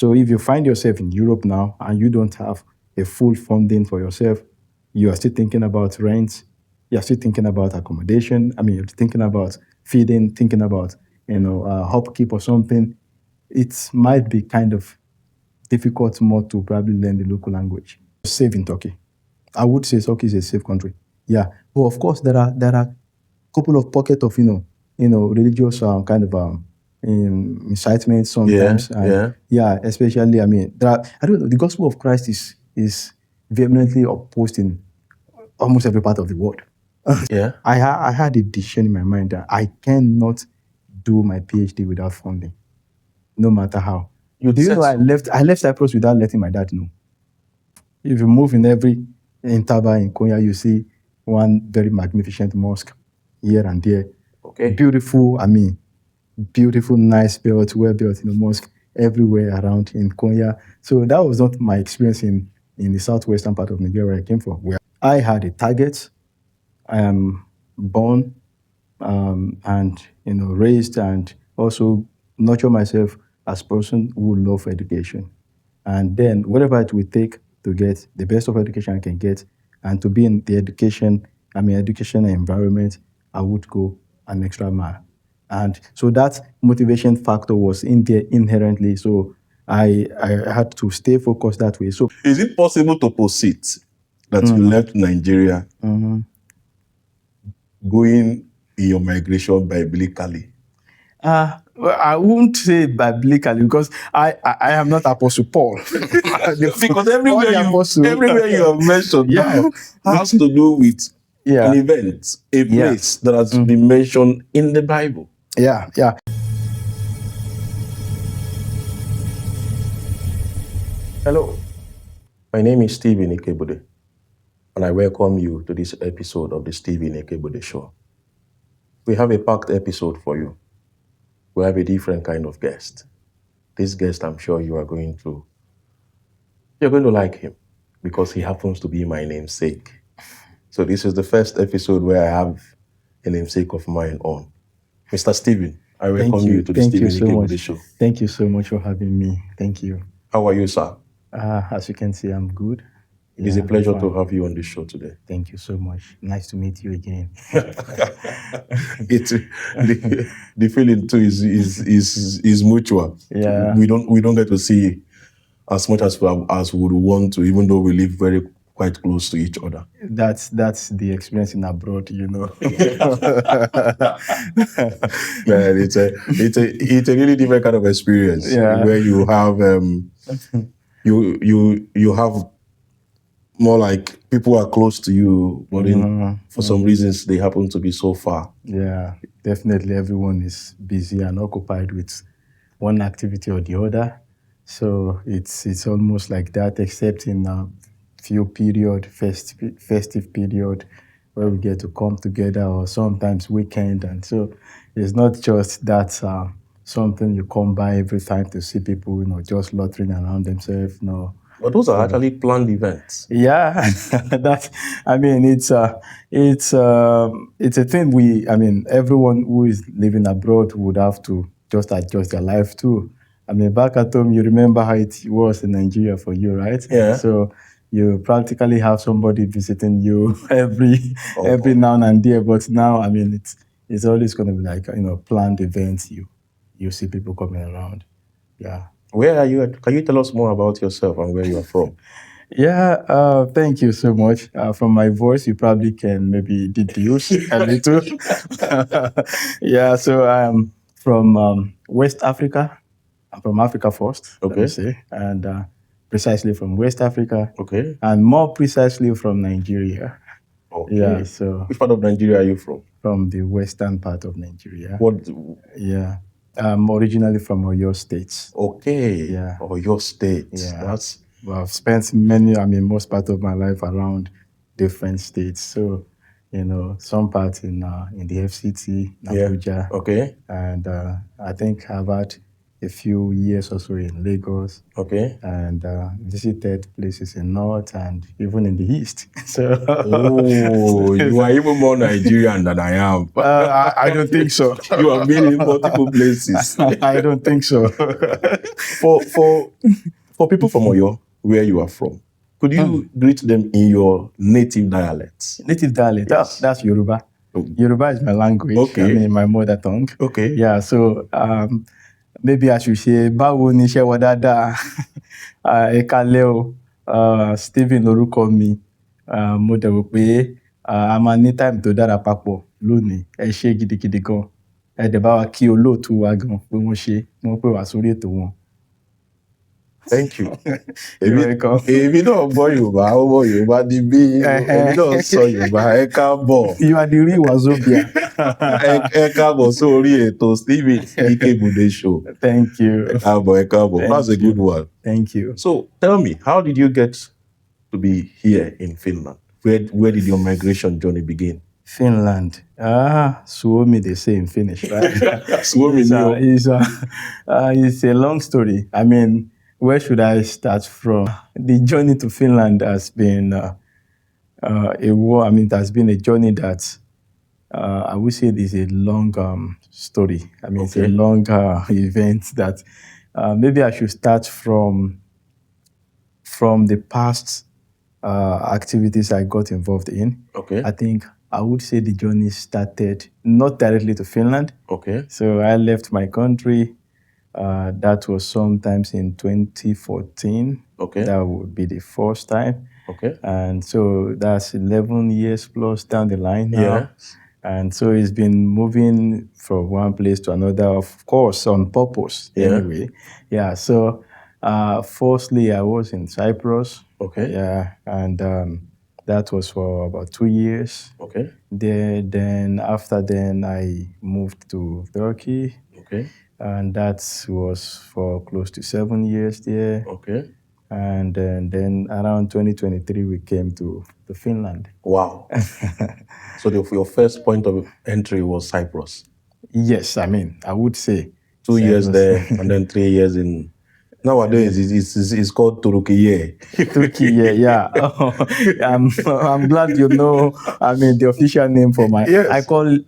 So if you find yourself in Europe now and you don't have a full funding for yourself, you are still thinking about rent, you're still thinking about accommodation. I mean, you're thinking about feeding, thinking about, upkeep or something. It might be kind of difficult more to probably learn the local language. Safe in Turkey. I would say Turkey is a safe country. Yeah. But of course, there are a couple of pockets of, religious kind of incitement sometimes. Yeah, especially, I mean, I don't know, the gospel of Christ is vehemently opposed in almost every part of the world. Yeah. I had a decision in my mind that I cannot do my PhD without funding, no matter how. Do you know I left Cyprus without letting my dad know? If you move in every interval in Konya, you see one very magnificent mosque here and there. Okay. Beautiful, nice built, well built, mosque everywhere around in Konya. So that was not my experience in the southwestern part of Nigeria where I came from. Where I had a target. I am born and raised and also nurture myself as a person who love education. And then whatever it will take to get the best of education I can get and to be in the education environment, I would go an extra mile. And so that motivation factor was in there inherently. So I had to stay focused that way. So is it possible to posit that you left Nigeria going in your migration biblically? Well, I won't say biblically because I am not Apostle Paul. Because everywhere you have mentioned now has to do with an event, a place that has been mentioned in the Bible. Yeah. Hello, my name is Stephen Ikebude, and I welcome you to this episode of the Stephen Ikebude Show. We have a packed episode for you. We have a different kind of guest. This guest, I'm sure you're going to like him because he happens to be my namesake. So this is the first episode where I have a namesake of mine on. Mr. Stephen, I welcome you to the Stephen Ikebude Show. Thank you so much for having me. Thank you. How are you, sir? As you can see, I'm good. It is a pleasure to have you on the show today. Thank you so much. Nice to meet you again. The feeling too is mutual. Yeah. We don't get to see as much as we would want to, even though we live quite close to each other. That's the experience in abroad, Man, it's a really different kind of experience where you have you have more like people are close to you, but for some reasons they happen to be so far. Yeah, definitely everyone is busy and occupied with one activity or the other. So it's almost like that, except in a few festive period where we get to come together, or sometimes weekend. And so it's not just that something you come by every time to see people, just loitering around themselves. No. But those are actually planned events. Yeah, it's a thing everyone who is living abroad would have to just adjust their life too. Back at home, you remember how it was in Nigeria for you, right? Yeah. So you practically have somebody visiting you every now and then. But now, it's always going to be like, planned events. You see people coming around. Yeah. Where are you at? Can you tell us more about yourself and where you are from? Yeah, thank you so much. From my voice, you probably can maybe deduce a little. Yeah, so I'm from West Africa. I'm from Africa first, let me say, and precisely from West Africa. Okay. And more precisely from Nigeria. Okay. Yeah, so... Which part of Nigeria are you from? From the western part of Nigeria. What? Yeah. I'm originally from Oyo State. Okay. Yeah. Oyo State. Yeah. I've spent most part of my life around different states. So, some parts in the FCT, Abuja. Yeah. Okay. And I think I've had a few years or so in Lagos. Okay. And visited places in North and even in the East. So, Oh, you are even more Nigerian than I am. I don't think so. You have been in multiple places. I don't think so. For people from Oyo, where you are from, could you greet them in your native dialects? Native dialect, Yes. that's Yoruba. Oh. Yoruba is my language. Okay. I mean, my mother tongue. Okay. Yeah, so maybe I should say, báwo ni iṣẹ́ wa dáadáa, ẹ káalẹ́ o, Stephen lorúkọ mi, mo dẹ̀ rò pé a máa ní time tó dára papọ̀ lónìí, ẹ ṣé gidigidi gan, ẹ dẹ̀ bá wa kí olóòtú wa gan pé wọ́n pè wá sórí ètò wọn. Thank you. You're welcome. Èmi náà gbọ́ Yorùbá, ọmọ Yorùbá ni bí, èmi náà sọ Yorùbá, ẹ káàbọ̀. You are the real Wazobia. Ẹ káàbọ̀ sórí ètò Stephen Ikebude Show. Thank you. Ẹ káàbọ̀. That's a good one. Thank you. So tell me, how did you get to be here in Finland? Where did your migration journey begin? Finland. Suomi they say in Finnish, right? Suomi, it's a long story. I mean, where should I start from? The journey to Finland has been it has been a journey that I would say it is a long story. I mean, It's a long event that maybe I should start from the past activities I got involved in. Okay. I think I would say the journey started not directly to Finland. Okay. So I left my country. That was sometimes in 2014. Okay. That would be the first time. Okay. And so that's 11 years plus down the line now. Yeah. And so it's been moving from one place to another, of course, on purpose. Yeah. Anyway. Yeah. So firstly, I was in Cyprus. Okay. Yeah. And that was for about 2 years. Okay. Then after then, I moved to Turkey. Okay. And that was for close to 7 years there. Okay. And then around 2023, we came to Finland. Wow. So your first point of entry was Cyprus? Yes, I mean, I would say. 2 years there and then 3 years in... Nowadays, it's called Turkey. Turkey, yeah. I'm glad you know. I mean, the official name for my. Yes.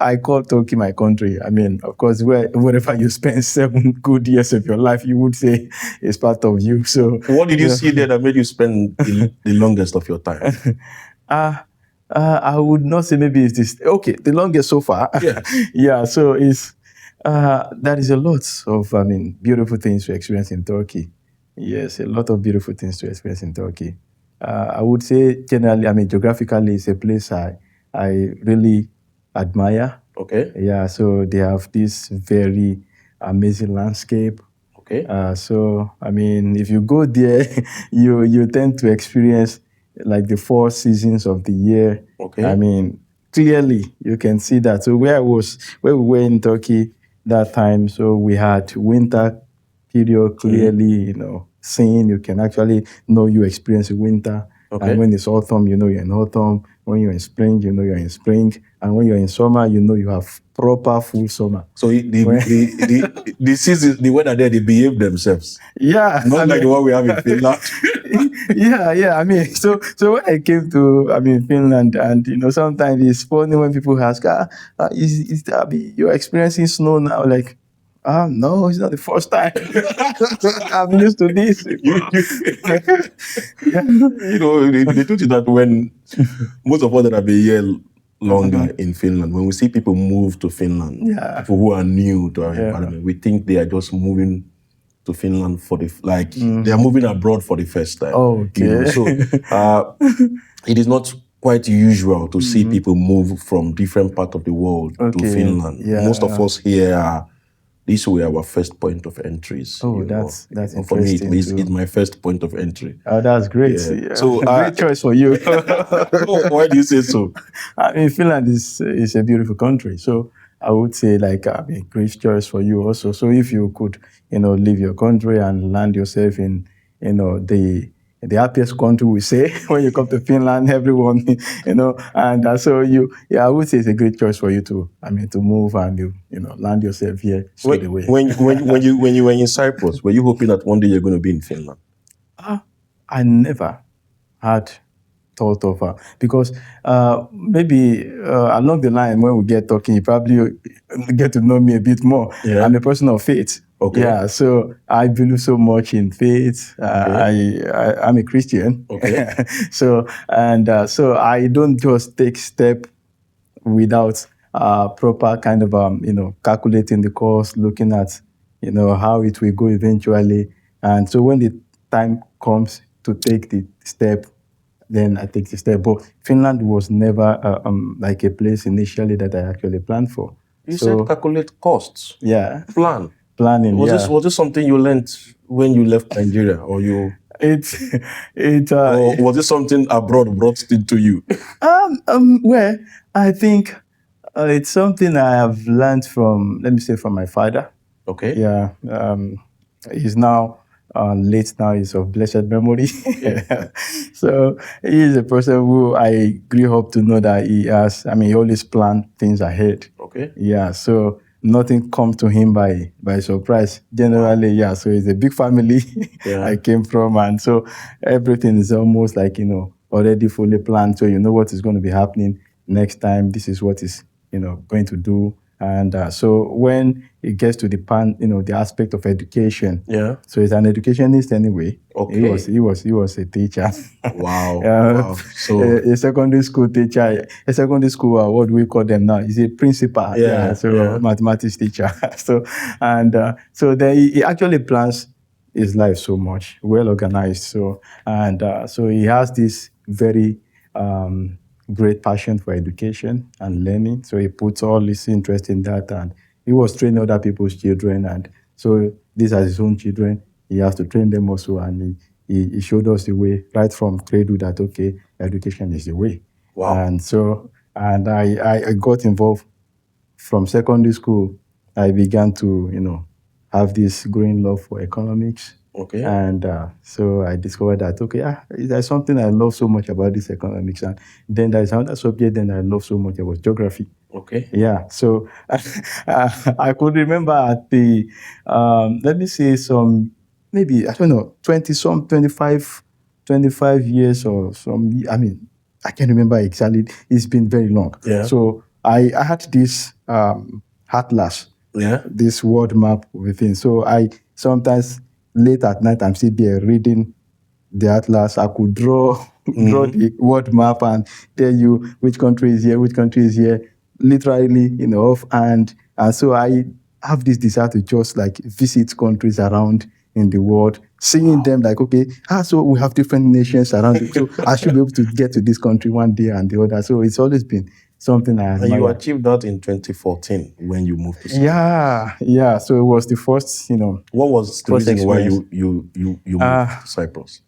I call Turkey my country. I mean, of course, wherever you spend 7 good years of your life, you would say it's part of you. So, what did you see there that made you spend the longest of your time? I would not say maybe it's this. Okay, the longest so far. Yeah. Yeah. So it's. There is a lot of, beautiful things to experience in Turkey. Yes, a lot of beautiful things to experience in Turkey. I would say generally, geographically, it's a place I really admire. Okay. Yeah, so they have this very amazing landscape. Okay. So, if you go there, you tend to experience like the 4 seasons of the year. Okay. Clearly, you can see that. So where we were in Turkey that time, so we had winter period clearly, seen. You can actually know you experience winter. Okay. And when it's autumn, you're in autumn. When you're in spring, you're in spring. And when you're in summer, you have proper full summer. So the season, the weather there, they behave themselves. Yeah. Not like the one we have in Finland. Yeah. So when I came to Finland, and sometimes it's funny when people ask, you're experiencing snow now? Like, no, it's not the first time. I'm used to this. Yeah. The truth is that when most of us that have been here longer in Finland, when we see people move to Finland, people who are new to our environment, we think they are just moving to Finland for they are moving abroad for the first time. Oh, okay. So it is not quite usual to see people move from different parts of the world to Finland. Yeah. Most of us here these were our first point of entries. Oh, that's interesting. For me, it's my first point of entry. Oh, that's great. Yeah. So great choice for you. Why do you say so? Finland is a beautiful country. So I would say great choice for you also. So if you could, leave your country and land yourself in, the the happiest country, we say. When you come to Finland, everyone, and I would say it's a great choice for you to move and land yourself here straight away. When you were in Cyprus, were you hoping that one day you're going to be in Finland? I never had thought of because maybe along the line when we get talking, you probably get to know me a bit more. Yeah. I'm a person of faith. Okay. Yeah, so I believe so much in faith. I'm a Christian. Okay. So I don't just take step without proper kind of calculating the cost, looking at how it will go eventually. And so when the time comes to take the step, then I take the step. But Finland was never like a place initially that I actually planned for. You said calculate costs. Yeah. Planning. Was this something you learned when you left Nigeria, or you? Or was it something abroad brought into you? Well, I think it's something I have learned from, let me say, from my father. Okay. Yeah. He's now late now, he's of blessed memory. So he is a person who I grew up to know that he always planned things ahead. Okay. Yeah. So nothing comes to him by surprise. Generally, yeah. So it's a big family I came from, and so everything is almost like already fully planned. So you know what is going to be happening next time. This is what is going to do. And so when it gets to the aspect of education, so he's an educationist anyway. Okay. He was a teacher. Wow. Wow. So a secondary school teacher, what do we call them now? He's a principal. Mathematics teacher. So then he actually plans his life so much, well organized. So he has this very great passion for education and learning. So he puts all his interest in that, and he was training other people's children. And so these are his own children. He has to train them also, and he showed us the way right from cradle that, okay, education is the way. Wow. And I got involved from secondary school. I began to, have this growing love for economics. Okay. And so I discovered that, okay, there's something I love so much about this economics. And then there's another subject that I love so much about geography. Okay. Yeah. So I could remember at the, let me say maybe, 25 years or I can't remember exactly. It's been very long. Yeah. So I had this atlas. Yeah. This world map within. So I sometimes late at night I'm still there reading the atlas. I could draw the world map and tell you which country is here, literally, off. And so I have this desire to just like visit countries around in the world, seeing them like, okay, so we have different nations around it. So I should be able to get to this country one day and the other. So it's always been something I admire. And you achieved that in 2014 when you moved to Cyprus. Yeah. So it was the first, What was the reason why you moved to Cyprus?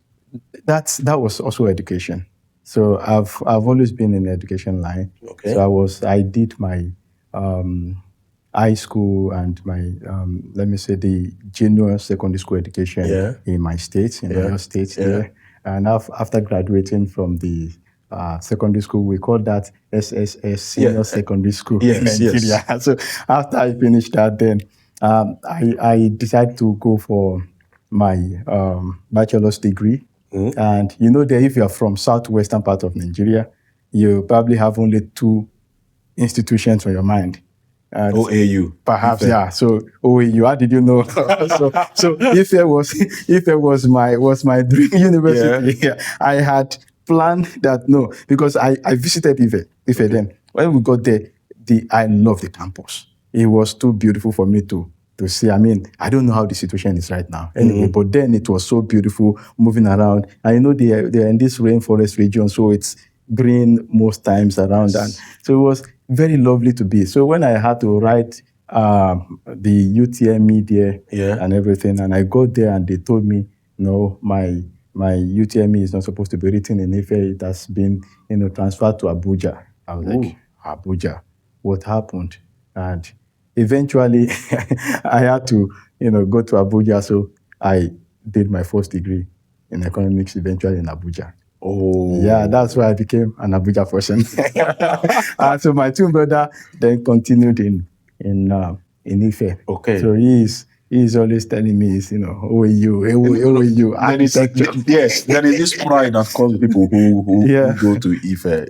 That was also education. So I've always been in the education line. Okay. So I did my high school and my let me say the junior secondary school education in my state, in Oyo State there. And after graduating from the secondary school, we call that SSS, Senior Secondary School in Nigeria. Yes. So after I finished that, then I decided to go for my bachelor's degree. And if you're from southwestern part of Nigeria, you probably have only two institutions on your mind. OAU. Perhaps, yeah. So OAU, how did you know? so Ife was my dream university. Yeah. I had planned that, no, because I visited Ife then. When we got there, I loved the campus. It was too beautiful for me to see. I don't know how the situation is right now. Anyway, but then it was so beautiful moving around. And they're in this rainforest region, so it's green most times around. And so it was very lovely to be. So when I had to write the UTME there and everything, and I got there and they told me, no, my UTME is not supposed to be written in Ife. It has been, transferred to Abuja. I was like, Abuja, what happened? And eventually I had to, go to Abuja. So I did my first degree in economics, eventually in Abuja. Oh. Yeah, that's why I became an Abuja person. So my twin brother then continued in Ife. Okay. So he's always telling me, OAU, architecture. Yes, there is this pride that comes people who go to Ife.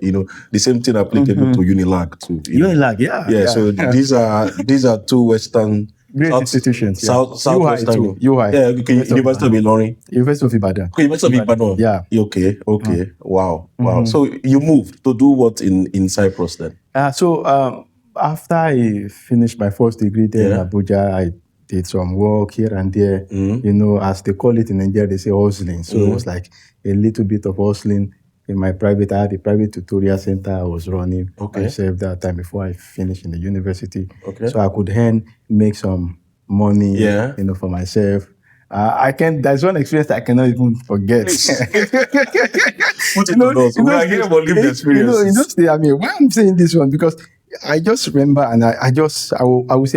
The same thing applicable to Unilag too. Unilag, yeah. So these are two Western great institutions. Southwestern. UI. Yeah, okay. University of Ilorin. University of Ibadan. Okay, University of Ibadan. Yeah. Okay. Wow. So you moved to do what in Cyprus then? After I finished my first degree there in Abuja, I did some work here and there. As they call it in Nigeria, they say hustling. So it was like a little bit of hustling in my private. I had a private tutorial center I was running myself that time before I finished in the university. Okay. So I could make some money, for myself. There's one experience that I cannot even forget. Put it to us. We are here for lived experiences. Why I'm saying this one, because I just remember, and I would say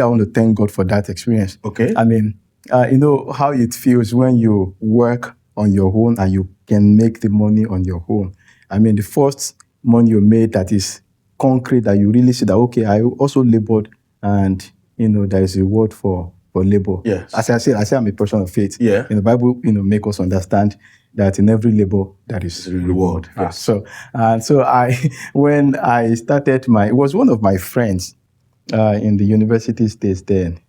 I want to thank God for that experience. Okay. How it feels when you work on your own and you can make the money on your own. The first money you made that is concrete, that you really see that, okay, I also labored, and, there is a reward for labor. Yes. As I say I'm a person of faith. Yeah. In the Bible, make us understand that in every labor there is reward. Yes. When I started it was one of my friends in the university states then,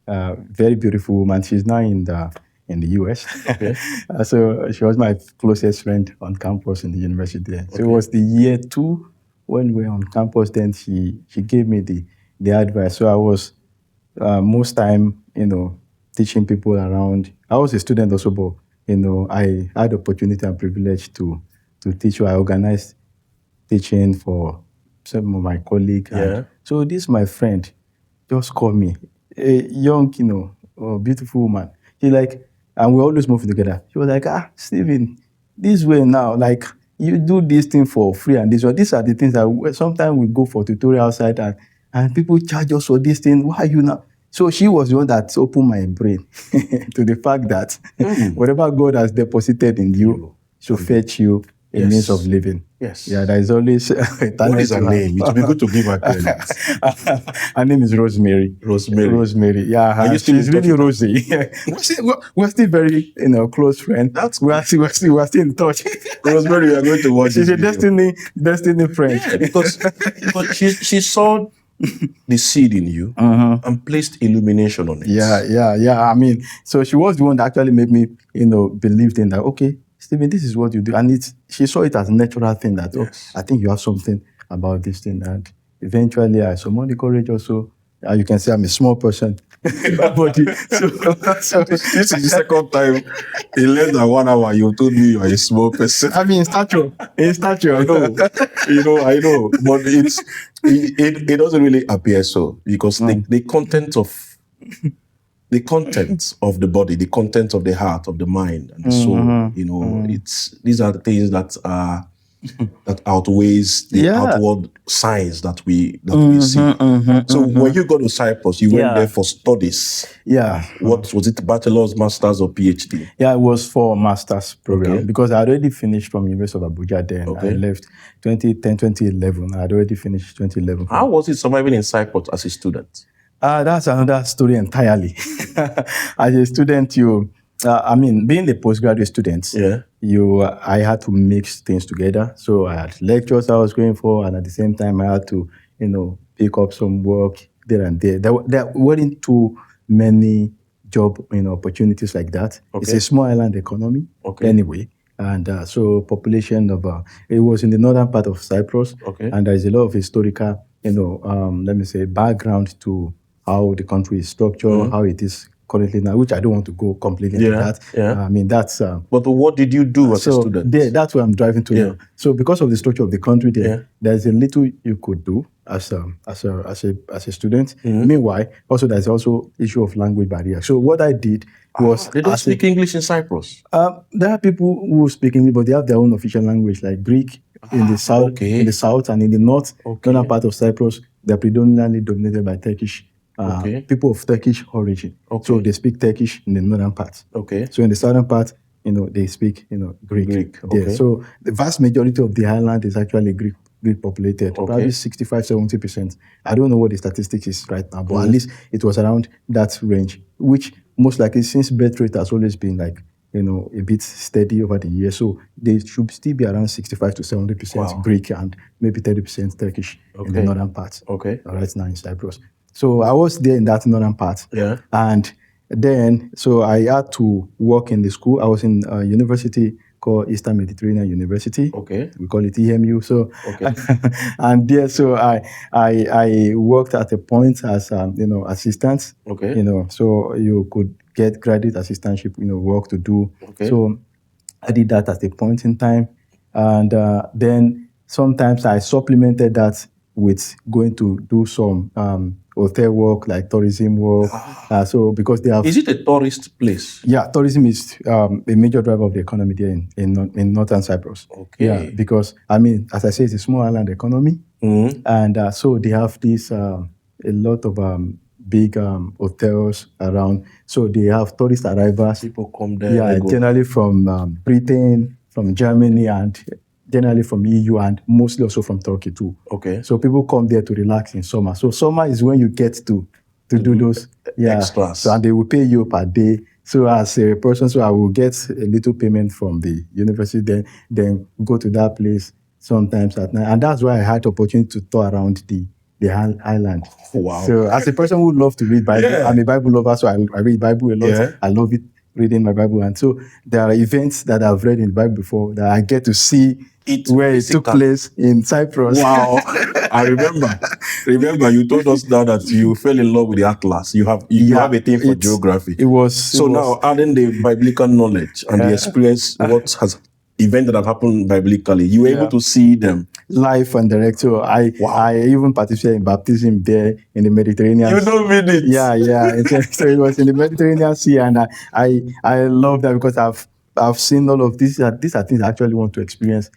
very beautiful woman. She's now in the US. Okay. So she was my closest friend on campus in the university there. So it was the year 2 when we were on campus. Then she gave me the advice. So I was most time, teaching people around. I was a student also, but I had opportunity and privilege to teach. I organized teaching for some of my colleagues. Yeah. So this my friend just called me, a young, beautiful woman. And we always move together. She was like, Stephen, this way now, you do this thing for free and this one. These are the things that sometimes we go for tutorial outside and people charge us for this thing. Why are you not? So she was the one that opened my brain to the fact that whatever God has deposited in you should fetch you a means of living. Yes. Yeah, there is always a talent. What is her name? It would be good to give her credit. Her name is Rosemary. Rosemary. Yeah, she's really rosy. We're still very, close friends. We're still in touch. Rosemary, we are going to watch. She's a destiny friend. Yeah, because she saw the seed in you and placed illumination on it. Yeah. So she was the one that actually made me, believed in that. Okay, Stephen, this is what you do. And she saw it as a natural thing that, I think you have something about this thing. And eventually I summoned the courage also. You can say I'm a small person. But so this is the second time in less than 1 hour you told me you are a small person. In stature. I know. But it doesn't really appear so, because the content of the body, the content of the heart, of the mind and the soul, these are the things that are that outweighs the outward signs that we see. So when you go to Cyprus, you went there for studies. Yeah. What was it? Bachelor's, master's, or PhD? Yeah, it was for master's program because I already finished from University of Abuja then. I left 2010, 2011. I had already finished 2011. How was it surviving in Cyprus as a student? That's another story entirely. As a student, being a postgraduate student, I had to mix things together. So I had lectures I was going for, and at the same time, I had to, pick up some work there and there. There weren't too many job, opportunities like that. It's a small island economy, anyway. And so population of, it was in the northern part of Cyprus, and there is a lot of historical, background to how the country is structured, how it is currently now, which I don't want to go completely into that. That's. But what did you do as a student? That's where I'm driving to now. So because of the structure of the country there's a little you could do as a student. Meanwhile, also there's also issue of language barrier. So what I did was they don't speak English in Cyprus. There are people who speak English, but they have their own official language, like Greek in the south, and in the north, northern part of Cyprus, they're predominantly dominated by Turkish. People of Turkish origin. So they speak Turkish in the northern part. So in the southern part, they speak, Greek. Greek, there. okay. So the vast majority of the island is actually Greek populated, Okay. probably 65-70%. I don't know what the statistics is right now, but at Mhm. least it was around that range, which most likely, since birth rate has always been like, a bit steady over the years. So they should still be around 65-70% Wow. Greek and maybe 30% Turkish in the Okay. northern part. Okay. Right now in Cyprus. So I was there in that northern part. Yeah. And then, so I had to work in the school. I was in a university called Eastern Mediterranean University. Okay. We call it EMU. So, Okay. and there, so I worked at a point as assistant. Okay. So you could get graduate assistantship, work to do. Okay. So I did that at a point in time, and then sometimes I supplemented that with going to do some hotel work, like tourism work. So because they have, Is it a tourist place? yeah, tourism is a major driver of the economy there in Northern Cyprus. Okay. Yeah, because as I say, it's a small island economy, and so they have this a lot of big hotels around. So they have tourist arrivals. People come there. Yeah, generally from Britain, from Germany, and generally from EU, and mostly also from Turkey too. Okay. So people come there to relax in summer. So summer is when you get to do those extras. So, and they will pay you per day. So as a person, so I will get a little payment from the university, then go to that place sometimes at night. And that's why I had opportunity to tour around the island. Wow. So as a person who loves to read Bible, I'm a Bible lover, so I read Bible a lot. Yeah. I love it, reading my Bible. And so there are events that I've read in the Bible before that I get to see where it took place in Cyprus. Wow. I remember you told us now that you fell in love with the Atlas. You have a thing for geography. Now adding the biblical knowledge and the experience, what has event that have happened biblically, you were able to see them live and direct. So I even participated in baptism there in the Mediterranean. You don't mean it? Yeah. So it was in the Mediterranean Sea, and I love that because I've seen all of these. These are things I actually want to experience.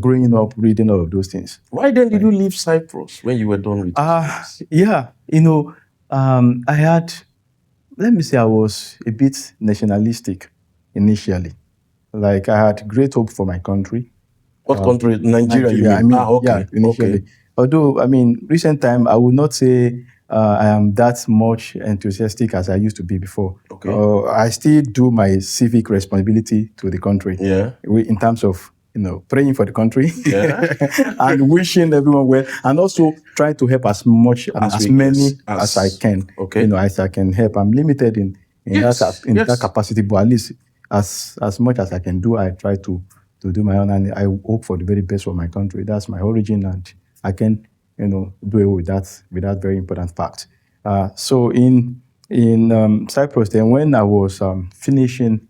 Growing up, reading all of those things. Why then did you leave Cyprus when you were done with it? Yeah, I had, let me say, I was a bit nationalistic initially. Like I had great hope for my country. What country? Nigeria, you mean? Okay. Yeah, initially. Okay. Although, recent time, I would not say I am that much enthusiastic as I used to be before. Okay. I still do my civic responsibility to the country. Yeah. In terms of, praying for the country, yeah. and wishing everyone well, and also trying to help as many as I can. Okay. As I can help. I'm limited in that capacity, but at least as much as I can do, I try to do my own, and I hope for the very best for my country. That's my origin, and I can, do away with that very important fact. So in Cyprus, then when I was finishing,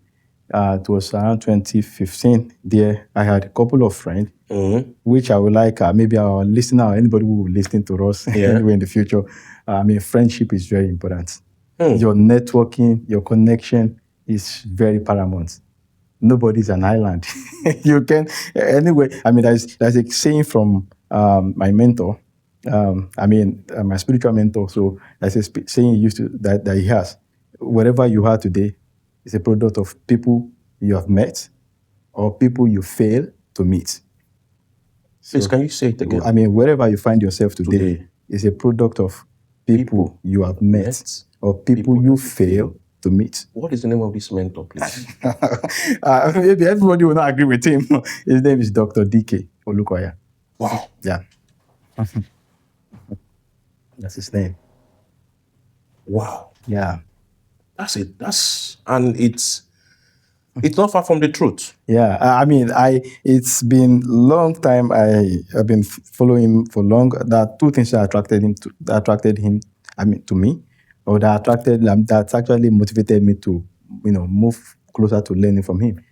it was around 2015. There, I had a couple of friends, which I would like maybe our listener or anybody who will listen to us anyway in the future. Friendship is very important. Your networking, your connection is very paramount. Nobody's an island. You can anyway. There's a saying from my mentor. My spiritual mentor. So there's a saying he used to that he has. Whatever you are today is a product of people you have met or people you fail to meet. Please, can you say it again? Wherever you find yourself today is a product of people you have met or people you fail to meet. What is the name of this mentor, please? Maybe everybody will not agree with him. His name is Dr. DK Olukoya. Wow. Yeah. That's his name. Wow. Yeah. That's it. And it's not far from the truth. Yeah. It's been long time. I've been following him for long. There are two things that attracted him to me, or that actually motivated me to, move closer to learning from him.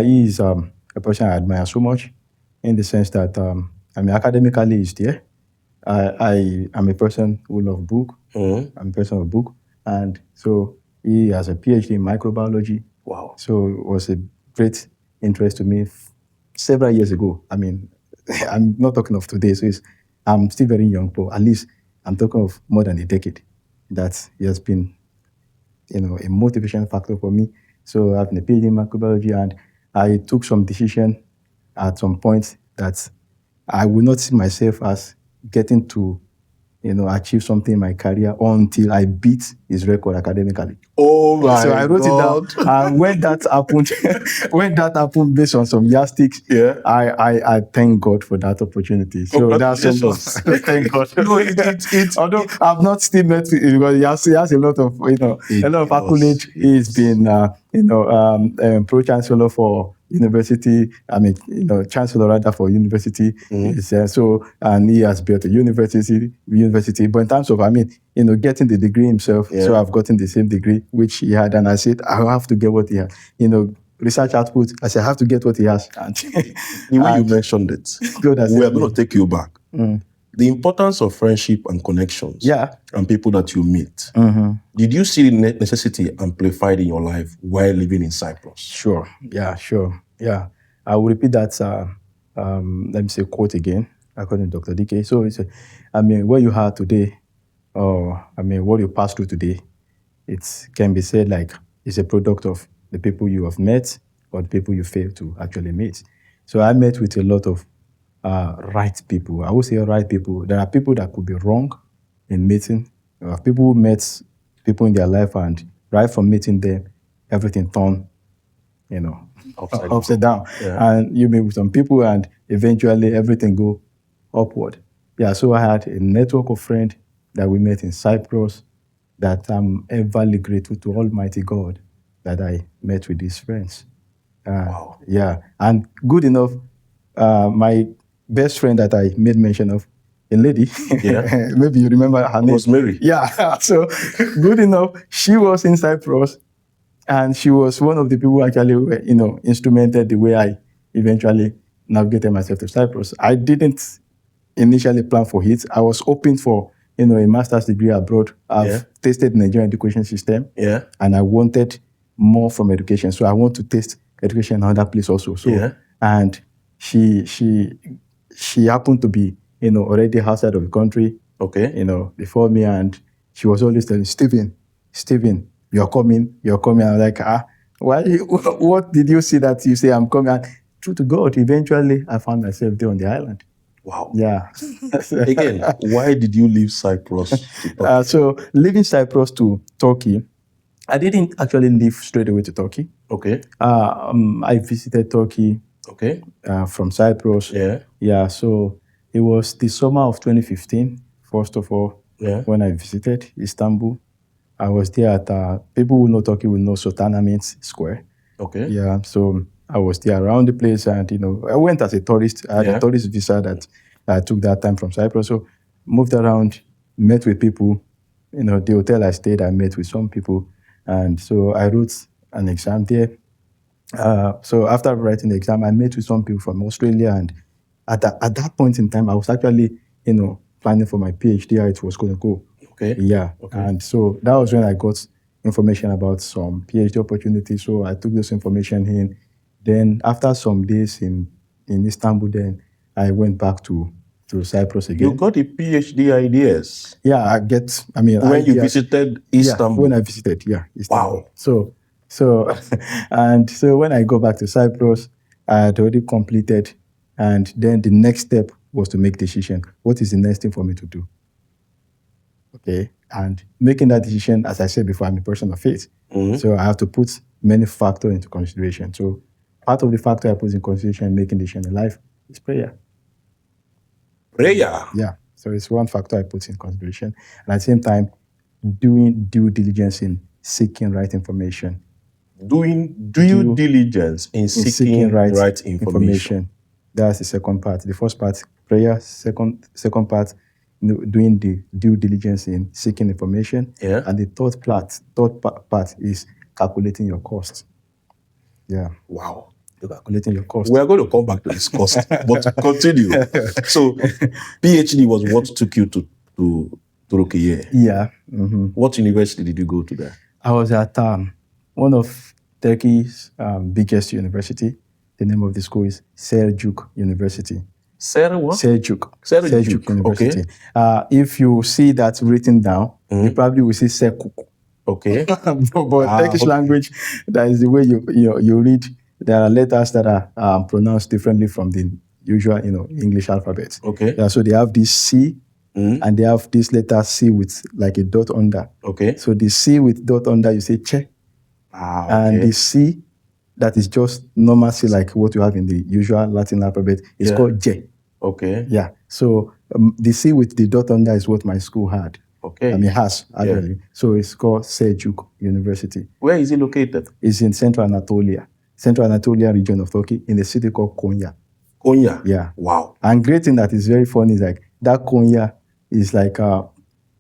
He is a person I admire so much, in the sense that academically he's there. I am a person who loves book. I'm a person of book, and so he has a PhD in microbiology. Wow! So it was a great interest to me several years ago. I'm not talking of today, so I'm still very young, but at least I'm talking of more than a decade that he has been, a motivation factor for me. So I have a PhD in microbiology, and I took some decision at some point that I will not see myself as getting to, achieve something in my career until I beat his record academically. Oh my So I wrote God. it down, and when that happened, based on some yardsticks, Yeah. I thank God for that opportunity. So that's some, Congratulations. thank God. No, it Although I've not still met because he has a lot of accolades. He's been pro chancellor for university. Chancellor rather for university. So and he has built a university. But in terms of getting the degree himself, so I've gotten the same degree which he had, and I said I have to get what he had. Research output. I said I have to get what he has. And the way you mentioned it, we are going to take you back. The importance of friendship and connections, and people that you meet. Did you see the necessity amplified in your life while living in Cyprus? Sure. Yeah. I will repeat that. Let me say quote again, according to Dr. DK. So it's, what you have today, or what you pass through today, it can be said like it's a product of the people you have met or the people you fail to actually meet. So I met with a lot of right people. I would say right people. There are people that could be wrong in meeting. There are people who met people in their life, and right from meeting them, everything turned, upside down. Yeah. And you meet with some people, and eventually everything go upward. Yeah. So I had a network of friends that we met in Cyprus that I'm everly grateful to Almighty God that I met with these friends. Wow. Yeah. And good enough, my best friend that I made mention of, a lady, maybe you remember her name. Rosemary. Yeah. So good enough, she was in Cyprus, and she was one of the people who actually, instrumented the way I eventually navigated myself to Cyprus. I didn't initially plan for it. I was hoping for, a master's degree abroad. I've tasted the Nigerian education system, and I wanted more from education. So I want to taste education in another place also. So and she happened to be, already outside of the country. Okay. Before me, and she was always telling Stephen, you're coming. I'm like, why? What did you see that you say I'm coming? And true to God, eventually I found myself there on the island. Wow. Yeah. Again, why did you leave Cyprus to Turkey? So leaving Cyprus to Turkey, I didn't actually leave straight away to Turkey. Okay. I visited Turkey. Okay. From Cyprus. Yeah. So it was the summer of 2015. First of all, when I visited Istanbul, I was there at people who know Turkey will know Sultanahmet Square. Okay. Yeah. So I was there around the place, and I went as a tourist. I had a tourist visa that I took that time from Cyprus. So moved around, met with people. The hotel I stayed, I met with some people, and so I wrote an exam there. So after writing the exam, I met with some people from Australia, and at that point in time, I was actually, planning for my PhD, how it was going to go. Okay. Yeah. Okay. And so that was when I got information about some PhD opportunities. So I took this information in. Then after some days in Istanbul, then I went back to Cyprus again. You got the PhD ideas? Yeah, when you visited Istanbul? Yeah, when I visited, Istanbul. Wow. So, and so when I go back to Cyprus, I had already completed, and then the next step was to make decision. What is the next thing for me to do? Okay, and making that decision, as I said before, I'm a person of faith. So I have to put many factors into consideration. So part of the factor I put in consideration in making decision in life is prayer. Prayer? Yeah. So it's one factor I put in consideration. And at the same time, doing due diligence in seeking right information. Doing due diligence in seeking right information. That's the second part. The first part, prayer. Second part, doing the due diligence in seeking information. Yeah. And the third part is calculating your cost. Yeah. Wow. Calculating your cost. We are going to come back to this cost, but continue. So, PhD was what took you to Turkey. Yeah. Mm-hmm. What university did you go to there? I was at one of Turkey's biggest university. The name of the school is Seljuk University. Seljuk University. Okay. If you see that written down, you probably will see Sekuk. Okay. But Turkish language, that is the way you read. There are letters that are pronounced differently from the usual, English alphabet. Okay. Yeah, so they have this C, and they have this letter C with like a dot under. Okay. So the C with dot under, you say che. Okay. And the C that is just normal C, like what you have in the usual Latin alphabet, is called J. Okay. Yeah. So the C with the dot under is what my school had. Okay. Has actually. Yeah. So it's called Seljuk University. Where is it located? It's in Central Anatolia region of Turkey, in a city called Konya. Konya? Yeah. Wow. And great thing that is very funny is like that Konya is like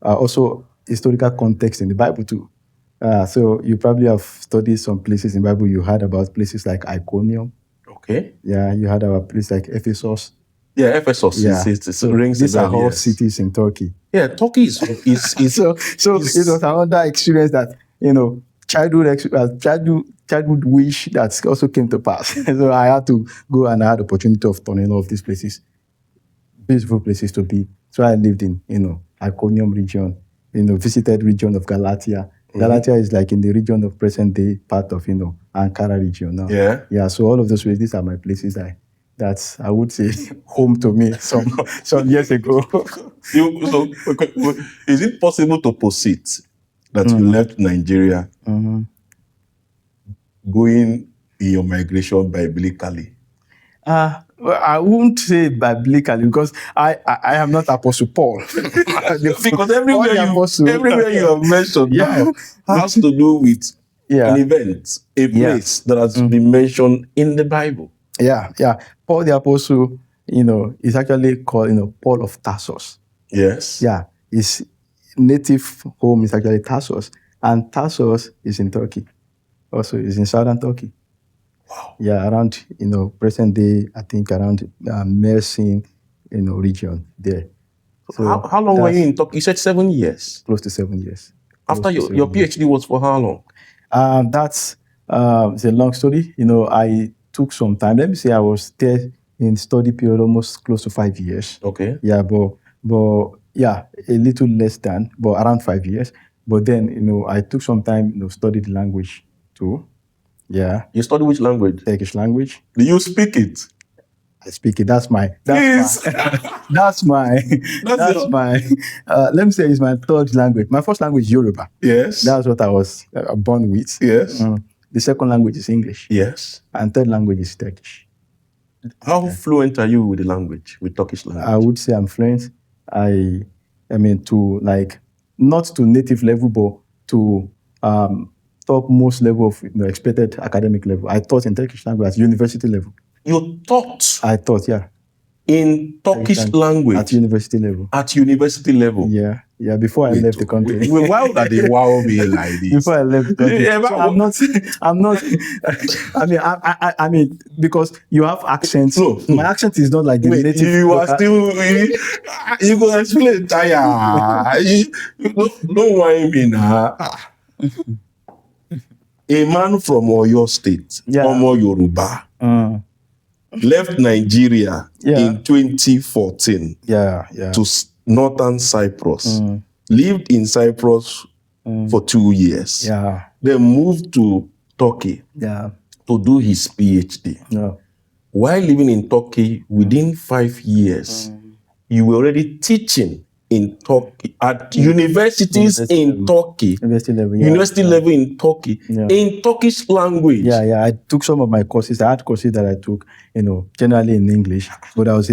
also historical context in the Bible too. So you probably have studied some places in the Bible. You heard about places like Iconium. Okay. Yeah, you heard about places like Ephesus. Yeah, Ephesus. Yeah. So these are all cities in Turkey. Yeah, Turkey is so it was another experience that childhood wish that also came to pass. So I had to go, and I had the opportunity of turning off these places, beautiful places to be. So I lived in Iconium region, visited region of Galatia. Galatia is like in the region of present day part of Ankara region now. Yeah. So all of those places, these are my places that I would say home to me some years ago. So is it possible to posit that you left Nigeria going in your migration biblically? I won't say biblically, because I am not Apostle Paul. Because everywhere you have mentioned now has to do with an event, a place that has been mentioned in the Bible. Yeah. Paul the Apostle, is actually called, Paul of Tarsus. Yes. Yeah. His native home is actually Tarsus. And Tarsus is in Turkey. Also, is in southern Turkey. Wow. Yeah, around, present day, I think around Mersin, region there. So how long were you in Turkey? You said 7 years. Close to 7 years. After your PhD was for how long? That's it's a long story. I took some time. Let me say I was there in study period almost close to 5 years. Okay. Yeah, but yeah, a little less than, but around 5 years. But then, I took some time, study the language too. Yeah. You study which language? Turkish language. Do you speak it? I speak it. That's my. Let me say it's my third language. My first language is Yoruba. Yes. That's what I was born with. Yes. The second language is English. Yes. And third language is Turkish. How fluent are you with the language, with Turkish language? I would say I'm fluent. I mean, to not to native level, but to topmost level of expected academic level. I taught in Turkish language at university level. You taught? I taught, yeah. In Turkish language? At university level. At university level? Yeah. Yeah, before I left the country. Why would they wow me like this? Before I left the country. Yeah, so I mean, because you have accents. No. My accent is not like the native. You are still, you go explain, Taya. Don't whine me now. A man from Oyo State, Omo Yoruba, left Nigeria in 2014 to Northern Cyprus. Lived in Cyprus for 2 years. Then moved to Turkey to do his PhD. While living in Turkey, within 5 years, you were already teaching in Turkey at universities in Turkey. University level in Turkey. In Turkish language. Yeah. I took some of my courses. I had courses that I took, generally in English. But that was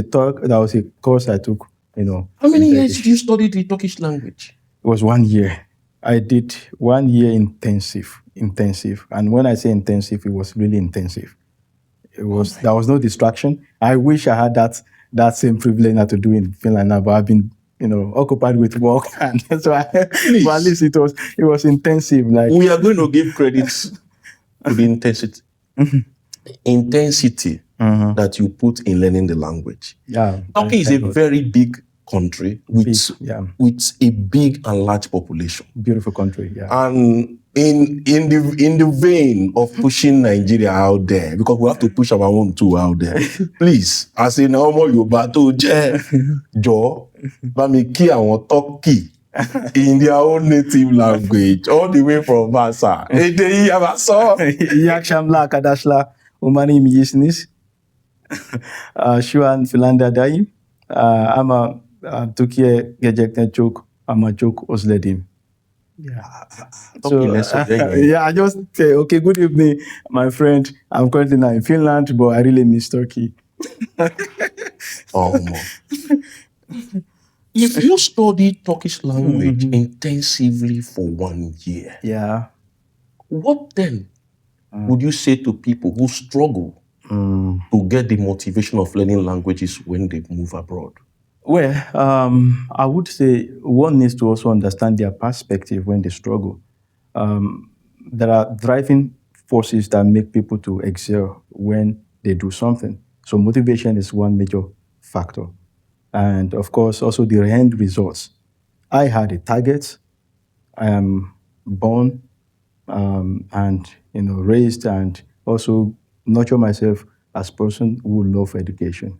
a course I took, How many years did you study the Turkish language? It was 1 year. I did 1 year intensive. And when I say intensive, it was really intensive. There was no distraction. I wish I had that same privilege now to do in Finland now, but I've been occupied with work, and so but at least it was intensive. Like, we are going to give credit to the intensity that you put in learning the language. Yeah, Turkey is a very big country with a big and large population. Beautiful country, yeah. And in the vein of pushing Nigeria out there, because we have to push our own too out there. Please, as in Omo Yoruba to je, Jo, ba mi ki awon Turkey in their own native language, all the way from Vaasa. Ede Yabaso. Yakshamla Kadashla Umani Yisnis. Shuan Finlanda Daim. Ama Turkiye Gejekten Chok, Ama Chok Osledim. Yeah. So, yeah, I just say, okay, good evening, my friend. I'm currently now in Finland, but I really miss Turkey. If you study Turkish language intensively for 1 year, Yeah. what then would you say to people who struggle to get the motivation of learning languages when they move abroad? Well, I would say one needs to also understand their perspective when they struggle. There are driving forces that make people to excel when they do something. So motivation is one major factor. And of course, also the end results. I had a target. I am born and raised and also nurture myself as a person who love education.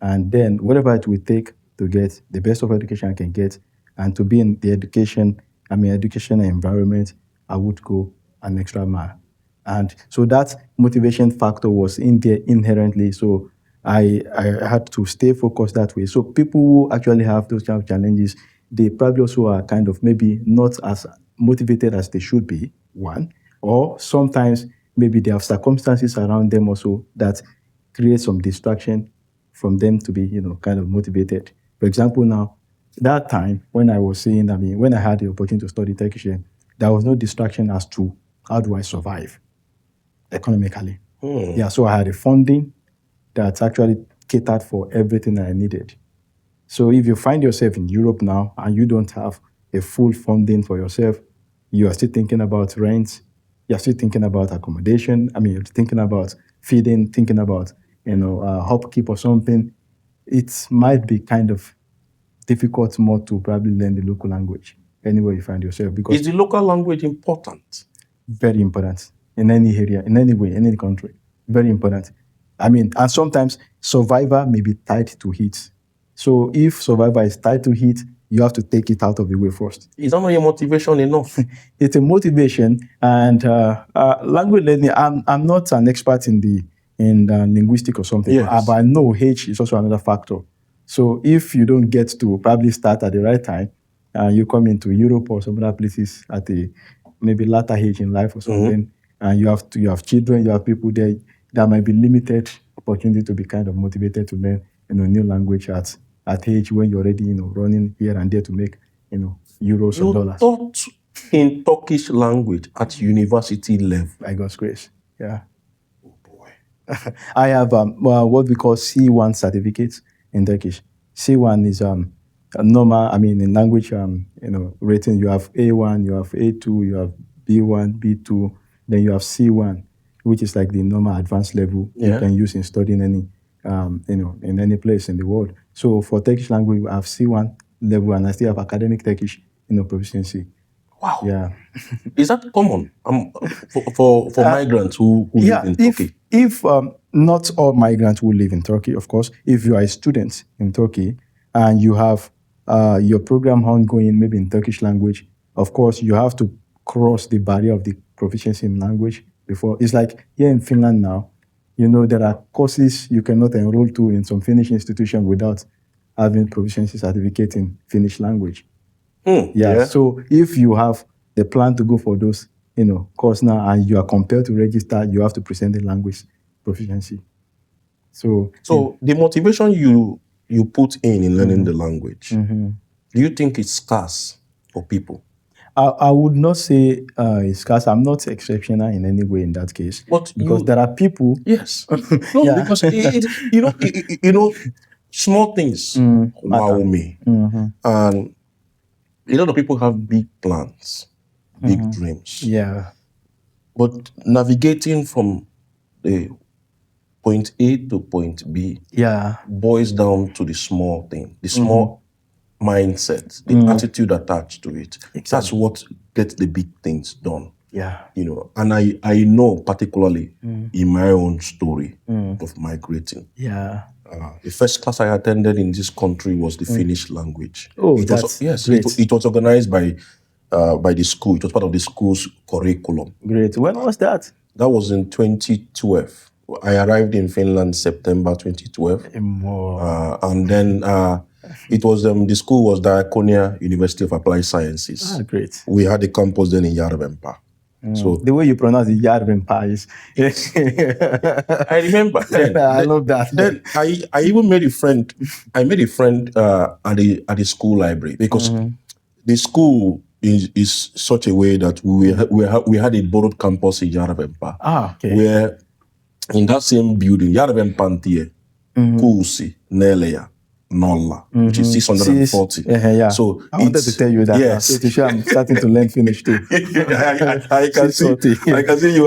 And then whatever it will take to get the best of education I can get and to be in the education environment, I would go an extra mile. And so that motivation factor was in there inherently. So I had to stay focused that way. So people who actually have those kind of challenges, they probably also are kind of maybe not as motivated as they should be, one, or sometimes maybe they have circumstances around them also that create some distraction from them to be, kind of motivated. For example, now, that time when I was saying, when I had the opportunity to study Turkish, there was no distraction as to how do I survive economically. Yeah, so I had a funding that actually catered for everything I needed. So if you find yourself in Europe now and you don't have a full funding for yourself, you are still thinking about rent, you're still thinking about accommodation, you're thinking about feeding, thinking about, upkeep or something, it might be kind of difficult more to probably learn the local language anywhere you find yourself. Because is the local language important? Very important in any area, in any way, in any country. Very important. And sometimes survivor may be tied to heat. So if survivor is tied to heat, you have to take it out of the way first. Is that not your motivation enough? It's a motivation, and language learning. I'm not an expert in linguistic or something, yes. But I know H is also another factor. So if you don't get to probably start at the right time, you come into Europe or some other places at the maybe latter age in life or something, and you have children, you have people there, there might be limited opportunity to be kind of motivated to learn new language at age when you're already running here and there to make euros or dollars. You taught in Turkish language at university level. By God's grace, yeah. Oh boy. I have what we call C1 certificates in Turkish. C1 is normal. In language rating, you have A1, you have A2, you have B1, B2, then you have C1, which is like the normal advanced level you can use in studying any in any place in the world. So for Turkish language, we have C1 level, and I still have academic Turkish proficiency. Wow. Yeah. Is that common for migrants who live in Turkey? If not all migrants who live in Turkey, of course, if you are a student in Turkey and you have your program ongoing, maybe in Turkish language, of course, you have to cross the barrier of the proficiency in language before. It's like here in Finland now, there are courses you cannot enroll to in some Finnish institution without having proficiency certificate in Finnish language. Yeah. So if you have the plan to go for those, course now, and you are compelled to register, you have to present the language proficiency. So the motivation you put in learning the language, do you think it's scarce for people? I would not say it's scarce. I'm not exceptional in any way in that case. But because there are people. Yes. No, because small things wow me. And a lot of people have big plans, big dreams. Yeah. But navigating from the point A to point B boils down to the small thing, the small mindset, the attitude attached to it. Exactly. That's what gets the big things done. Yeah. You know, and I know particularly in my own story of migrating. Yeah. The first class I attended in this country was the Finnish language. Oh, it that's was, yes, great. it was organized by the school. It was part of the school's curriculum. Great. When was that? That was in 2012. I arrived in Finland September 2012. And then it was the school was Diaconia University of Applied Sciences. Great. We had a campus then in Järvenpää. So the way you pronounce the Järvenpää is I remember. I love that. Then I even made a friend. I made a friend at the school library because the school is such a way that we had a borrowed campus in Järvenpää. Okay. Where in that same building, Järvenpää Kuusi, Neljä, Nolla, which is 640. Yeah. So I wanted to tell you that. Yes. To show I'm starting to learn Finnish too. I can see you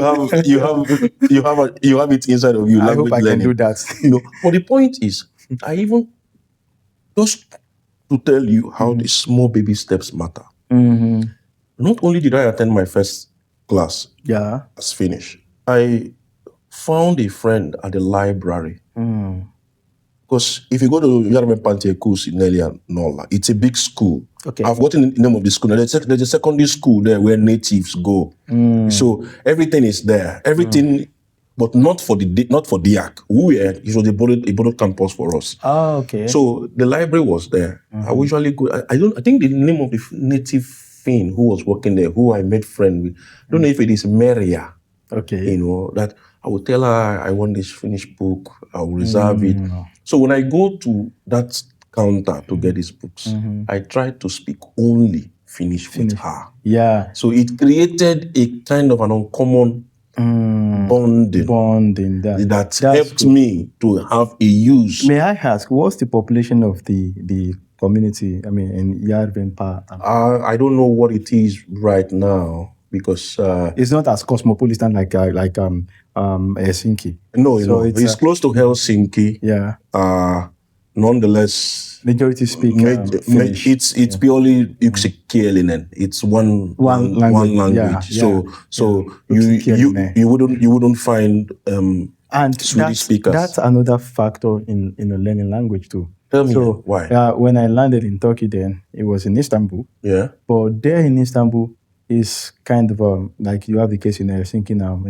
have it inside of you. I hope I learning. can do that. You know, but the point is, I even just to tell you how the small baby steps matter. Not only did I attend my first class as Finnish, I found a friend at the library. Because if you go to Järvenpää Kuusi, Neljä, Nolla, it's a big school. Okay. I've forgotten the name of the school. There's a secondary school there where natives go. So everything is there. Everything, but not for DIAC. It was a borrowed campus for us. Oh, okay. So the library was there. I usually go. I think the name of the native Finn who was working there, who I made friend with. I don't know if it is Maria. Okay. You know, that I would tell her I want this Finnish book. I will reserve it. So when I go to that counter to get these books, I try to speak only Finnish with her. Yeah. So it created a kind of an uncommon bonding that helped me to have a use. May I ask, what's the population of the community? I mean, in Järvenpää? I don't know what it is right now because it's not as cosmopolitan like Helsinki. No, it's close to Helsinki. Yeah. Nonetheless, majority speak Finnish. It's purely yksikielinen. It's one language. Yeah. So you wouldn't find and Swedish speakers. That's another factor in learning language too. Tell me why. When I landed in Turkey, then it was in Istanbul. Yeah. But there in Istanbul is kind of like you have the case in Helsinki now.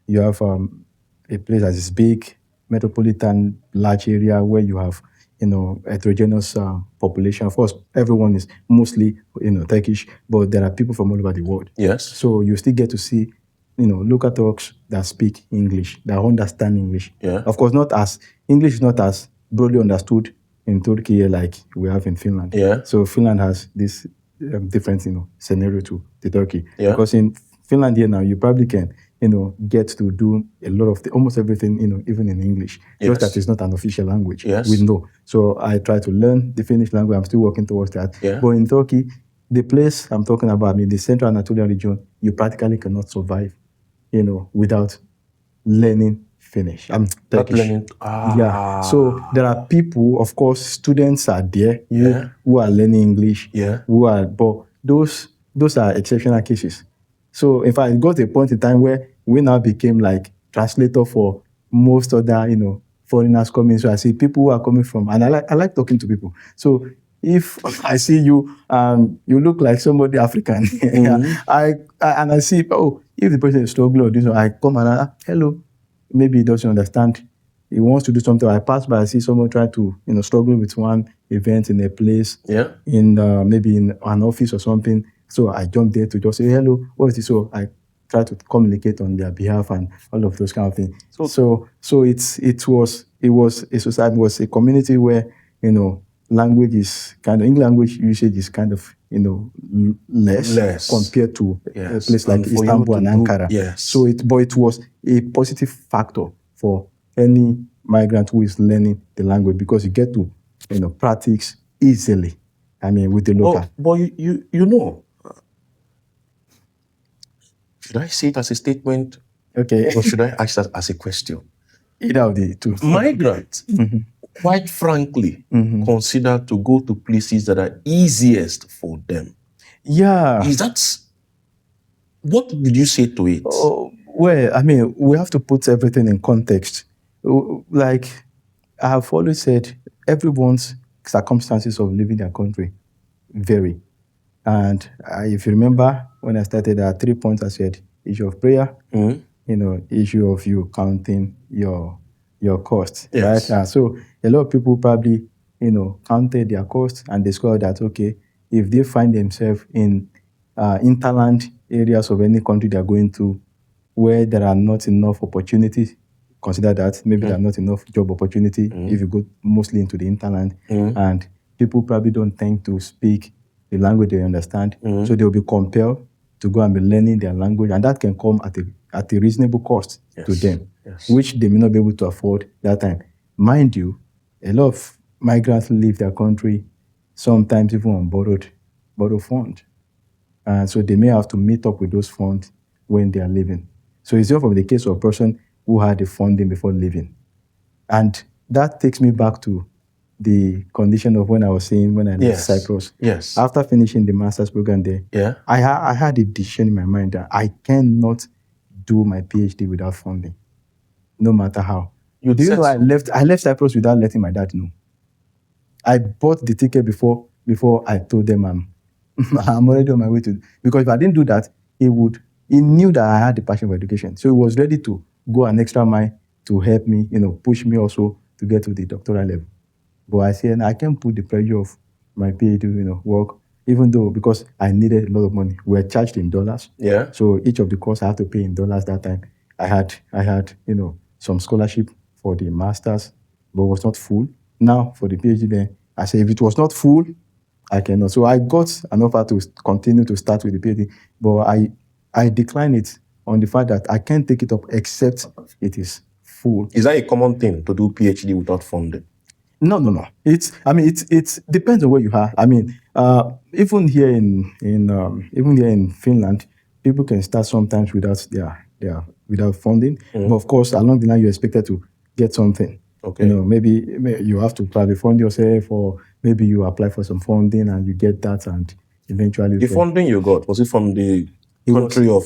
You have a place that is big, metropolitan, large area where you have heterogeneous population. Of course, everyone is mostly Turkish, but there are people from all over the world. Yes. So you still get to see local Turks that speak English, that understand English. Yeah. Of course, English is not as broadly understood in Turkey like we have in Finland. Yeah. So Finland has this different scenario to Turkey. Yeah. Because in Finland here now, you probably can get to do a lot of almost everything, even in English. Yes. Just that it's not an official language. Yes. We know. So I try to learn the Finnish language. I'm still working towards that. Yeah. But in Turkey, the place I'm talking about, the Central Anatolia region, you practically cannot survive, without learning Finnish. I'm Turkish. Yeah. So there are people, of course, students are there who are learning English. Yeah. But those are exceptional cases. So in fact, it got to a point in time where we now became like translator for most other, foreigners coming. So I see people who are coming from, and I like talking to people. So if I see you, you look like somebody African. I see, if the person is struggling or this, I come and hello. Maybe he doesn't understand. He wants to do something. I pass by, I see someone try to, struggle with one event in a place, in maybe in an office or something. So I jump there to just say, hello, what is this? So I try to communicate on their behalf and all of those kind of things. So it was a society, was a community where, language is English language usage is kind of, less compared to a place like Istanbul and Ankara. Yes. So it was a positive factor for any migrant who is learning the language because you get to, practice easily. With the local. But should I say it as a statement? Okay. Or should I ask that as a question? Either of the two. Migrants, quite frankly, consider to go to places that are easiest for them. Yeah. Is that What did you say to it? Oh, well, I mean, we have to put everything in context. Like I have always said, everyone's circumstances of living their country vary. And if you remember, when I started, there are 3 points I said: issue of prayer, issue of you counting your costs, Yes. right? So a lot of people probably, counted their costs and discovered that, okay, if they find themselves in interland areas of any country they're going to, where there are not enough opportunities, consider that maybe there are not enough job opportunity if you go mostly into the interland, and people probably don't tend to speak the language they understand, so they'll be compelled to go and be learning their language, and that can come at a reasonable cost to them, which they may not be able to afford that time. Mind you, a lot of migrants leave their country sometimes even on borrowed funds. So they may have to meet up with those funds when they are leaving. So it's different from the case of a person who had the funding before leaving. And that takes me back to the condition of when I was saying when I left Cyprus. Yes. After finishing the master's program there, I had a decision in my mind that I cannot do my PhD without funding, no matter how. Do you know I left Cyprus without letting my dad know? I bought the ticket before I told them I'm already on my way to, because if I didn't do that, he knew that I had the passion for education. So he was ready to go an extra mile to help me, push me also to get to the doctoral level. But I said, I can't put the pressure of my PhD, work, even though, because I needed a lot of money. We were charged in dollars. Yeah. So each of the courses I had to pay in dollars that time. I had, some scholarship for the master's, but it was not full. Now for the PhD then, I said, if it was not full, I cannot. So I got an offer to continue to start with the PhD, but I declined it on the fact that I can't take it up except it is full. Is that a common thing to do PhD without funding? No. It depends on where you are. I mean, even here in Finland, people can start sometimes without without funding. But of course, along the line, you're expected to get something. Okay. Maybe you have to probably fund yourself, or maybe you apply for some funding and you get that, and eventually the funding you got, was it from the country of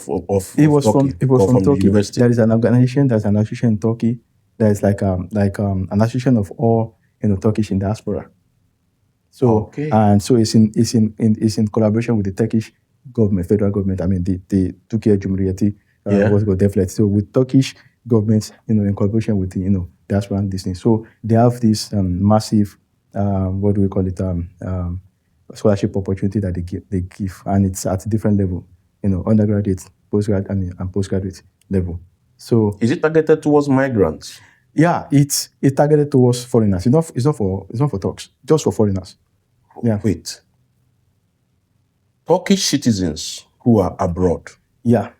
it was Turkey? It was from the Turkey. university? There is an organization in Turkey that is like an association of all Turkish in diaspora. So and so it's in collaboration with the Turkish government, federal government. I mean the Türkiye Cumhuriyeti was called Devlet. So with Turkish governments, in collaboration with the diaspora and this thing. So they have this massive what do we call it scholarship opportunity that they give, and it's at a different level, undergraduate, postgraduate, and postgraduate level. So is it targeted towards migrants? Yeah, it's targeted towards foreigners. It's not for Turks, just for foreigners. Yeah. Wait. Turkish citizens who are abroad. Yeah.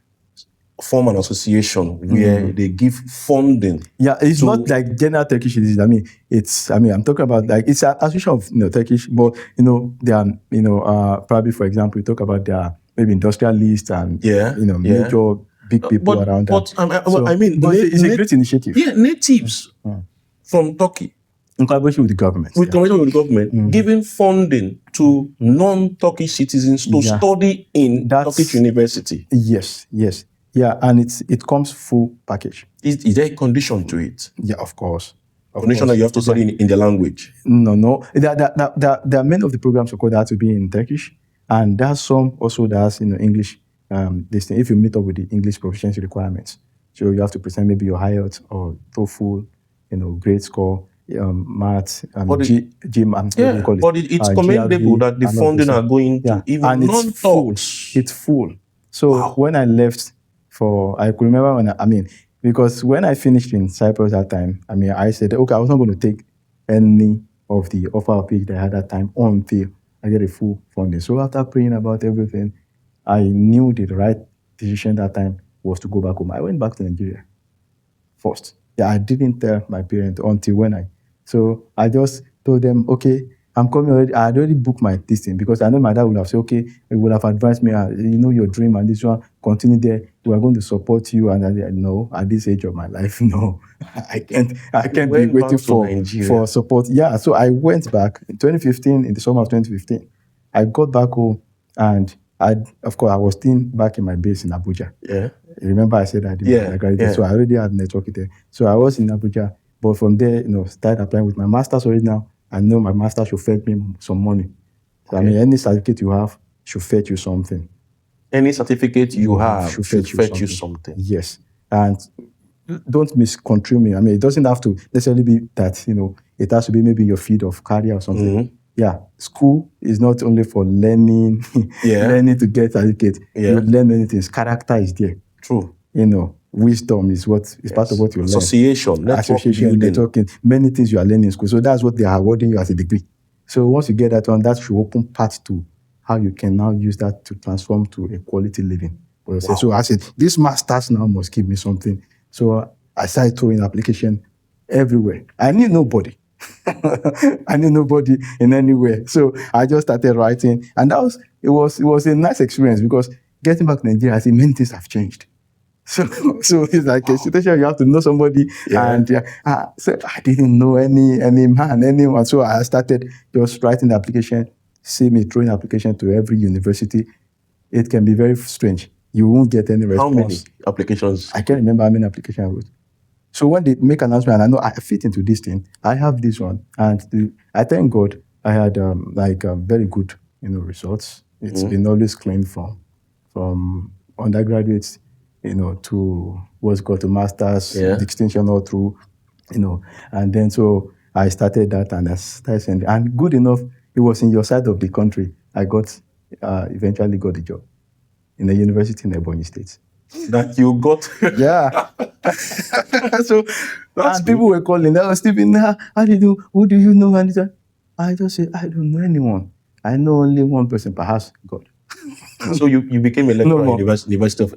Form an association where they give funding. Yeah, it's not like general Turkish citizens. I'm talking about like it's an association of Turkish, but they are probably, for example, you talk about their maybe industrialists and major big people around. But it's a great initiative. Yeah, natives from Turkey, in collaboration with the government. Giving funding to non-Turkish citizens to study in Turkish university. Yes. Yeah, and it comes full package. Is there a condition to it? Yeah, of course. Condition that you have to study in the language? No. There are many of the programs of course that have to be in Turkish, and there's some also that's English. This thing, if you meet up with the English proficiency requirements, so you have to present maybe your IELTS or TOEFL, grade score, maths, GMAT. But it's commendable that the funding are going to even non-Turks. It's full. So when I left I could remember because when I finished in Cyprus that time, I said, okay, I was not going to take any of the offer of PhD I had that time until I get a full funding. So after praying about everything, I knew the right decision that time was to go back home. I went back to Nigeria first. Yeah, I didn't tell my parents until so I just told them, okay, I'm coming already. I had already booked my testing because I know my dad would have said, okay, he would have advised me, your dream and this one, continue there. We are going to support you. And I said, no, at this age of my life, no, I can't be waiting for support. Yeah, so I went back in 2015, in the summer of 2015. I got back home and Of course, I was still back in my base in Abuja. Yeah. Remember I said I did Yeah, my graduate, yeah. so I already had network there. So I was in Abuja, but from there, started applying with my master's already now. I know my master should fetch me some money. So, I mean, any certificate you have should fetch you something. Any certificate you have should fetch you something. Yes. And don't misconstrue me. I mean, it doesn't have to necessarily be that, it has to be maybe your field of career or something. Yeah. School is not only for learning, learning to get certificate. You learn many things. Character is there. True. Wisdom is part of what you learn. Association, networking, many things you are learning in school. So that's what they are awarding you as a degree. So once you get that one, that should open path to how you can now use that to transform to a quality living. Wow. So I said, this masters now must give me something. So I started throwing application everywhere. I knew nobody. I knew nobody in anywhere. So I just started writing. And it was a nice experience because getting back to Nigeria, I see many things have changed. So it's like a situation you have to know somebody. And so I didn't know anyone. So I started just writing the application. See me throwing application to every university. It can be very strange. You won't get any response. How many applications? I can't remember how many applications I wrote. So when they make an announcement, and I know I fit into this thing, I have this one. And I thank God I had very good results. It's been always claimed from undergraduates, to what's called to masters, distinction all through, and then so I started that and I started sending, and good enough, it was in your side of the country. I eventually got the job in the university in Oyo State. That you got? Yeah. So and people were calling, Stephen, how did you, who do you know? And I just said, I don't know anyone. I know only one person, perhaps God. So you became a lecturer in University of...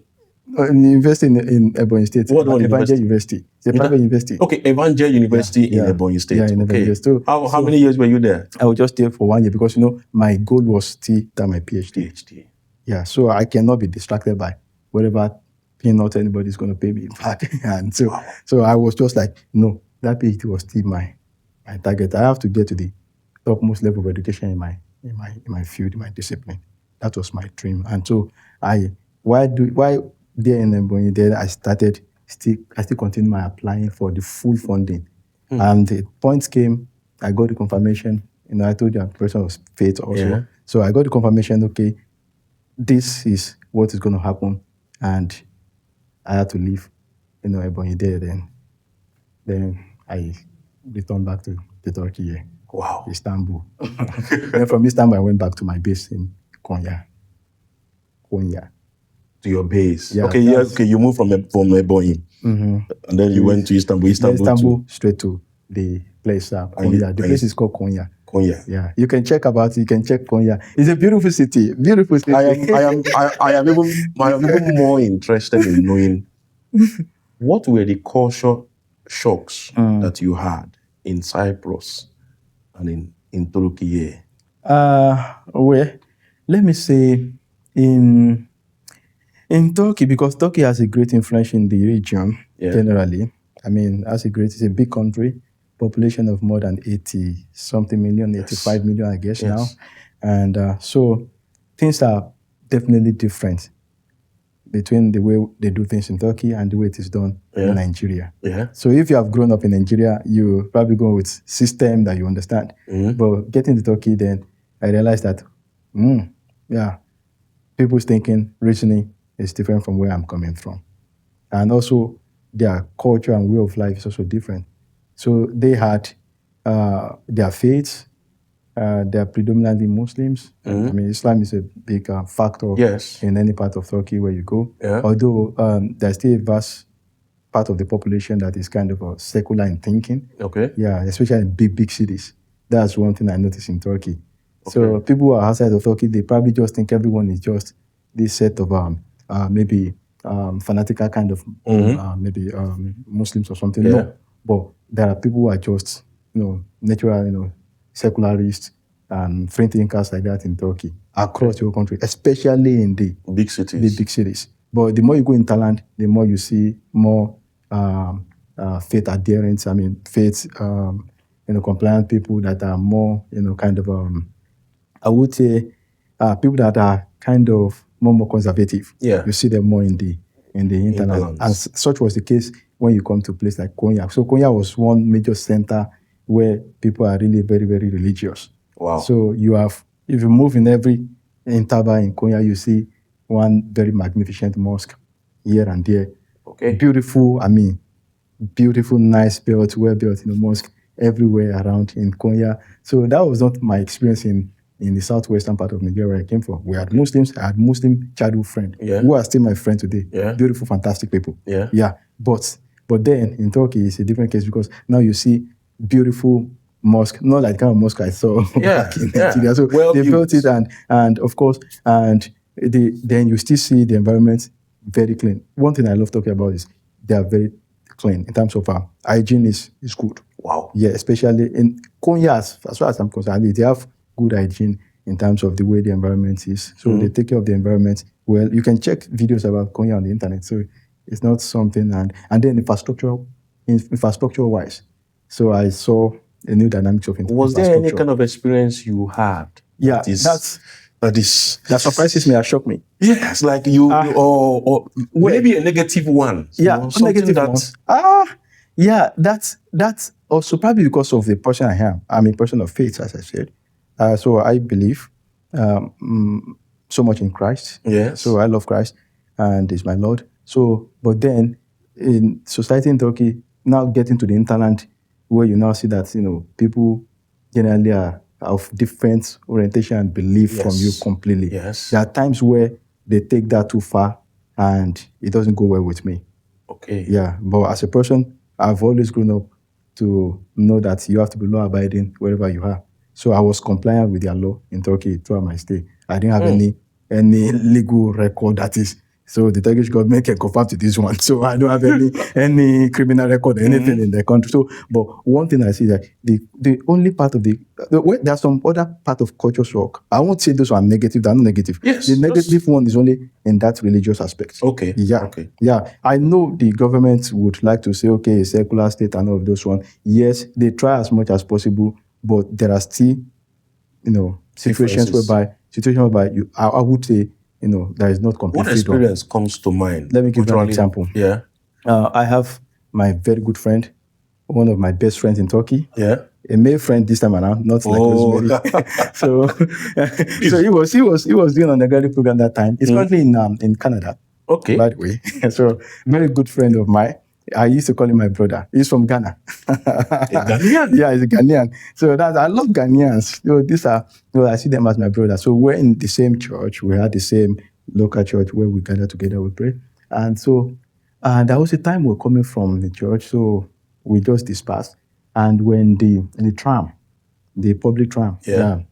University in Oyo State. What Evangel University. It's a private university. Okay, Evangel University in Oyo State. Yeah, in Evangel State. So how many years were you there? I was just there for 1 year because, my goal was still that my PhD. Yeah, so I cannot be distracted by whatever peanut anybody's going to pay me back. And so I was just like, no, that PhD was still my target. I have to get to the topmost level of education in my field, in my discipline. That was my dream. And so why there in Ebonyi there I still continued my applying for the full funding. And the point came, I got the confirmation. I told you I'm a person of faith also. Yeah. So I got the confirmation, okay, this is what is going to happen. And I had to leave, Ebonyi there. Then I returned back to Turkey. Yeah. Wow. Istanbul. Then from Istanbul, I went back to my base in Konya. To your base. Yeah, okay, you moved from Ebonyi. And then you went to Istanbul. Istanbul straight to the place. Konya. The place is called Konya. Konya. Yeah. You can check about it. You can check Konya. It's a beautiful city. Beautiful city. I am even more interested in knowing what were the culture shocks that you had in Cyprus and in Turkey. Well, let me say in Turkey, because Turkey has a great influence in the region generally. I mean, it's a big country, population of more than 80-something million, 85 million, I guess now. And so things are definitely different between the way they do things in Turkey and the way it is done in Nigeria. Yeah. So if you have grown up in Nigeria, you probably go with system that you understand. But getting to Turkey, then I realized that, people's thinking, reasoning is different from where I'm coming from. And also their culture and way of life is also different. So they had their faiths. They are predominantly Muslims. I mean, Islam is a big factor in any part of Turkey where you go. Yeah. Although there's still a vast part of the population that is kind of secular in thinking. Okay. Yeah, especially in big cities. That's one thing I noticed in Turkey. Okay. So people who are outside of Turkey, they probably just think everyone is just this set of maybe fanatical kind of Muslims or something. Yeah. No, but there are people who are just natural, secularists and free thinkers like that in Turkey across your country, especially in the big cities. But the more you go in Thailand, the more you see more faith adherents. I mean, faith compliant people that are more kind of I would say people that are kind of more conservative. Yeah. You see them more in the hinterland. Hinterlands. And such was the case when you come to a place like Konya. So Konya was one major center where people are really very, very religious. Wow. So if you move in every interval in Konya, you see one very magnificent mosque here and there. Okay. Beautiful, nice built, well-built, mosque everywhere around in Konya. So that was not my experience in the southwestern part of Nigeria where I came from. We had Muslims. I had Muslim childhood friends who are still my friends today. Yeah. Beautiful, fantastic people. Yeah. Yeah. But then in Turkey, it's a different case because now you see beautiful mosque, not like the kind of mosque I saw back in Nigeria. So they built it and of course, and then you still see the environment very clean. One thing I love talking about is they are very clean in terms of hygiene is good. Wow. Yeah, especially in Konya, as far as I'm concerned, they have good hygiene in terms of the way the environment is. So they take care of the environment well. You can check videos about Konya on the internet. So it's not something and then infrastructure wise. So I saw a new dynamics of infrastructure. Was there any kind of experience you had? Yeah, that surprises me, that shocked me. Yes, like you or maybe a negative one. Yeah, negative ones. Yeah, that's also probably because of the person I am. I'm a person of faith, as I said. So I believe so much in Christ. Yes. So I love Christ and He's my Lord. So, but then in society in Turkey, now getting to the hinterland, where you now see that people generally are of different orientation and belief from you completely. Yes. There are times where they take that too far, and it doesn't go well with me. Okay. Yeah, but as a person, I've always grown up to know that you have to be law-abiding wherever you are. So I was compliant with their law in Turkey throughout my stay. I didn't have any legal record that is. So the Turkish government can confirm to this one. So I don't have any criminal record or anything in the country. So, but one thing I see that the only part of there's some other part of culture shock. I won't say those are negative. They're not negative. Yes. The negative one is only in that religious aspect. Okay. Yeah. Okay. Yeah. I know the government would like to say, okay, a secular state and all of those ones. Yes, they try as much as possible, but there are still, situations whereby I would say, that is not complete What experience comes to mind? Let me give you an example. Yeah. I have my very good friend, one of my best friends in Turkey. Yeah. A male friend this time around, not like Rosemary. so he was doing an undergraduate program that time. He's currently in Canada. Okay. By the way. So very good friend of mine. I used to call him my brother. He's from Ghana. Ghanaian? Yeah, he's a Ghanaian. So I love Ghanaians. I see them as my brother. So we're in the same church. We had the same local church where we gather together, we pray. And so there was a time we were coming from the church, so we just dispersed. And when the tram, the public tram,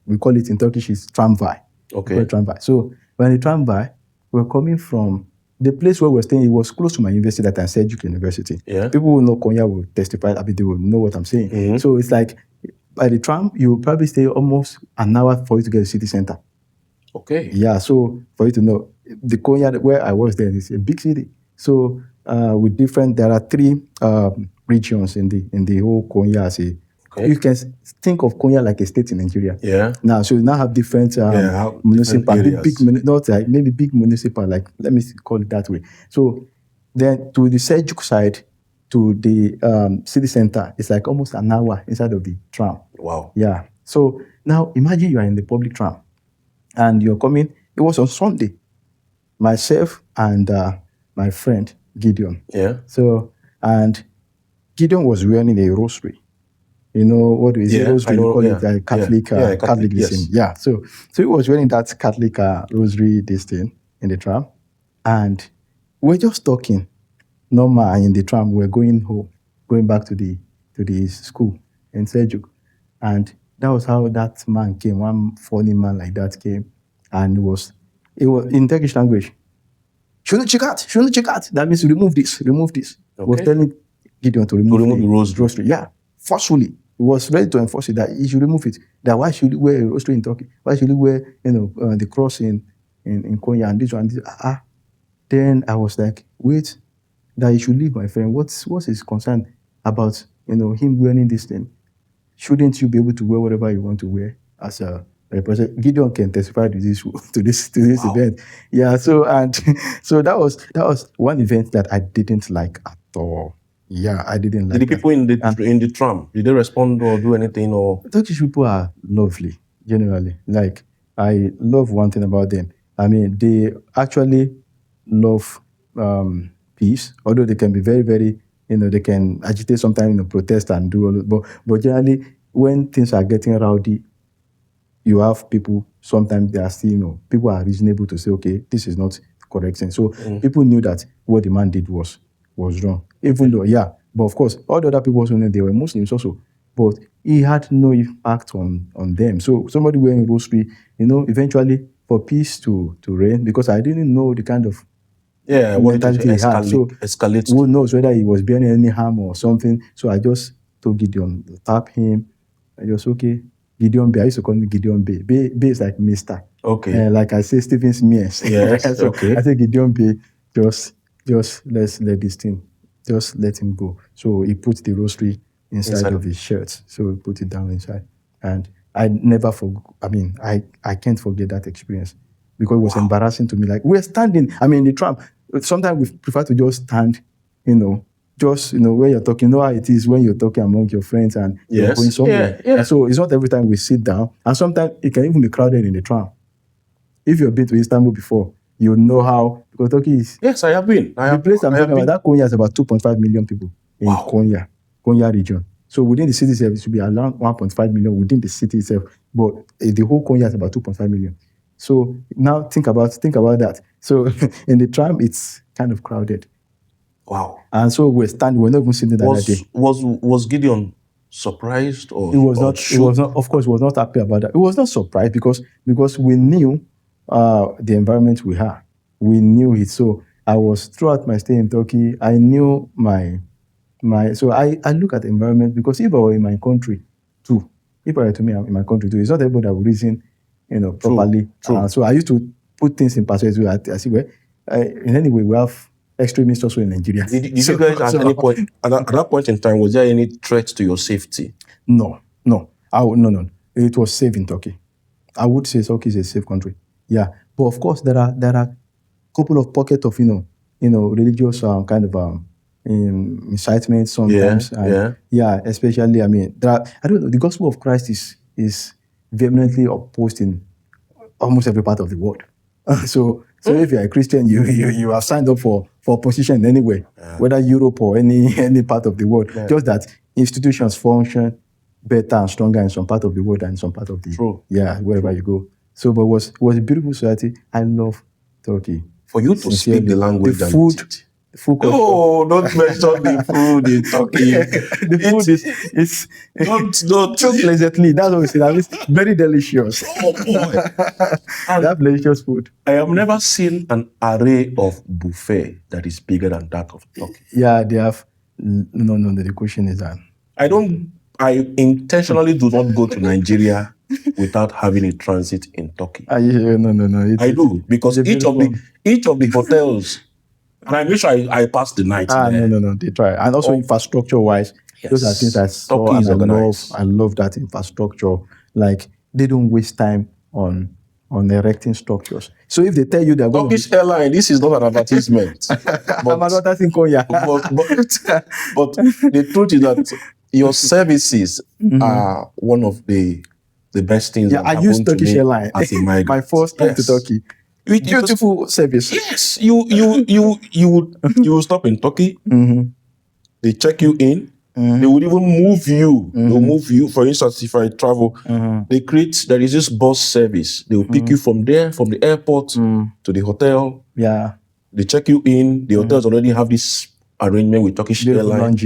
we call it in Turkish, it's tramvay. Okay. Tramvay. So when the tramvay, we're coming from the place where we're staying, it was close to my university that time, Sedgwick University. Yeah. People who know Konya will testify, they will know what I'm saying. Mm-hmm. So it's like, by the tram, you will probably stay almost an hour for you to get to the city center. Okay. Yeah, so for you to know, the Konya where I was there is a big city. So there are three regions in the whole Konya. You can think of Konya like a state in Nigeria. Yeah. Now, so you now have different municipal, big municipal, like let me call it that way. So then to the Seljuk side, to the city center, it's like almost an hour inside of the tram. Wow. Yeah. So now imagine you are in the public tram, and you're coming. It was on Sunday. Myself and my friend Gideon. Yeah. So and Gideon was wearing a rosary. You know what is it? Rosary? We call it Catholic. Catholic this thing. Yeah. So he was wearing that Catholic rosary this thing in the tram, and we're just talking normal in the tram. We're going home, going back to the school in Seljuk, and that was how that man came. One funny man like that came, and it was in Turkish language. Shouldn't check out. That means remove this. Okay. Was telling Gideon to remove the rosary. Yeah, forcefully. He was ready to enforce it that he should remove it. That why should he wear a rosary in Turkey? Why should he wear the cross in Konya and this one? Then I was like, wait, that he should leave, my friend. What's his concern about him wearing this thing? Shouldn't you be able to wear whatever you want to wear as a Gideon can testify to this event. Yeah, so and so that was one event that I didn't like at all. Yeah, I didn't like Did the that. people in the tram, did they respond or do anything or? Turkish people are lovely, generally. Like, I love one thing about them. I mean, they actually love peace, although they can be very, very, they can agitate sometimes, protest and do all. But generally, when things are getting rowdy, you have people, sometimes they are still, people are reasonable to say, okay, this is not correct thing. So people knew that what the man did was wrong. Even though, but of course, all the other people also knew they were Muslims also. But he had no impact on them. So somebody wearing Rosary, eventually for peace to reign, because I didn't know the kind of mentality he had. So who knows whether he was bearing any harm or something. So I just told Gideon, tap him. I just, okay, Gideon Bay. I used to call him Gideon Bay. Bay is like Mr. Okay. Like I say, Stephen Smears. Yes. So Okay. I say Gideon Bay, just let's let this thing, just let him go. So he put the rosary inside of his shirt. So he put it down inside. And I never forgot. I mean, I can't forget that experience, because it was embarrassing to me. Like, we're standing, in the tram. Sometimes we prefer to just stand, just, when you're talking, how it is when you're talking among your friends and you're going somewhere. Yeah. And so it's not every time we sit down. And sometimes it can even be crowded in the tram. If you've been to Istanbul before, you know how, because Turkey is... Yes, I have been. The place I'm talking about, that Konya is about 2.5 million people in Konya region. So within the city itself, it should be around 1.5 million within the city itself. But the whole Konya is about 2.5 million. So now think about that. So in the tram, it's kind of crowded. Wow. And so we're not even sitting there that day. Was Gideon surprised or It was not. Of course, he was not happy about that. It was not surprised because we knew the environment we had. We knew it. So I was, throughout my stay in Turkey, I knew so I look at the environment, because if I were in my country too, if I were to me in my country too, it's not everybody that would reason, properly. True. So I used to put things in perspective. I see where, in any way, we have extremists also in Nigeria. Did you guys at any point, at that point in time, was there any threat to your safety? No. No. It was safe in Turkey. I would say Turkey is a safe country. Yeah. But of course, there are a couple of pockets of, religious kind of incitement sometimes. Yeah, especially, I don't know, the gospel of Christ is vehemently opposed in almost every part of the world. So if you're a Christian, you have signed up for position anywhere, whether Europe or any part of the world. Yeah. Just that institutions function better and stronger in some part of the world than in some part of the wherever you go. So, but it was a beautiful society. I love Turkey. For you to speak the language, the food. Oh, don't mention the food in Turkey. The food is don't so pleasantly. That's what we say. That is very delicious. Oh boy, that delicious food. I have never seen an array of buffet that is bigger than that of Turkey. Yeah, they have. No. The question is that I intentionally do not go to Nigeria without having a transit in Turkey. No. I do, because each of the hotels. And I make sure I pass the night there. No. They try. And also infrastructure-wise, those are things I saw and I love that infrastructure. Like, they don't waste time on erecting structures. So if they tell you they're going Turkish airline, this is not an advertisement. I'm advertising Konya. But the truth is that your services are one of the best things that I happened used Turkish to me airline as a migrant. My first time to Turkey. Beautiful service. Yes, you will stop in Turkey. They check you in. They would even move you. They'll move you. For instance, if I travel, there is this bus service. They will pick you from there, from the airport to the hotel. Yeah. They check you in. The hotels already have this arrangement with Turkish Airlines.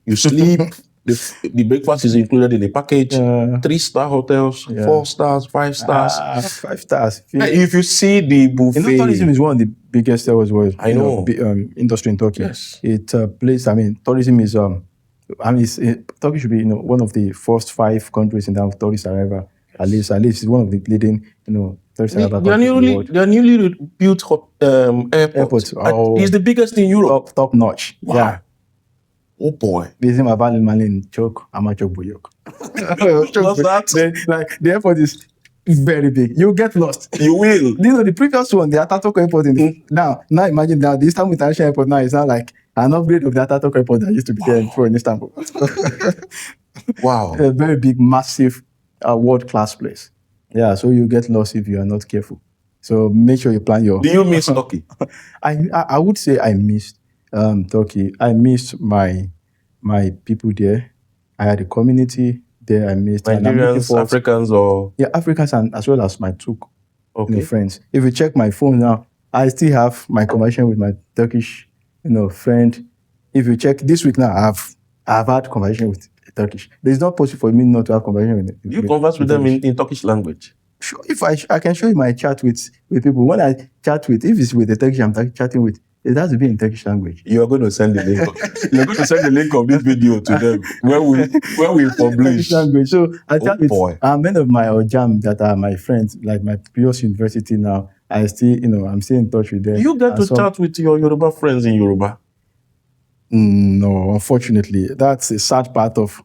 You sleep. The breakfast is included in the package. 3-star hotels, 4 stars, 5 stars. 5 stars. If you see the buffet, tourism is one of the biggest industry in Turkey. Yes. It plays. Tourism is Turkey should be one of the first 5 countries in terms of tourist arrival. At least it's one of the leading tourist arrival countries in the world. Their newly built airport. It's the biggest in Europe. Top notch. Wow. Yeah. Oh boy. Bizim Malin çok ama çok büyük. What's that? Like the airport is very big. You get lost. You will. You know, the previous one, the Atatürk airport now imagine now the Istanbul International Airport now is not like an upgrade of the Atatürk airport that used to be there before in Istanbul. Wow. A very big, massive, world-class place. Yeah, so you get lost if you are not careful. So make sure you plan your. Do you miss Turkey? I would say I missed Turkey. I missed my people there. I had a community there. I missed Nigerians, Africans, or Africans, and as well as my two okay. Friends. If you check my phone now, I still have my conversation with my Turkish friend. If you check this week now, I've had conversation with Turkish. It's not possible for me not to have conversation with. You converse with them in Turkish language. Sure, if I can show you my chat with people. When I chat with, if it's with the Turkish I'm chatting with, it has to be in Turkish language. You are going to send the link. You're going to send the link of this video to them when we publish. Language. So I chat with many of my OJAM that are my friends, like my previous university now. I still, I'm still in touch with them. You get to chat with your Yoruba friends in Yoruba? No, unfortunately, that's a sad part of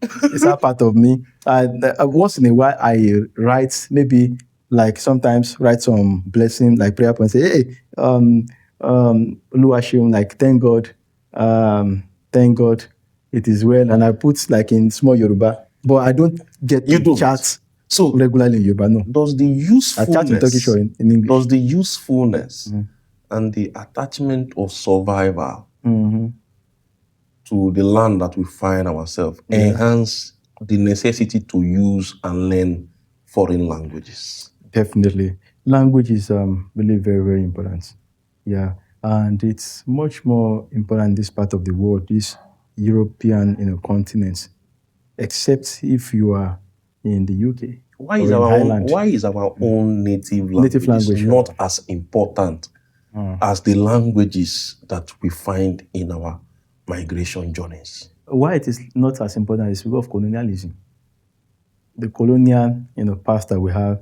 me. Once in a while, I write, maybe like sometimes write some blessing, like prayer points. Say, hey, Oluwashim, like thank God, it is well, and I put like in small Yoruba, but I don't get to chat so regularly in Yoruba. No. Does the usefulness? I chat in Turkish or in English. Does the usefulness and the attachment of survival to the land that we find ourselves enhance the necessity to use and learn foreign languages? Definitely. Language is really very, very important. Yeah. And it's much more important in this part of the world, this European continent, except if you are in the UK. Why is our own native language not as important as the languages that we find in our migration journeys? Why it is not as important is because of colonialism. The colonial past that we have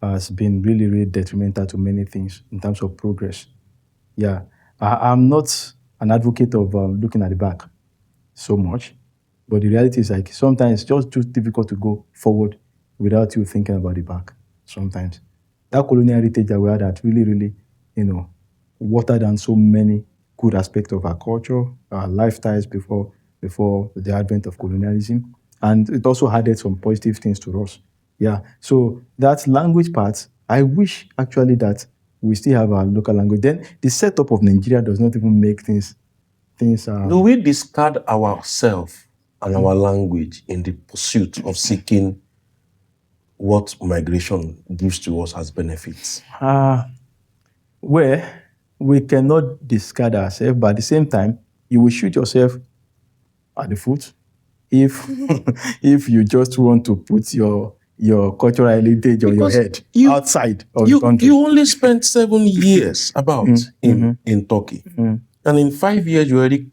has been really, really detrimental to many things in terms of progress. Yeah, I'm not an advocate of looking at the back so much, but the reality is like sometimes it's just too difficult to go forward without you thinking about the back. Sometimes that colonial heritage that we had that really, really, watered down so many good aspects of our culture, our lifestyles before the advent of colonialism, and it also added some positive things to us. Yeah, so that language part, I wish actually that we still have our local language. Then the setup of Nigeria does not even make things. Do we discard ourselves and our language in the pursuit of seeking what migration gives to us as benefits? Where we cannot discard ourselves, but at the same time, you will shoot yourself at the foot if if you just want to put your cultural heritage on your head outside of the country. You only spent 7 years in Turkey. And in 5 years, you're already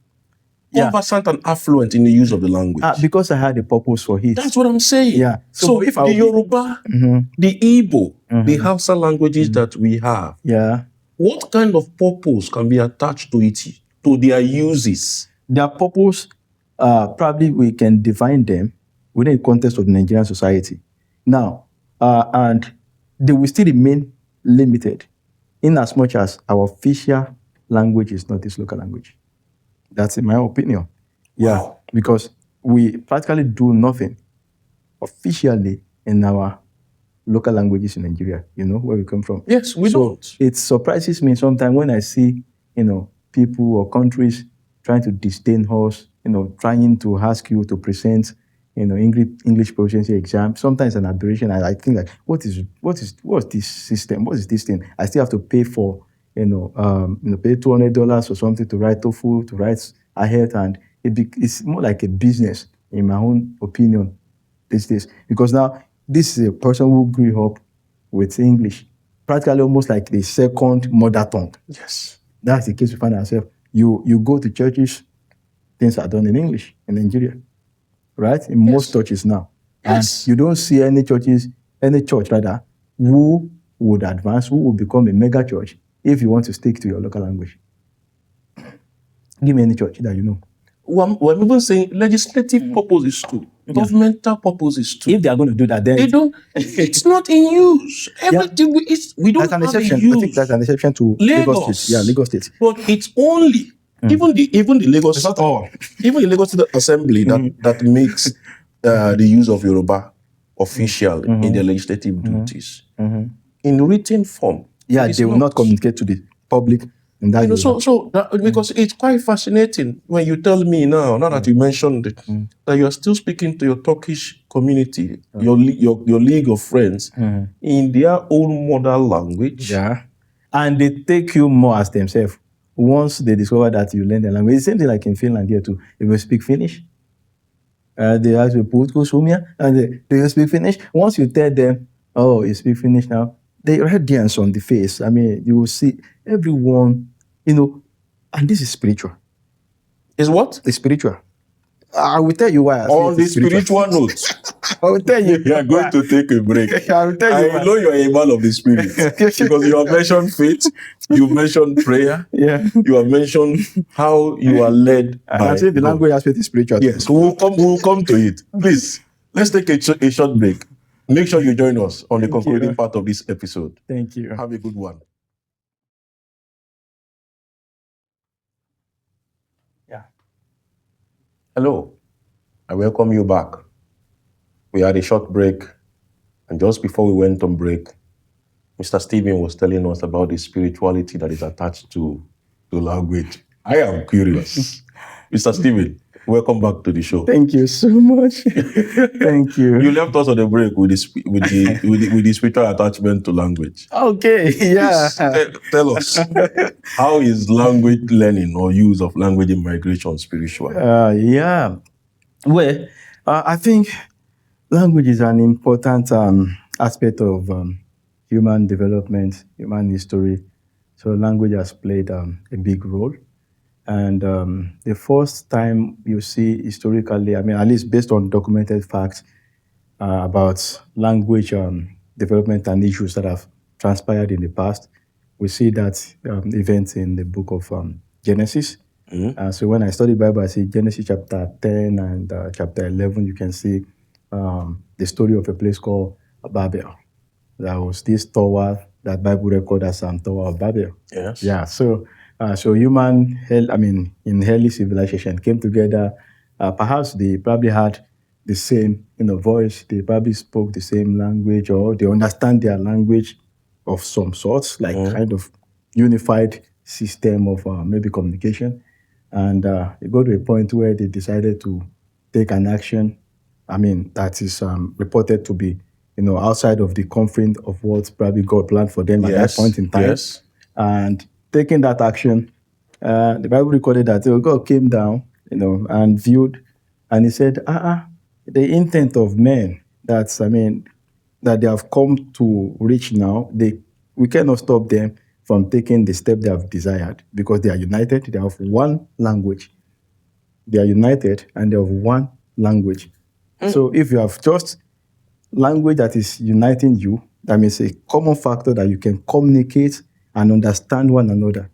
conversant and affluent in the use of the language. Because I had a purpose for it. That's what I'm saying. Yeah. So if the Yoruba, the Igbo, the Hausa languages that we have, what kind of purpose can be attached to it, to their uses? Their purpose, probably we can define them within the context of the Nigerian society. Now, and they will still remain limited in as much as our official language is not this local language. That's in my opinion. Yeah, wow. Because we practically do nothing officially in our local languages in Nigeria, where we come from. Yes, we don't. It surprises me sometimes when I see, people or countries trying to disdain us, trying to ask you to present, English proficiency exam. Sometimes an aberration. I think like, what's this system? What is this thing? I still have to pay for, pay $200 or something to write TOEFL, to write ahead, and it's more like a business, in my own opinion, these days. Because now this is a person who grew up with English, practically almost like the second mother tongue. Yes, that's the case we find ourselves. You go to churches, things are done in English in Nigeria, right? In most churches now, and you don't see any church who would advance, who would become a mega church if you want to stick to your local language. Give me any church that you know. we're even saying legislative purposes too, governmental purposes too. If they are going to do that, then They don't. It's not in use. Everything we don't that's an have a exception. use. I think that's an exception to Lagos State. Yeah, Lagos State. But it's only even the Lagos. It's not all. Even the Lagos State Assembly that makes the use of Yoruba official in their legislative duties in written form. Yeah, they will not communicate to the public in that. Because it's quite fascinating when you tell me now that you mentioned it, that you are still speaking to your Turkish community, your league of friends in their own mother language. Yeah, and they take you more as themselves once they discover that you learn the language. It's the same thing like in Finland here too. If you speak Finnish, they ask you and do you speak Finnish? Once you tell them, oh, you speak Finnish now, the radiance on the face. I mean, you will see everyone, and this is spiritual. Is what? It's spiritual. I will tell you why. On the spiritual note, I will tell you. You are going to take a break. I will tell you. I know you are a man of the spirit because you have mentioned faith, you mentioned prayer, you have mentioned how you are led. I say the language aspect is spiritual. Yes, we'll come to it. Please, let's take a short break. Make sure you join us on the concluding part of this episode. Thank you. Have a good one. Yeah. Hello, I welcome you back. We had a short break, and just before we went on break, Mr. Stephen was telling us about the spirituality that is attached to language. I am curious. Mr. Stephen, welcome back to the show. Thank you so much. Thank you. You left us on the break with the spiritual attachment to language. Okay, yeah. Tell us, how is language learning or use of language in migration spiritual? Yeah. Well, I think language is an important aspect of human development, human history. So language has played a big role. And the first time you see historically, I mean, at least based on documented facts about language development and issues that have transpired in the past, we see that event in the book of Genesis. So when I study Bible, I see Genesis chapter 10 and chapter 11, you can see the story of a place called Babel. There was this tower that Bible record as Tower of Babel. Yes. Yeah. So human, in early civilization came together. Perhaps they probably had the same, voice. They probably spoke the same language, or they understand their language of some sorts, like kind of unified system of maybe communication. And it got to a point where they decided to take an action. That is reported to be, outside of the confines of what probably God planned for them at that point in time. Yes. And taking that action, the Bible recorded that God came down, and viewed, and he said, the intent of men that they have come to reach now, we cannot stop them from taking the step they have desired, because they are united, they have one language. They are united and they have one language. So if you have just language that is uniting you, that means a common factor that you can communicate and understand one another.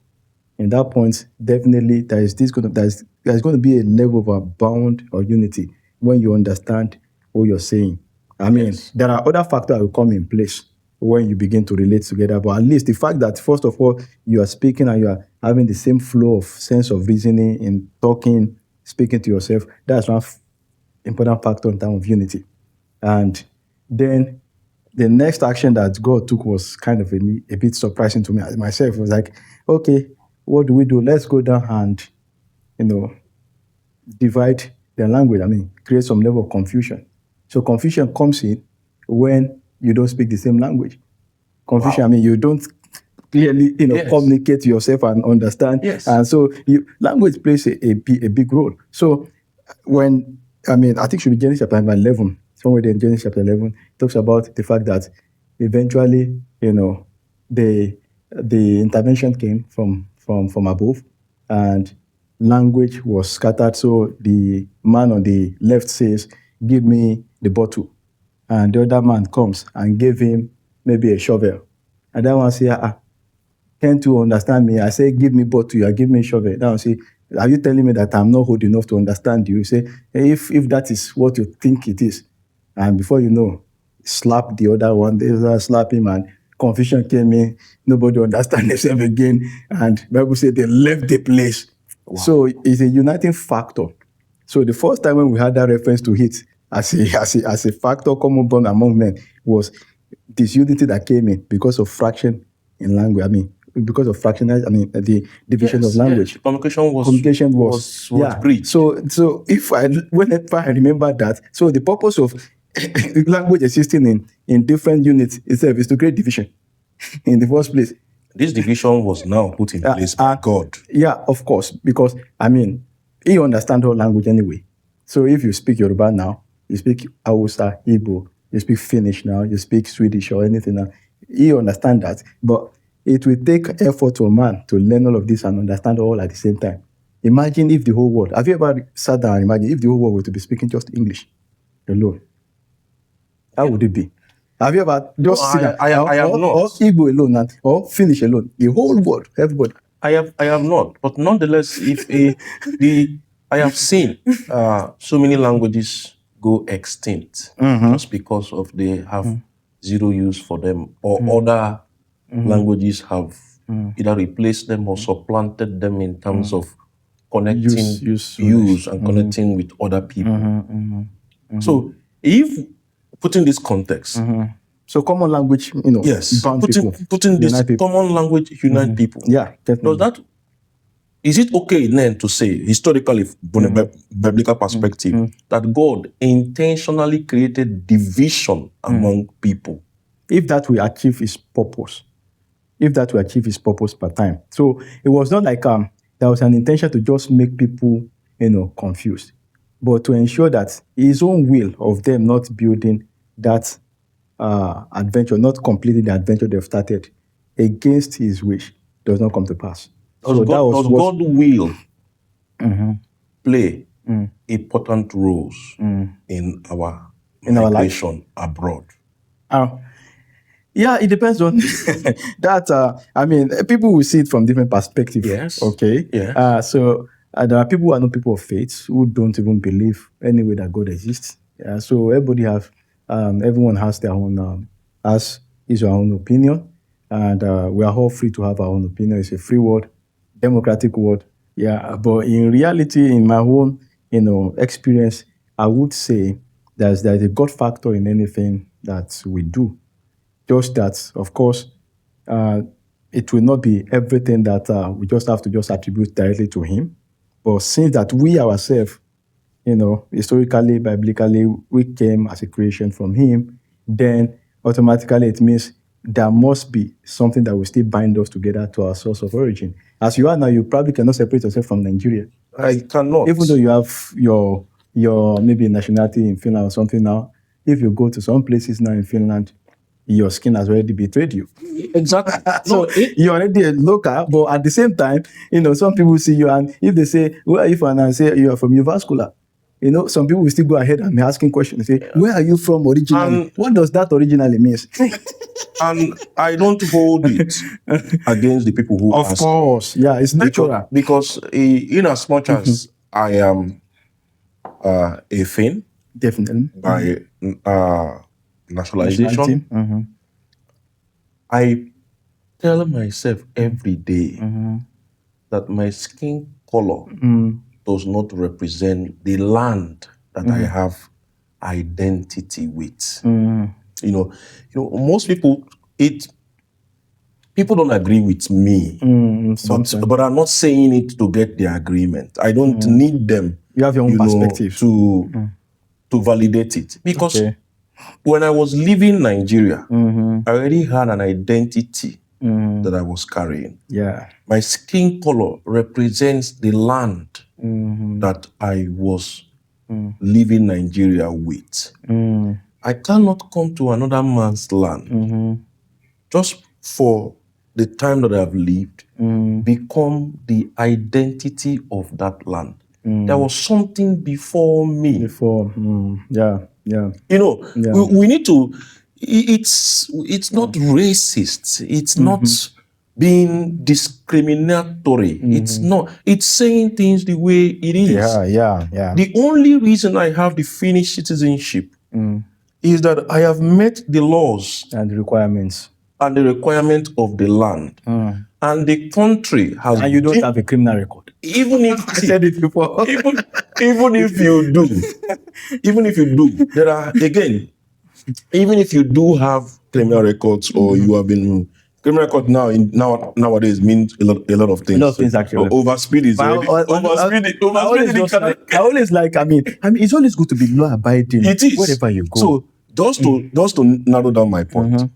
In that point, definitely there's going to be a level of a bond or unity when you understand what you're saying. There are other factors that will come in place when you begin to relate together, but at least the fact that, first of all, you are speaking and you are having the same flow of sense of reasoning in talking, speaking to yourself, that's one important factor in terms of unity. And then the next action that God took was kind of a bit surprising to me myself. It was like, okay, what do we do? Let's go down and, divide their language. Create some level of confusion. So confusion comes in when you don't speak the same language. Confusion, you don't clearly, communicate to yourself and understand. Yes. And so language plays a big role. So when, I think it should be Genesis chapter 11, somewhere there in Genesis chapter 11, it talks about the fact that eventually, the intervention came from above, and language was scattered. So the man on the left says, give me the bottle. And the other man comes and gave him maybe a shovel. And that one say, can't you understand me? I say, give me bottle, you give me a shovel. That one say, Are you telling me that I'm not old enough to understand you? You say, hey, if that is what you think it is, and before you know, slap the other one, they slap him, and confusion came in. Nobody understand themselves again, and Bible said they left the place. Wow. So it's a uniting factor. So the first time when we had that reference to it as a factor common bond among men was this unity that came in because of fraction in language. I mean, because of fractionized, the division of language. Yes. Communication was breached. So whenever I remember that, so the purpose of language existing in different units itself is to create division in the first place. This division was now put in place by God. Yeah, of course, because he understands all language anyway. So if you speak Yoruba now, you speak Hausa, Igbo, you speak Finnish now, you speak Swedish or anything now, he understands that. But it will take effort to a man to learn all of this and understand all at the same time. Imagine if the whole world, have you ever sat down and imagine if the whole world were to be speaking just English alone? How would it be? Have you ever just seen that? I have not. Or Igbo alone or Finnish alone? The whole world, everybody. I have not. But nonetheless, I have seen so many languages go extinct just because of they have zero use for them, or other languages have either replaced them or supplanted them in terms of connecting use and connecting with other people. So if putting this context, so common language, yes, putting this common language unite people. Yeah, definitely. Is it okay then to say, historically, from a biblical perspective, that God intentionally created division among people? If that will achieve his purpose. If that will achieve his purpose per time. So it was not like there was an intention to just make people, confused, but to ensure that his own will of them not building that adventure, not completing the adventure they've started against his wish, does not come to pass. Does God will play important roles in our migration abroad? Yeah, it depends on that. People will see it from different perspectives. Yes. Okay. Yeah. So there are people who are not people of faith who don't even believe anyway that God exists. Yeah. So everyone has their own has his or her own opinion, and we are all free to have our own opinion. It's a free world, democratic world. Yeah. But in reality, in my own experience, I would say there's a God factor in anything that we do. Just that, of course, it will not be everything that we just have to just attribute directly to him. But since that we ourselves, historically, biblically, we came as a creation from him, then automatically it means there must be something that will still bind us together to our source of origin. As you are now, you probably cannot separate yourself from Nigeria. I cannot. Even though you have your maybe nationality in Finland or something now, if you go to some places now in Finland, your skin has already betrayed you. Exactly. So you're already a local, but at the same time, some people see you, and if they say, where are you from? And I say, you are from Uvascular. Some people will still go ahead and be asking questions. Say, where are you from originally? What does that originally mean? And I don't hold it against the people who ask. Of course. Yeah, it's natural. Because in as much as I am a Finn, definitely, by nationalization, I tell myself every day that my skin color does not represent the land that I have identity with. Most people don't agree with me, but I'm not saying it to get their agreement. I don't need them. You have your own perspective to validate it, because when I was leaving Nigeria, I already had an identity that I was carrying. Yeah, my skin color represents the land that I was leaving Nigeria with. I cannot come to another man's land just for the time that I've lived, become the identity of that land. There was something before me. We need to. It's not racist. It's not being discriminatory. It's not. It's saying things the way it is. Yeah. The only reason I have the Finnish citizenship is that I have met the laws And the requirements. and the requirement of the land. And the country has... And you don't have a criminal record. Even if... I said it before. even if you do, there are, again, even if you do have criminal records or you have been... Criminal record nowadays means a lot of things. A lot of things, actually. Overspeed is already... I always like, I mean, it's always good to be law-abiding. It is. Wherever you go. So, just to narrow down my point,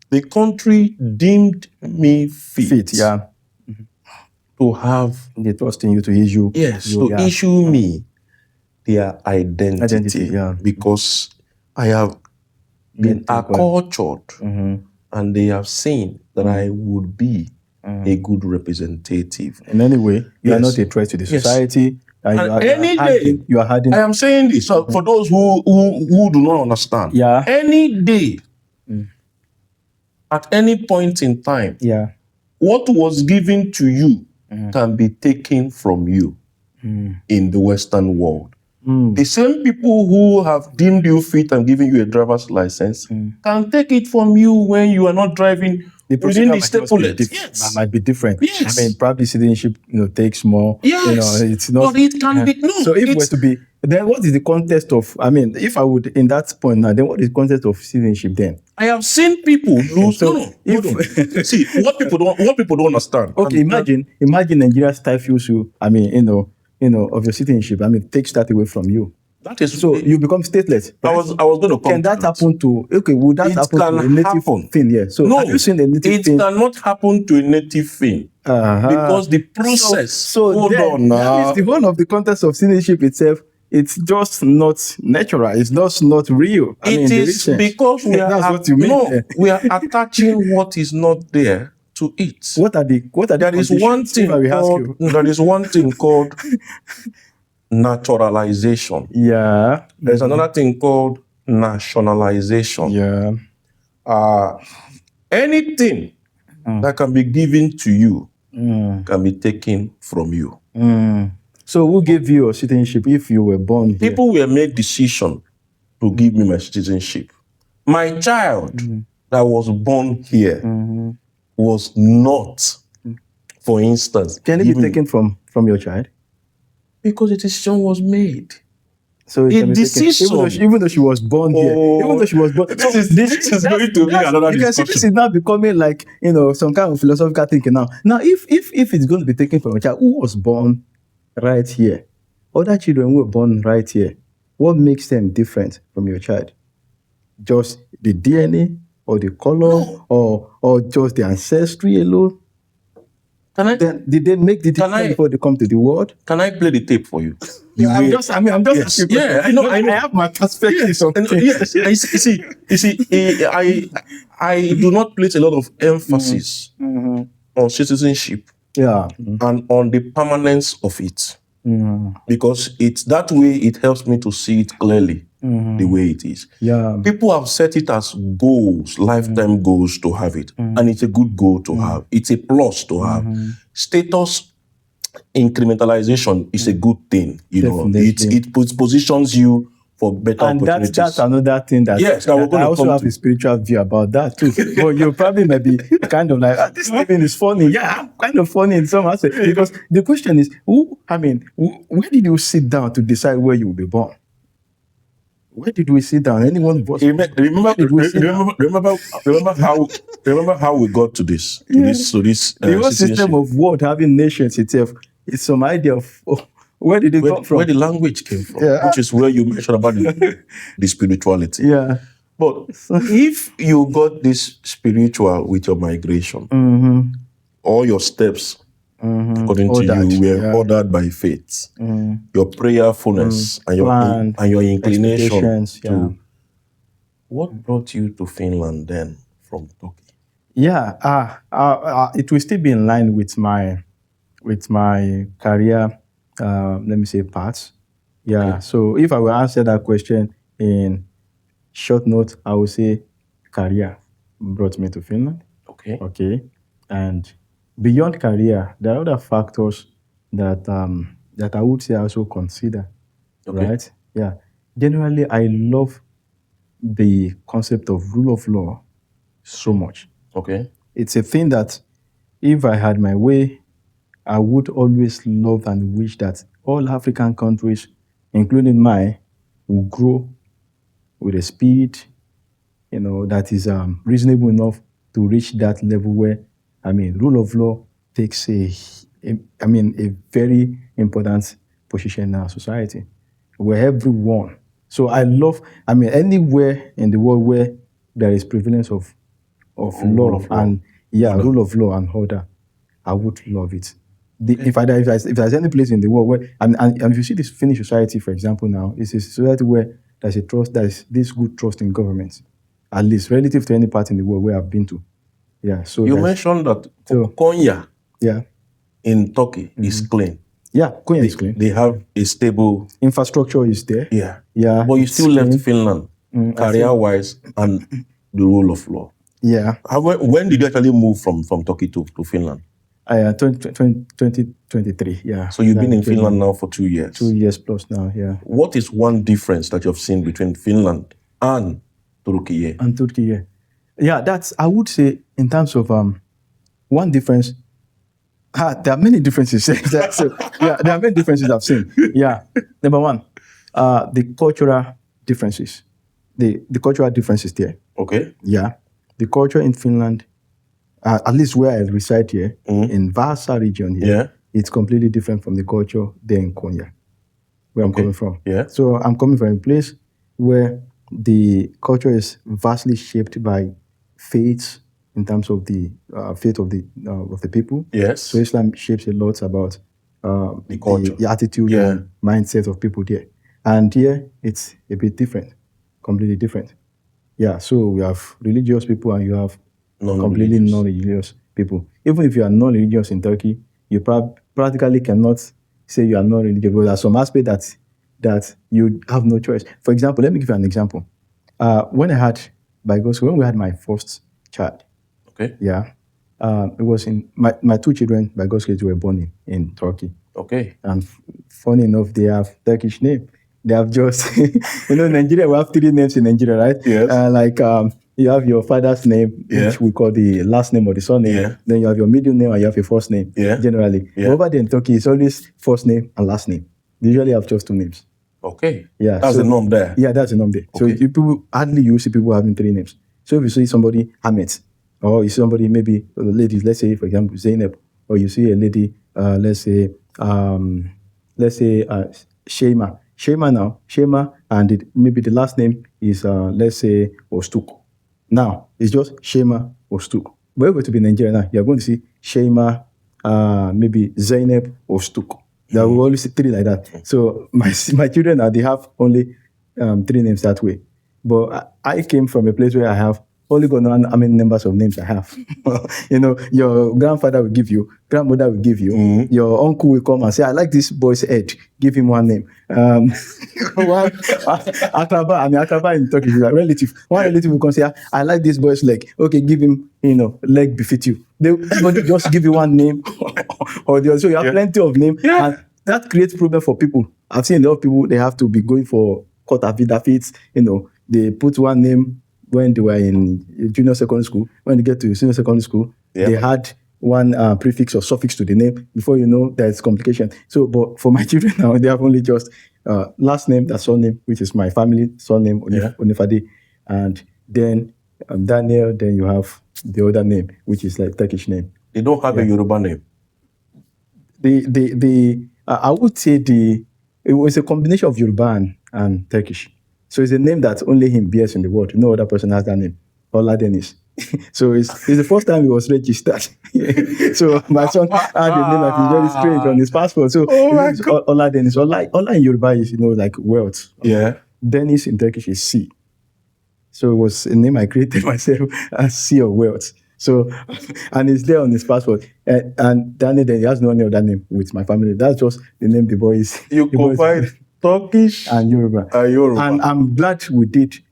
the country deemed me fit to have... They trust in you to issue. Yes, to issue me their identity. Because I have been accultured and they have seen that I would be a good representative. In any way, you are not a threat to the society. And you are hiding. I am saying this for those who do not understand. Any day, at any point in time, what was given to you can be taken from you in the Western world. The same people who have deemed you fit and given you a driver's license can take it from you when you are not driving within the stipulated. Yes, might be different. Yes. I mean, probably citizenship, takes more. Yes, it's not. But it can be. No, so if it were to be, then what is the context of? I mean, if I would in that point now, then what is the context of citizenship then? I have seen people lose. See, what people don't understand. Okay, imagine Nigeria stifles you. I mean, of your citizenship. I mean, takes that away from you. That is so you become stateless. Right? I was going to come. Can that happen to? Okay, would that happen to a native thing? Yeah. So no, have you seen a native thing? It cannot happen to a native thing because the process. So hold on now. That is the whole of the context of citizenship itself. It's just not natural. It's just not real. It is because we are we are attaching what is not there to it. There is one thing called naturalization. Yeah. There's another thing called nationalization. Yeah. Anything that can be given to you can be taken from you. So who gave you your citizenship if you were born here? People will make decision to give me my citizenship. My child that was born here was not, for instance... Can it be taken from your child? Because the decision was made. So even though she was born here, even though she was born... This is going to be another discussion. This is now becoming like, some kind of philosophical thinking now. Now, if it's going to be taken from a child who was born right here, other children who were born right here, what makes them different from your child? Just the DNA or the color or just the ancestry alone? Did they make the decision before they come to the world? Can I play the tape for you? I'm just asking. Yeah, I know. I have my perspective on yes. You see, I do not place a lot of emphasis on citizenship and on the permanence of it. Because it's that way it helps me to see it clearly the way it is. People have set it as goals, lifetime goals to have it. And it's a good goal to have. It's a plus to have. Status incrementalization is a good thing. It positions you for better opportunities. And that's another thing that, I also have a spiritual view about that too. But you probably may be kind of like, this Stephen is funny. Yeah, kind of funny in some aspect. Because the question is, where did you sit down to decide where you will be born? Where did we sit down? Anyone was remember how we got to this? The whole system of world having nations itself is some idea of where did it come from? Where the language came from, which is where you mentioned about the spirituality. Yeah. But if you got this spiritual with your migration, all your steps, according to you, were ordered by faith. Your prayerfulness and your inclination to... What brought you to Finland then from Turkey? Yeah, it will still be in line with my career, let me say, paths. Yeah, okay. So if I will answer that question in short note, I would say career brought me to Finland. Okay. Okay. And beyond career, there are other factors that that I would say I also consider. Okay. Right? Yeah. Generally, I love the concept of rule of law so much. Okay. It's a thing that if I had my way, I would always love and wish that all African countries, including mine, will grow with a speed, that is reasonable enough to reach that level where, rule of law takes a very important position in our society, where everyone. So I love, anywhere in the world where there is prevalence of Rule law of law. and rule of law and order, I would love it. If there's any place in the world where, and if you see this Finnish society, for example, now, it's a society where there's a trust, there's this good trust in government, at least relative to any part in the world where I've been to. Yeah. So You mentioned that So- Konya yeah, in Turkey is clean. yeah, Konya is clean. They have a stable, Infrastructure is there. yeah. Yeah, But you it's still left clean. Finland, I career-wise, and the rule of law. Yeah. When did you actually move from Turkey to Finland? 2023. Yeah. So you've been in That- Finland now for 2 years. 2 years plus now. Yeah. What is one difference that you've seen between Finland and Turkey? And Turkey, yeah. Yeah, that's, I would say, in terms of one difference, there are many differences. So, yeah, there are many differences I've seen. Yeah. Number one, the cultural differences. The cultural differences there. Okay. Yeah. The culture in Finland, at least where I reside here, in Vaasa region here, Yeah. it's completely different from the culture there in Konya, where I'm coming from. Yeah. So I'm coming from a place where the culture is vastly shaped by faiths in terms of the faith of the people. Yes. So Islam shapes a lot about The culture. the attitude Yeah. and mindset of people there. And here it's a bit different, completely different. Yeah. So we have religious people and you have completely Non-religious. non-religious people. Even if you are non-religious in Turkey, you practically cannot say you are non-religious, but there are some aspects that you have no choice. For example, let me give you an example. When we had my first child, Okay. yeah, it was in my two children by God's grace were born in Turkey, Okay. and funny enough, they have Turkish name. They have just in Nigeria we have 3 names in Nigeria, right? Yes. You have your father's name, Yeah. which we call the last name or the surname. Yeah. Then you have your middle name and you have your first name. Yeah. Generally, Yeah. over there in Turkey, it's always first name and last name. They usually have just 2 names. Okay. Yeah, That's the norm there. Yeah, that's the norm there. So Okay. people hardly you see people having 3 names. So if you see somebody Ahmed, or you see somebody maybe a lady, let's say for example Zainab, or you see a lady, let's say Shema. Shema, and maybe the last name is let's say Ostuk. Now it's just Shema Ostuk. But if we're to be Nigerian now, you're going to see Shema, maybe Zainab Ostuk. There will always see 3 like that. So my children now they have only 3 names that way. But I came from a place where I have only gone on how many numbers of names I have. Your grandfather will give you, grandmother will give you, your uncle will come and say, I like this boy's head. Give him one name. Akraba in Turkish is a relative. One relative will come say, I like this boy's leg. Okay, give him, leg befit you. Everybody just give you one name or the other. So you have plenty of names. Yeah. And that creates problem for people. I've seen a lot of people, they have to be going for court affidavits. They put one name when they were in junior secondary school. When they get to senior secondary school, they had one prefix or suffix to the name. Before you know, there's complication. So, but for my children now, they have only just last name, that's surname, which is my family surname, Onifade, and then Daniel. Then you have the other name, which is like Turkish name. They don't have a Yoruba name. I would say it was a combination of Yoruba and Turkish. So it's a name that only him bears in the world. No other person has that name. Ola Dennis. So it's the first time he was registered. So my son had a name that is very strange on his passport. So it's Ola Dennis. Ola in Yoruba is like wealth. Yeah. Dennis in Turkish is sea. So it was a name I created myself as Sea of Wealth. So, and it's there on his passport. And Daniel, then he has no any other name with my family. That's just the name the boy is. You combine Turkish and Yoruba. And I'm glad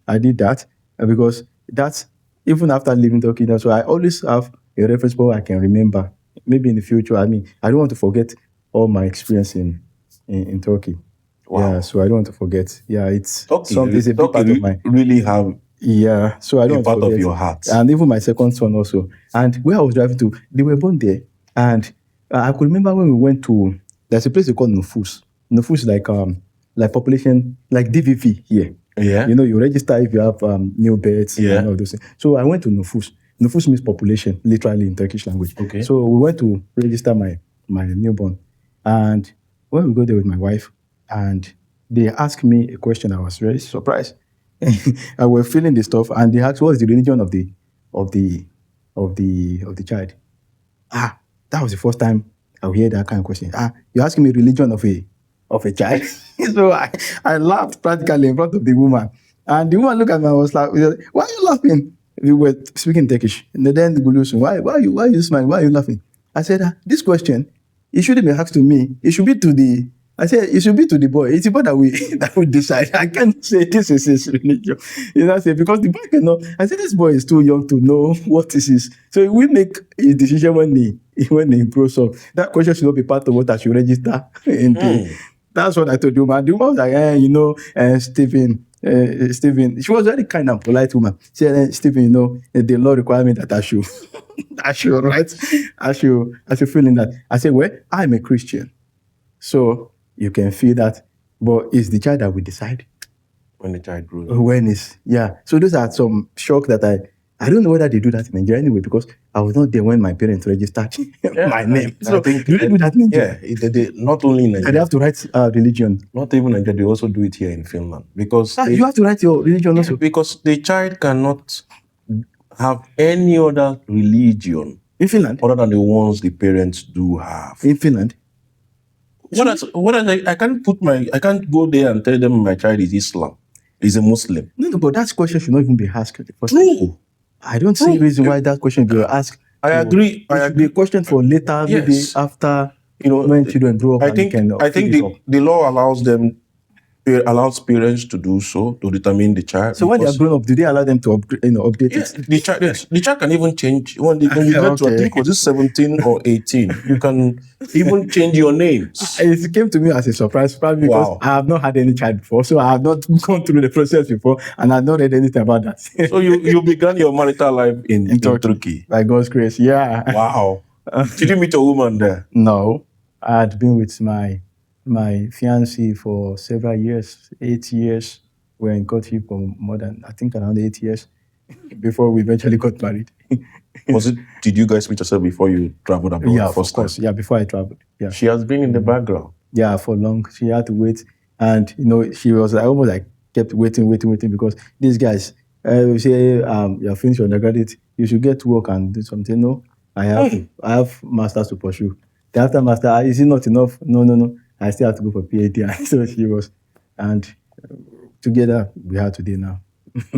I did that because that's, even after leaving Turkey, so I always have a reference point I can remember maybe in the future. I mean, I don't want to forget all my experience in Turkey. Wow. Yeah, so I don't want to forget. Yeah, it's Turkey, it's a big part of my really have yeah. So I don't a want to part forget. of your heart. And even my second son also. And where I was driving to, they were born there. And I could remember when we went to, there's a place they call Nufus. Nufus is like population, like DVV here. Yeah. You know, you register if you have new births Yeah. and all those things. So I went to Nufus. Nufus means population, literally in Turkish language. Okay. So we went to register my newborn. And when we go there with my wife, and they asked me a question, I was very surprised. I was filling the stuff, and they asked, "What's the religion of the child?" That was the first time I heard that kind of question. You're asking me religion of a child? So I laughed practically in front of the woman, and the woman looked at me and was like, "Why are you laughing?" We were speaking Turkish, and then the Gulusun, why are you smiling? Why are you laughing? I said, this question, it shouldn't be asked to me. It should be to the. I said it should be to the boy. It's the boy that we decide. I can't say this is his religion. You know, I said because the boy cannot. I said this boy is too young to know what this is. So we make a decision when he grows up. That question should not be part of what I should register in the. That's what I told the woman. The woman was like, Stephen. She was very kind and polite woman. She said, Stephen, the law requires me that I should I should fill in that. I said, well, I'm a Christian. So you can feel that, but it's the child that will decide when the child grows up. When is so those are some shock that I don't know whether they do that in Nigeria anyway, because I was not there when my parents registered my name. So do they do that in Nigeria? Yeah, they not only in Nigeria. They have to write religion. Not even Nigeria, they also do it here in Finland. Because you have to write your religion also. Because the child cannot have any other religion in Finland other than the ones the parents do have. In Finland? I can't go there and tell them my child is Islam. Is a Muslim. No, but that question should not even be asked. True. I don't see a reason why that question be asked. I agree. It should be a question for later, maybe after when children grow up. I think the law allows parents to do so, to determine the child. So when they are grown up, do they allow them to update it? The child can even change when you get to, I think was it 17 or 18, you can even change your names. It came to me as a surprise, probably because I have not had any child before, so I have not gone through the process before, and I've not read anything about that. So you began your marital life in Turkey. By God's grace, yeah. Wow. Did you meet a woman there? No, I had been with my fiancée for several years, 8 years. We were in courtship for more than, I think, around 8 years before we eventually got married. Did you guys meet yourself before you traveled abroad? Yeah, of course. Yeah, before I traveled. Yeah. She has been in the background. Yeah, for long. She had to wait. And, she was almost like kept waiting because these guys, say, you're finished your undergraduate, you should get to work and do something. No, I have masters to pursue. After master, is it not enough? No. I still have to go for PhD. And so she was, and together we are today now.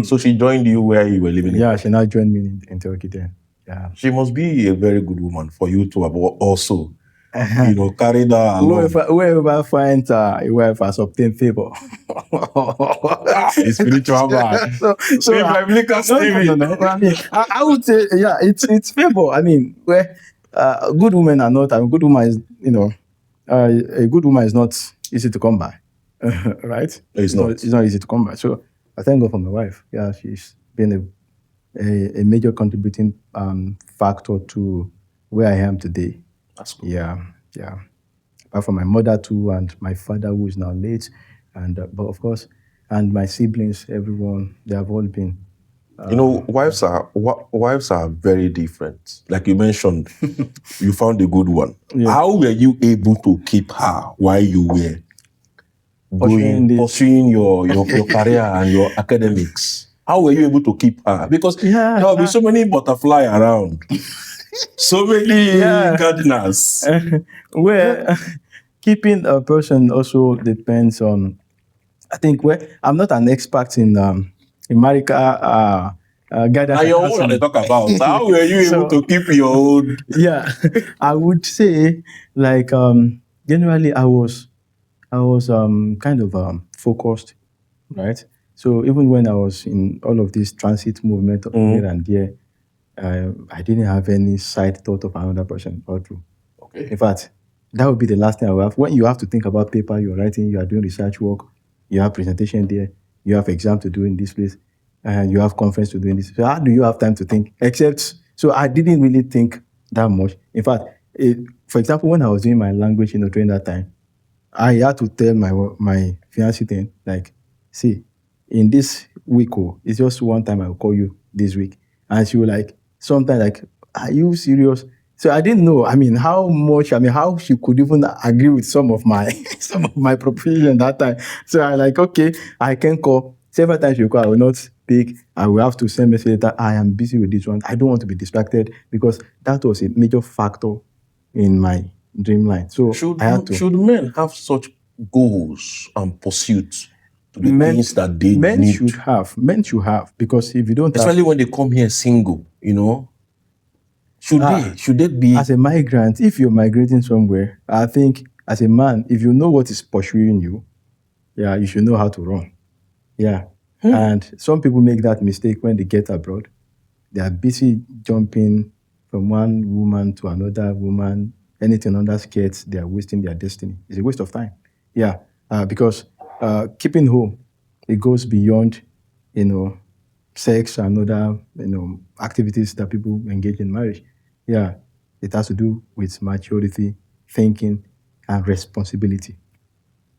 So she joined you where you were living? Yeah, she now joined me in Turkey then. Yeah. She must be a very good woman for you to have also, carry that along. Whoever finds a wife has obtained favor. It's spiritual man. So I mean, I would say, it's favor. I mean, where good women are not. Good woman is, a good woman is not easy to come by, right? It's not. It's not easy to come by. So I thank God for my wife. Yeah, she's been a major contributing factor to where I am today. That's cool. Yeah. Apart from my mother too, and my father who is now late, and but of course, and my siblings, everyone, they have all been. Wives are very different. Like you mentioned, you found a good one. Yeah. How were you able to keep her while you were pursuing your career and your academics? How were you able to keep her? Because there will be so many butterflies around, so many gardeners. Keeping a person also depends on. I think I'm not an expert in America. Guidance. And your own they talk about. How were you able to keep your own? Yeah, I would say generally I was kind of focused, right? So even when I was in all of this transit movement here and there, I didn't have any side thought of another person all through. Okay. In fact, that would be the last thing I will have. When you have to think about paper, you're writing, you are doing research work, you have presentation there, you have exam to do in this place, and you have conference to do in this. So how do you have time to think? Except, so I didn't really think that much. In fact, for example, when I was doing my language, during that time, I had to tell my fiancée then, like, see, in this week, it's just one time I'll call you this week. And she was like, sometimes like, are you serious? So I didn't know, how she could even agree with some of my some of my proposition that time. So I like, okay, I can call. Several times you call, I will not speak. I will have to send message that I am busy with this one. I don't want to be distracted, because that was a major factor in my dreamline. So I had to. Should men have such goals and pursuits to the Men- things that they Men need? should have, because if you don't have, Especially when they come here single, should they be? as a migrant, if you're migrating somewhere, I think as a man, if you know what is pursuing you, yeah, you should know how to run. Yeah. And some people make that mistake when they get abroad. They are busy jumping from one woman to another woman, anything under skirts, they are wasting their destiny. It's a waste of time. Yeah. Because keeping home, it goes beyond, sex and other, activities that people engage in marriage. Yeah. It has to do with maturity, thinking, and responsibility.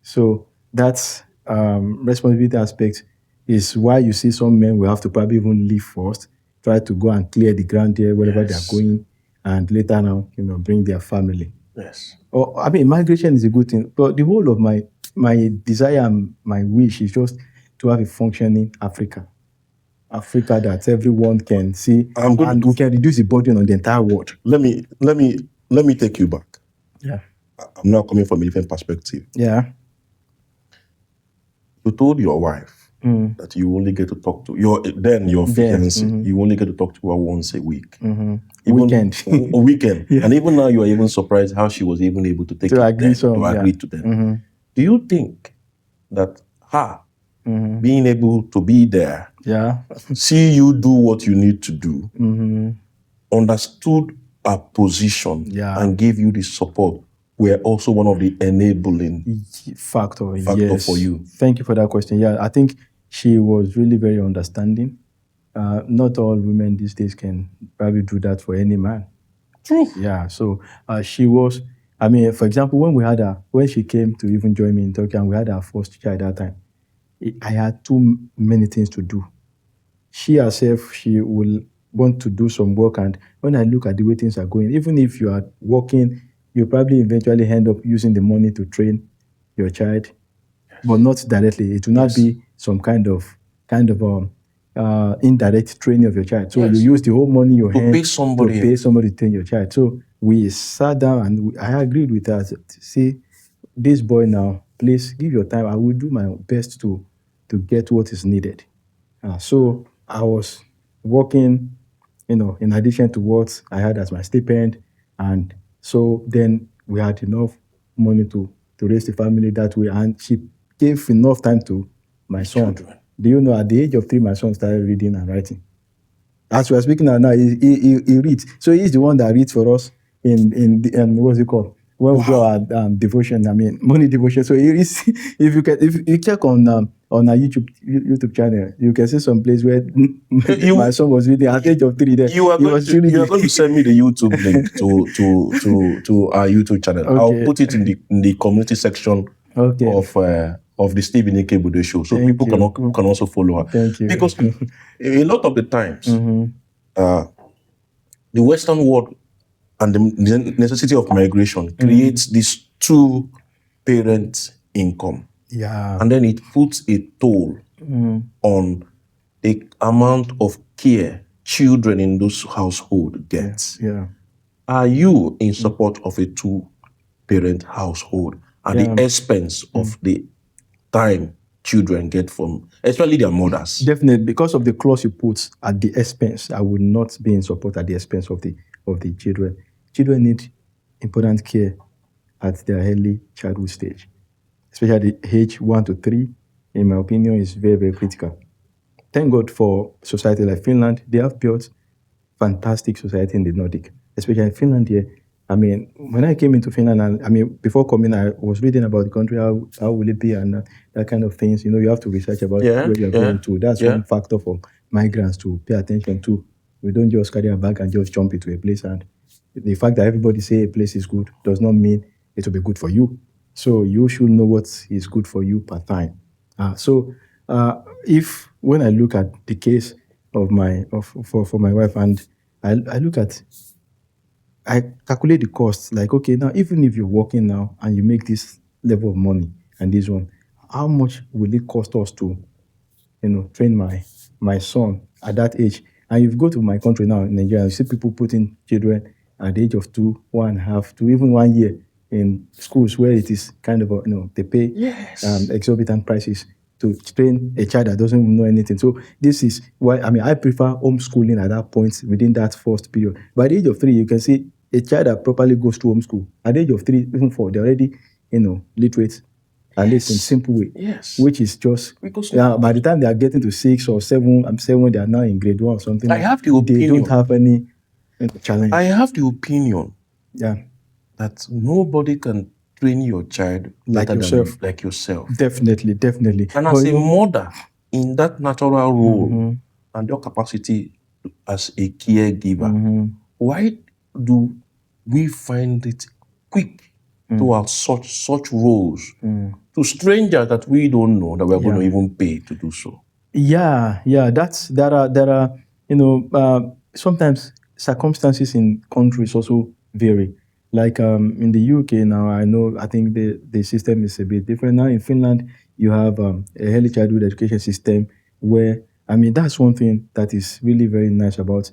So that's responsibility aspect is why you see some men will have to probably even leave first, try to go and clear the ground there wherever they are going, and later now, bring their family. Yes. Or migration is a good thing, but the whole of my desire and my wish is just to have a functioning Africa that everyone can see, and we can reduce the burden on the entire world. Let me take you back. Yeah. I'm now coming from a different perspective. Yeah. You told your wife that you only get to talk to your fiancé. You only get to talk to her once a week. Weekend. A weekend. Yeah. And even now you are even surprised how she was even able to agree to them. Do you think that her being able to be there, see you do what you need to do, understood her position, and gave you the support, were also one of the enabling factor for you? Thank you for that question. Yeah, I think she was really very understanding. Not all women these days can probably do that for any man. True. Yeah, so she was, for example, when she came to even join me in Turkey and we had our first child at that time, I had too many things to do. She herself, she will want to do some work, and when I look at the way things are going, even if you are working, you probably eventually end up using the money to train your child, but not directly. It will not be some kind of indirect training of your child. So you use the whole money you earn pay somebody to train your child. So we sat down and I agreed with her to say, this boy now, please give your time. I will do my best to get what is needed. So I was working, in addition to what I had as my stipend, and so then we had enough money to raise the family that way, and she gave enough time to my son. Children. Do you know, at the age of 3, my son started reading and writing. As we are speaking now, he reads. So he's the one that reads for us in what's it called? When we do our devotion, morning devotion. So if you check on our YouTube channel, you can see some place where my son was reading at the age of 3. There, you are going to send me the YouTube link to our YouTube channel. Okay. I'll put it in the community section of the Stephen Ikebude Show, so people can also follow her. Thank you. Because a lot of the times, the Western world and the necessity of migration creates this 2-parent income. Yeah. And then it puts a toll on the amount of care children in those households get. Yeah. Are you in support of a 2-parent household at the expense of the time children get from, especially their mothers? Definitely, because of the clause you put at the expense, I would not be in support at the expense of the children. Children need important care at their early childhood stage, especially age 1 to 3. In my opinion, is very, very critical. Thank God for society like Finland. They have built fantastic society in the Nordic, especially in Finland here. I mean, when I came into Finland, and I mean, before coming, I was reading about the country, how will it be, and that kind of things. You have to research about where you're going to. That's one factor for migrants to pay attention to. We don't just carry a bag and just jump into a place. And the fact that everybody say a place is good does not mean it will be good for you. So you should know what is good for you per time. If when I look at the case of for my wife, and I look at, I calculate the costs. Like, okay, now even if you're working now and you make this level of money and this one, how much will it cost us to, train my son at that age? And if you go to my country now in Nigeria, you see people putting children at the age of 2, 1.5, to even 1 year in schools where it is kind of they pay exorbitant prices to train a child that doesn't even know anything. So this is why, I mean, I prefer homeschooling at that point within that first period. By the age of 3, you can see a child that properly goes to homeschool. At the age of 3, even 4, they're already, literate, at least in simple way. Yes. Which is just, by the time they are getting to 6 or 7, they are now in grade 1 or something. I have the opinion. They don't have any challenge. I have the opinion. Yeah. That nobody can train your child like yourself. Definitely. And as a mother, in that natural role and your capacity as a caregiver, why do we find it quick to have such roles to strangers that we don't know that we're going to even pay to do so? Yeah. There are sometimes circumstances in countries also vary. Like in the UK now, I think the system is a bit different. Now in Finland, you have a early childhood education system where, I mean, that's one thing that is really very nice about,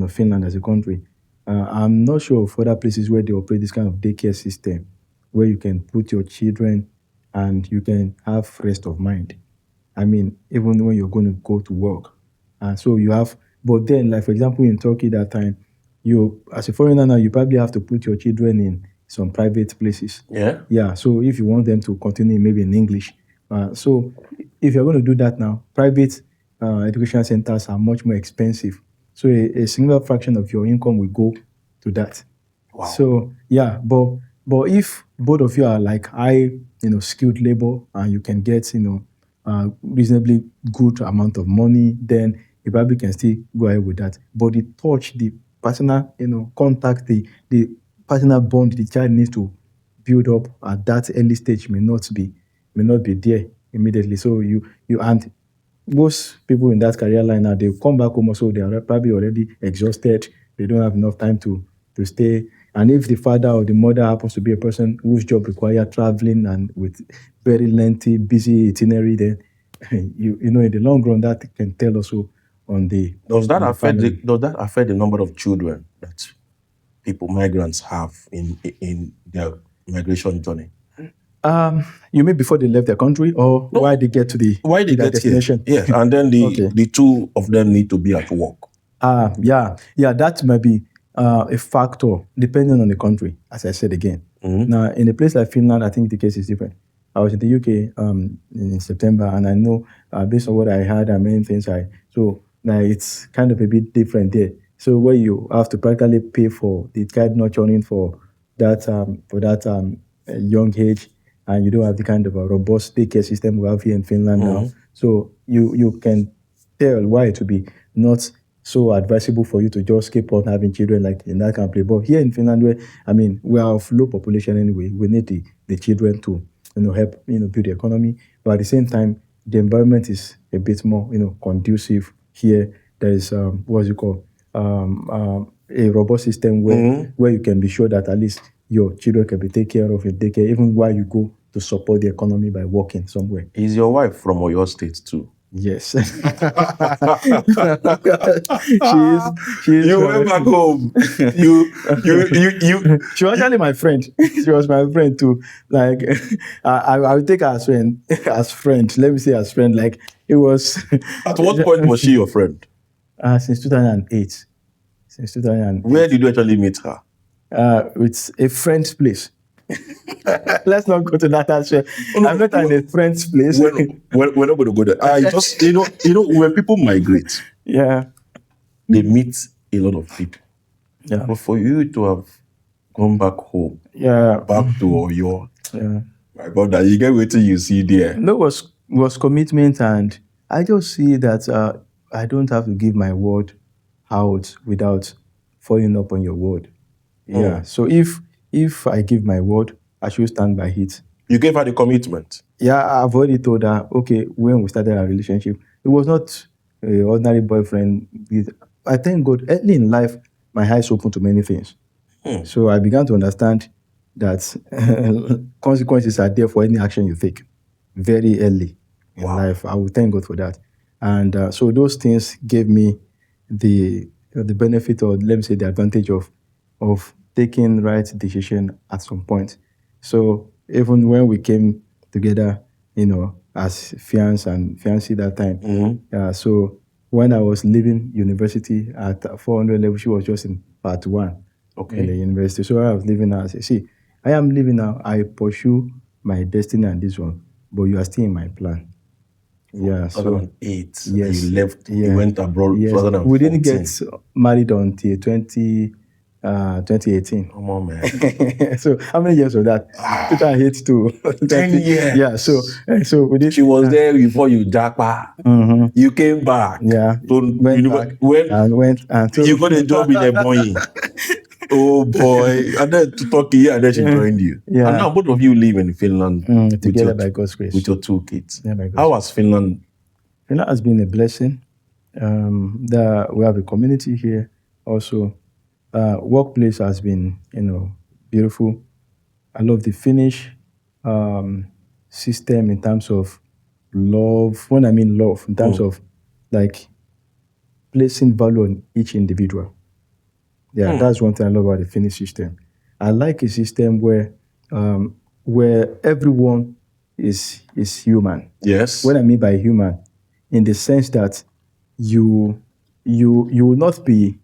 Finland as a country. I'm not sure of other places where they operate this kind of daycare system where you can put your children and you can have rest of mind. I mean, even when you're going to go to work. So you have, but then, like for example, in Turkey that time, you, as a foreigner now, you probably have to put your children in some private places. Yeah. So if you want them to continue maybe in English. So if you're going to do that now, private education centers are much more expensive. So a single fraction of your income will go to that. Wow. So yeah, but if both of you are like high, skilled labor and you can get, reasonably good amount of money, then you probably can still go ahead with that. But the touch, the personal, contact, the personal bond the child needs to build up at that early stage may not be there immediately. So you and most people in that career line now, they come back home also, they are probably already exhausted. They don't have enough time to stay. And if the father or the mother happens to be a person whose job requires traveling and with very lengthy, busy itinerary, then in the long run that can tell also on the. Does that affect the number of children that migrants have in their migration journey? You mean before they left their country, or why they get to their destination? Yes, and then the two of them need to be at work. Yeah, that might be a factor depending on the country, as I said again. Now, in a place like Finland, I think the case is different. I was in the UK in September, and I know based on what I heard and many things so now it's kind of a bit different there. So where you have to practically pay for the child nurturing for that young age, and you don't have the kind of a robust daycare system we have here in Finland now. So you can tell why it would be not so advisable for you to just keep on having children like in that country. But here in Finland, where we are of low population anyway, we need the children to help build the economy. But at the same time, the environment is a bit more conducive here. There is a robust system where you can be sure that at least your children can be taken care of in daycare, even while you go to support the economy by working somewhere. Is your wife from Oyo State too? Yes. She's you went back home. You She was actually my friend. She was my friend too. Like I would take her as friend. Let me say as friend. Like it was. At what point was she your friend? Since 2008. Since 2008. Where did you actually meet her? It's a friend's place. Let's not go to that answer. I'm not in a friend's place. We're not going to go there. I just, when people migrate, yeah, they meet a lot of people. Yeah. But for you to have gone back home, Yeah. back to Oyo, Yeah. my brother, you get what you see there. No, was commitment, and I just see that I don't have to give my word out without following up on your word. Yeah. So if I give my word, I should stand by it. You gave her the commitment. Yeah, I've already told her, okay, when we started our relationship, it was not an ordinary boyfriend. I thank God, early in life, my eyes opened to many things. So I began to understand that consequences are there for any action you take very early in life. I will thank God for that. And so those things gave me the benefit, or let me say the advantage of taking right decision at some point. So even when we came together, as fiancé and fiancée that time, so when I was leaving university at 400 level, she was just in part one in the university. So I was leaving now. I said, see, I am leaving now. I pursue my destiny and this one, but you are still in my plan. Yeah, so 2008, yes, you left, yeah, you went abroad. yes. 2014. We didn't get married until 2018. Come on, man. So how many years was that? 2008 to 10 years. Yeah, so we did. She was there before you japa. You came back. Yeah, went back when and went and you got a job in a Boeing. Oh boy. And then to Turkey, and then she joined you. Yeah. And now both of you live in Finland together by God's grace with your 2 kids. Yeah, by God's How was Finland? Finland has been a blessing. We have a community here also. Workplace has been, beautiful. I love the Finnish system in terms of love. When I mean love, in terms of like placing value on each individual. Yeah, that's one thing I love about the Finnish system. I like a system where everyone is human. Yes. What I mean by human, in the sense that you will not be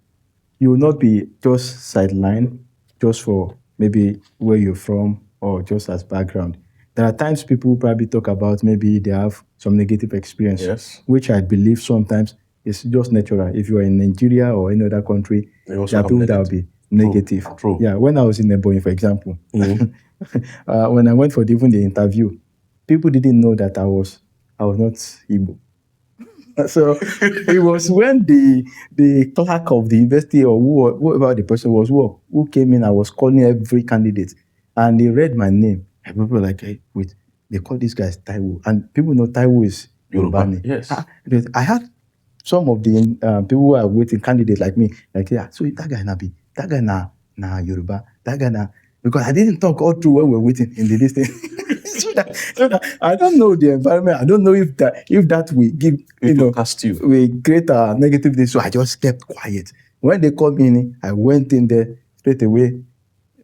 just sidelined just for maybe where you're from or just as background. There are times people probably talk about maybe they have some negative experience, Yes. which I believe sometimes is just natural. If you are in Nigeria or any other country, there are people that will be negative. True. Yeah, when I was in Boeing, for example, when I went for even the interview, people didn't know that I was not Igbo. So it was when the clerk of the university or whoever the person was who came in, I was calling every candidate, and they read my name. And people were like, hey, wait, they call this guy Taiwo, and people know Taiwo is Yoruba name. Yes. I had some of the people who are waiting candidates like me, like, yeah, so that guy na Yoruba, that guy na, because I didn't talk all through when we were waiting in the distance. so that I don't know the environment. I don't know if that will give cast you. We create a negative thing. So I just kept quiet. When they called me in, I went in there straight away,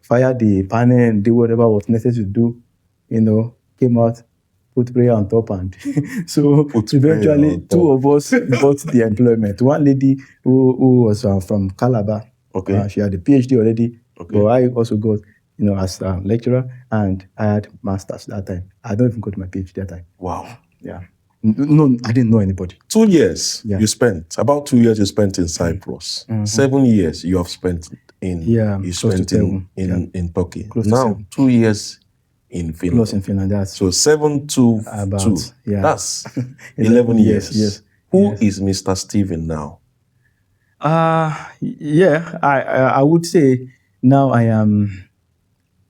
fired the panel and did whatever was necessary to do. Came out, put prayer on top, and so eventually 2 of us got the employment. One lady who was from Calabar. Okay. She had a PhD already. Okay. But I also got as a lecturer, and I had masters that time. I don't even got my PhD that time. Wow. Yeah. No, I didn't know anybody. 2 years Yeah. you spent, about 2 years you spent in Cyprus. 7 years you have spent in in Turkey. Close to now 7. 2 years in Finland. Plus in Finland, that's So 7 to about 2. Yeah. That's 11 years. Yes. Who is Mr. Stephen now? Yeah, I would say now I am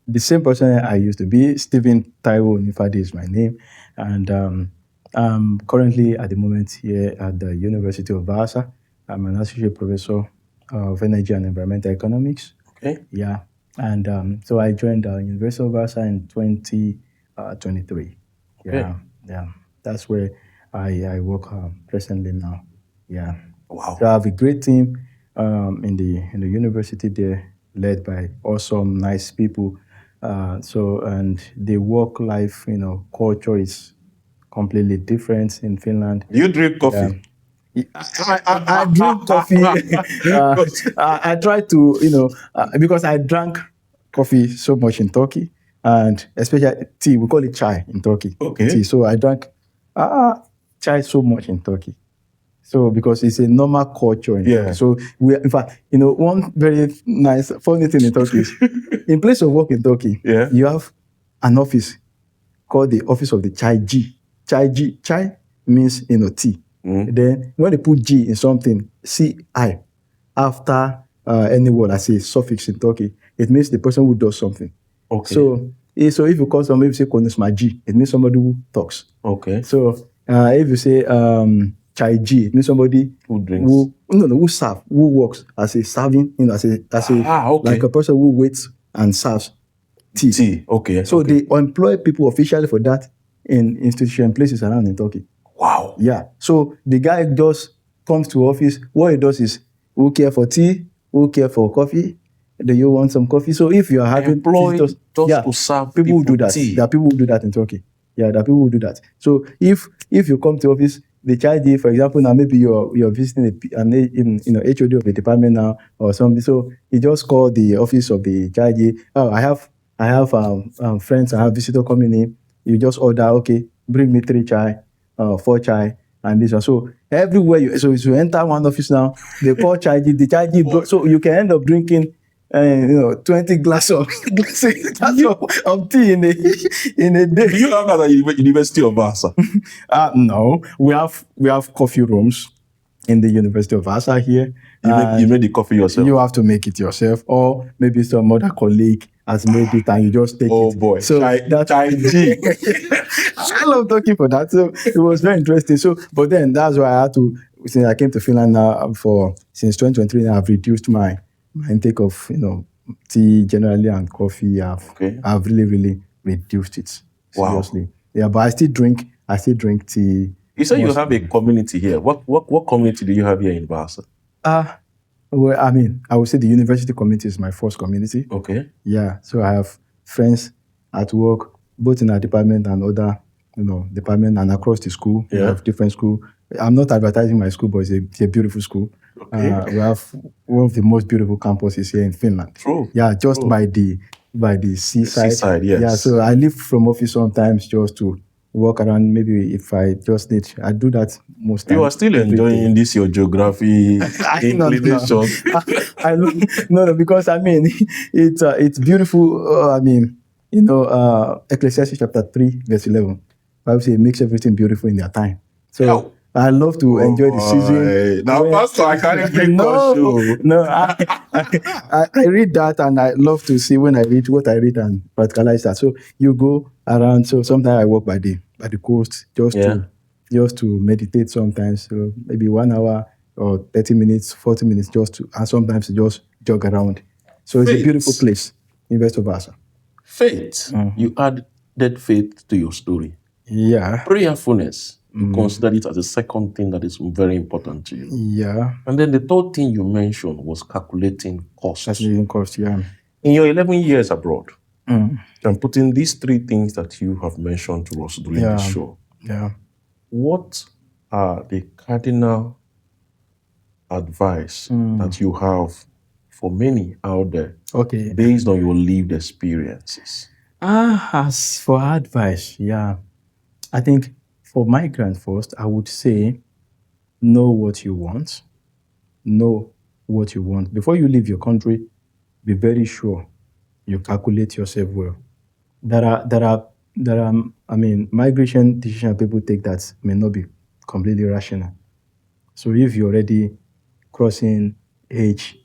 the same person I used to be. Stephen Onifade is my name, and I'm currently at the moment here at the University of Vaasa. I'm an associate professor of energy and environmental economics. Okay. Yeah, and so I joined the University of Vaasa in 2023. Okay. Yeah, that's where I work presently now. Yeah. Wow. So I have a great team in the university there, led by awesome, nice people. And the work life, culture is completely different in Finland. Do you drink coffee? I drink coffee. I try to, because I drank coffee so much in Turkey, and especially tea. We call it chai in Turkey. Okay. Tea. So I drank chai so much in Turkey. So because it's a normal culture in Turkey. So in fact, one very nice, funny thing in Turkey is, in place of work in Turkey, you have an office called the office of the Chai. Chai means tea. Then when they put G in something, CI, after any word as a suffix in Turkey, it means the person who does something. Okay. So if you call somebody, if you say Konusma G, it means somebody who talks. Okay. So if you say Chai G, it means somebody who drinks, who serve, who works as a serving, like a person who waits and serves tea. Okay. So they employ people officially for that in institution places around in Turkey. Wow. Yeah. So the guy just comes to office. What he does is, who care for tea? Who care for coffee? Do you want some coffee? So if you are having employed just to serve people who do that. tea. There are people who do that in Turkey. Yeah, there are people who do that. So if you come to office, the charge, for example, now maybe you're visiting an HOD of a department now or something. So you just call the office of the charge. Oh, I have friends. I have visitor coming in. You just order. Okay, bring me 3 chai, 4 chai, and this one. So everywhere you enter one office now, they call chai. The chai, so you can end up drinking 20 glasses of tea in a day. Do you have that at the University of Vaasa? No, we have coffee rooms in the University of Vaasa here. You made the coffee yourself? You have to make it yourself, or maybe some other colleague has made it and you just take it. Oh boy, so that's Hygiene. I love talking for that. So it was very interesting. So, but then that's why I had to, since I came to Finland now since 2023, I've reduced my intake of tea generally and coffee. I've really reduced it seriously. Wow. Yeah, but I still drink tea. You said you have a community here. What community do you have here in Vaasa? Well, I would say the university community is my first community. Okay. Yeah, so I have friends at work, both in our department and other department and across the school. We have different school. I'm not advertising my school, but it's a beautiful school. Okay. We have one of the most beautiful campuses here in Finland. True. Yeah, just by the seaside. The seaside, yes. Yeah, so I leave from office sometimes just to walk around. Maybe if I just need, I do that most times. You are still enjoying this, your geography inclination. No, because it's beautiful. Ecclesiastes chapter 3, verse 11. Bible says it makes everything beautiful in their time. So I love to enjoy the season. Now, Pastor, I can't drink show. No, I read that and I love to see when I read what I read and practicalize that. So you go around. So sometimes I walk by the coast just to meditate sometimes. So maybe 1 hour or 30 minutes, 40 minutes and sometimes just jog around. So it's a beautiful place, University of Vaasa. Faith. You added faith to your story. Yeah. Prayerfulness. You considered it as the second thing that is very important to you. Yeah. And then the third thing you mentioned was calculating costs. Calculating costs, yeah. In your 11 years abroad, and putting these 3 things that you have mentioned to us during the show, what are the cardinal advice that you have for many out there based on your lived experiences? As for advice, I think for migrants first, I would say know what you want. Know what you want. Before you leave your country, be very sure you calculate yourself well. There are migration decisions people take that may not be completely rational. So if you're already crossing age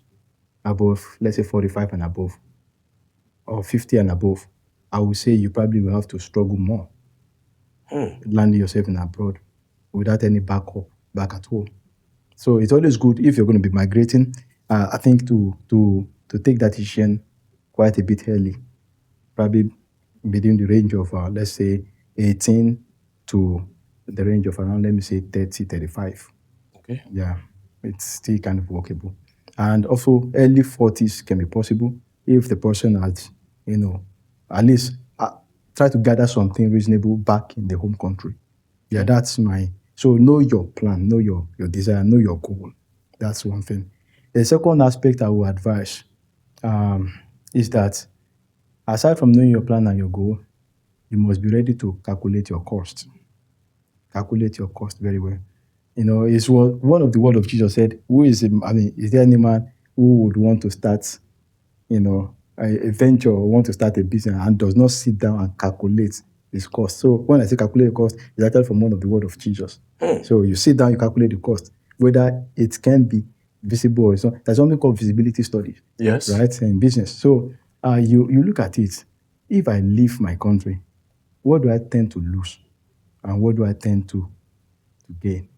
above, let's say 45 and above, or 50 and above, I would say you probably will have to struggle more landing yourself in abroad without any backup back at home. So it's always good if you're going to be migrating, I think to take that decision quite a bit early, probably within the range of, let's say, 18 to the range of around, let me say, 30, 35. Okay. Yeah, it's still kind of workable. And also, early 40s can be possible if the person has, at least try to gather something reasonable back in the home country. Yeah, that's so know your plan, know your desire, know your goal. That's one thing. The second aspect I would advise is that aside from knowing your plan and your goal, you must be ready to calculate your cost. Calculate your cost very well. It's what one of the word of Jesus said, is there any man who would want to start, a venture or want to start a business and does not sit down and calculate his cost? So when I say calculate the cost, it's actually from one of the word of Jesus. So you sit down, you calculate the cost, whether it can be visible or not. There's something called visibility studies. Yes. Right? In business. So you look at it. If I leave my country, what do I tend to lose? And what do I tend to gain?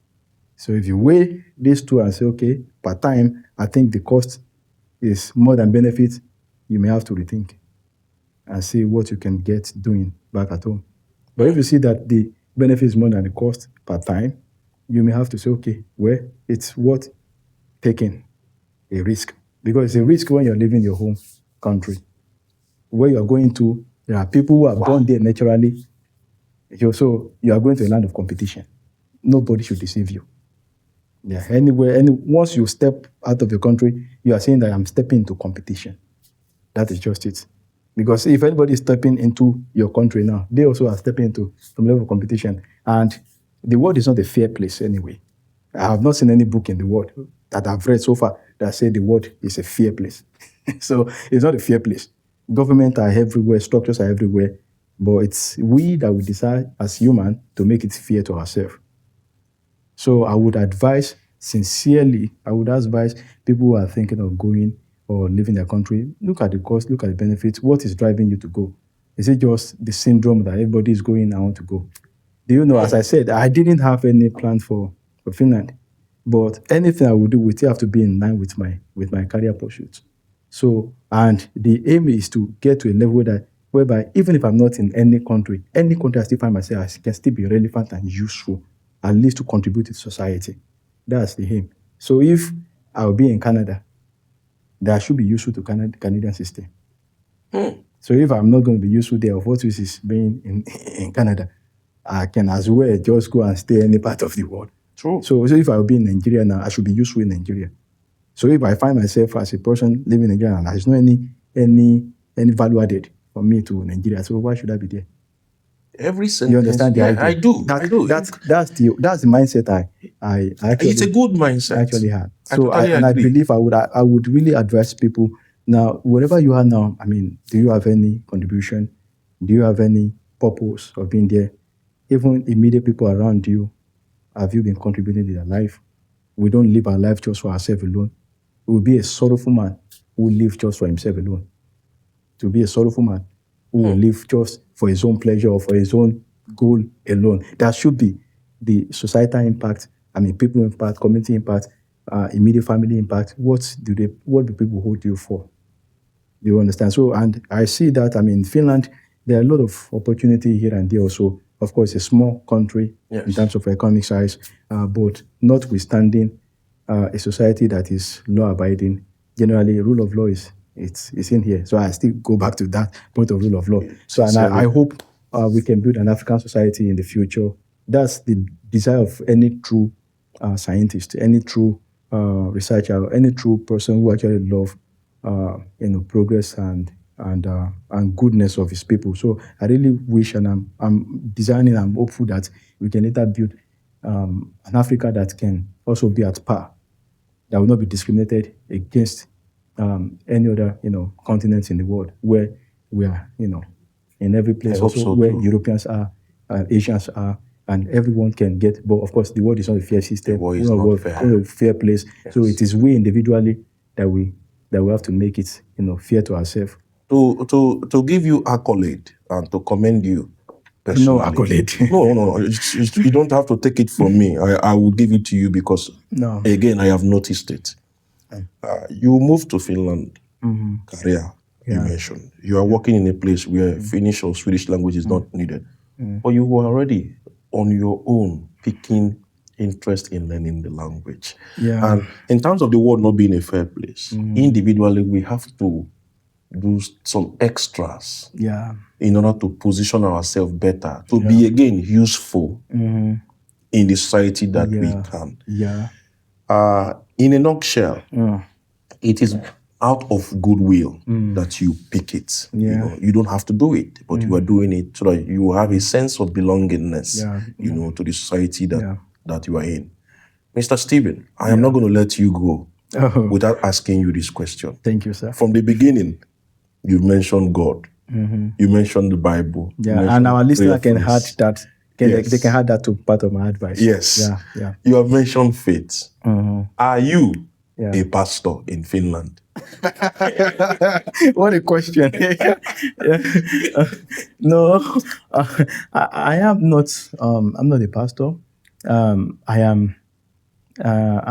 So if you weigh these two and say, okay, per time, I think the cost is more than benefit, you may have to rethink and see what you can get doing back at home. But if you see that the benefit is more than the cost per time, you may have to say, okay, well, it's worth taking a risk. Because it's a risk when you're leaving your home country. Where you're going to, there are people who are born there naturally. So you are going to a land of competition. Nobody should deceive you. Yeah, once you step out of your country, you are saying that I'm stepping into competition. That is just it. Because if anybody is stepping into your country now, they also are stepping into some level of competition. And the world is not a fair place anyway. I have not seen any book in the world that I've read so far that say the world is a fair place. So it's not a fair place. Governments are everywhere, structures are everywhere, but it's we that we decide as humans to make it fair to ourselves. So I would advise people who are thinking of going or leaving their country, look at the cost, look at the benefits. What is driving you to go? Is it just the syndrome that everybody is going, I want to go? Do you know, as I said, I didn't have any plan for Finland, but anything I would do would still have to be in line with my career pursuits. So, and the aim is to get to a level whereby even if I'm not in any country I still find myself, I can still be relevant and useful, at least to contribute to society. That's the aim. So if I'll be in Canada, that I should be useful to Canadian system. So if I'm not going to be useful there, of what use is being in Canada? I can as well just go and stay any part of the world. True. So if I'll be in Nigeria now, I should be useful in Nigeria. So if I find myself as a person living in Nigeria and there's no any value added for me to Nigeria, so why should I be there? Every sentence. You understand the idea? I do. That's the mindset I actually. It's a good mindset. Actually had. So I believe I would really advise people now, wherever you are now. I mean, do you have any contribution? Do you have any purpose of being there? Even immediate people around you, have you been contributing to their life? We don't live our life just for ourselves alone. We will be a sorrowful man who lives just for himself alone. To be a sorrowful man who will live just for his own pleasure or for his own goal alone. That should be the societal impact, people impact, community impact, immediate family impact. What do people hold you for? Do you understand? So, and I see that, in Finland, there are a lot of opportunity here and there also. Of course, a small country in terms of economic size, but notwithstanding a society that is law-abiding, generally, rule of law is in here. So I still go back to that point of rule of law. So, and I hope we can build an African society in the future. That's the desire of any true scientist, any true researcher, any true person who actually love progress and goodness of his people. So I really wish, and I'm designing, I'm hopeful that we can later build an Africa that can also be at par, that will not be discriminated against any other, continents in the world, where we are, in every place, also so where too. Europeans are, Asians are, and everyone can get. But of course, the world is not a fair system. The world is not fair. A fair place. Yes. So it is we individually that we have to make it, fair to ourselves. To give you accolade and to commend you personally. No accolade. No. You don't have to take it from me. I will give it to you because, again, I have noticed it. You moved to Finland, career, you mentioned. You are working in a place where Finnish or Swedish language is not needed. But you were already on your own picking interest in learning the language. Yeah. And in terms of the world not being a fair place, individually we have to do some extras in order to position ourselves better, to be again useful in the society that we can. Yeah. In a nutshell, it is out of goodwill that you pick it. Yeah. You don't have to do it, but you are doing it so that you have a sense of belongingness, to the society that you are in. Mr. Stephen, I am not going to let you go without asking you this question. Thank you, sir. From the beginning, you mentioned God. You mentioned the Bible. Yeah, and our listener can add prayerfulness. that. They can add that to part of my advice. Yes. Yeah. You have mentioned faith. Are you Yeah. a pastor in Finland? What a question. No, I am not. I'm not a pastor. I'm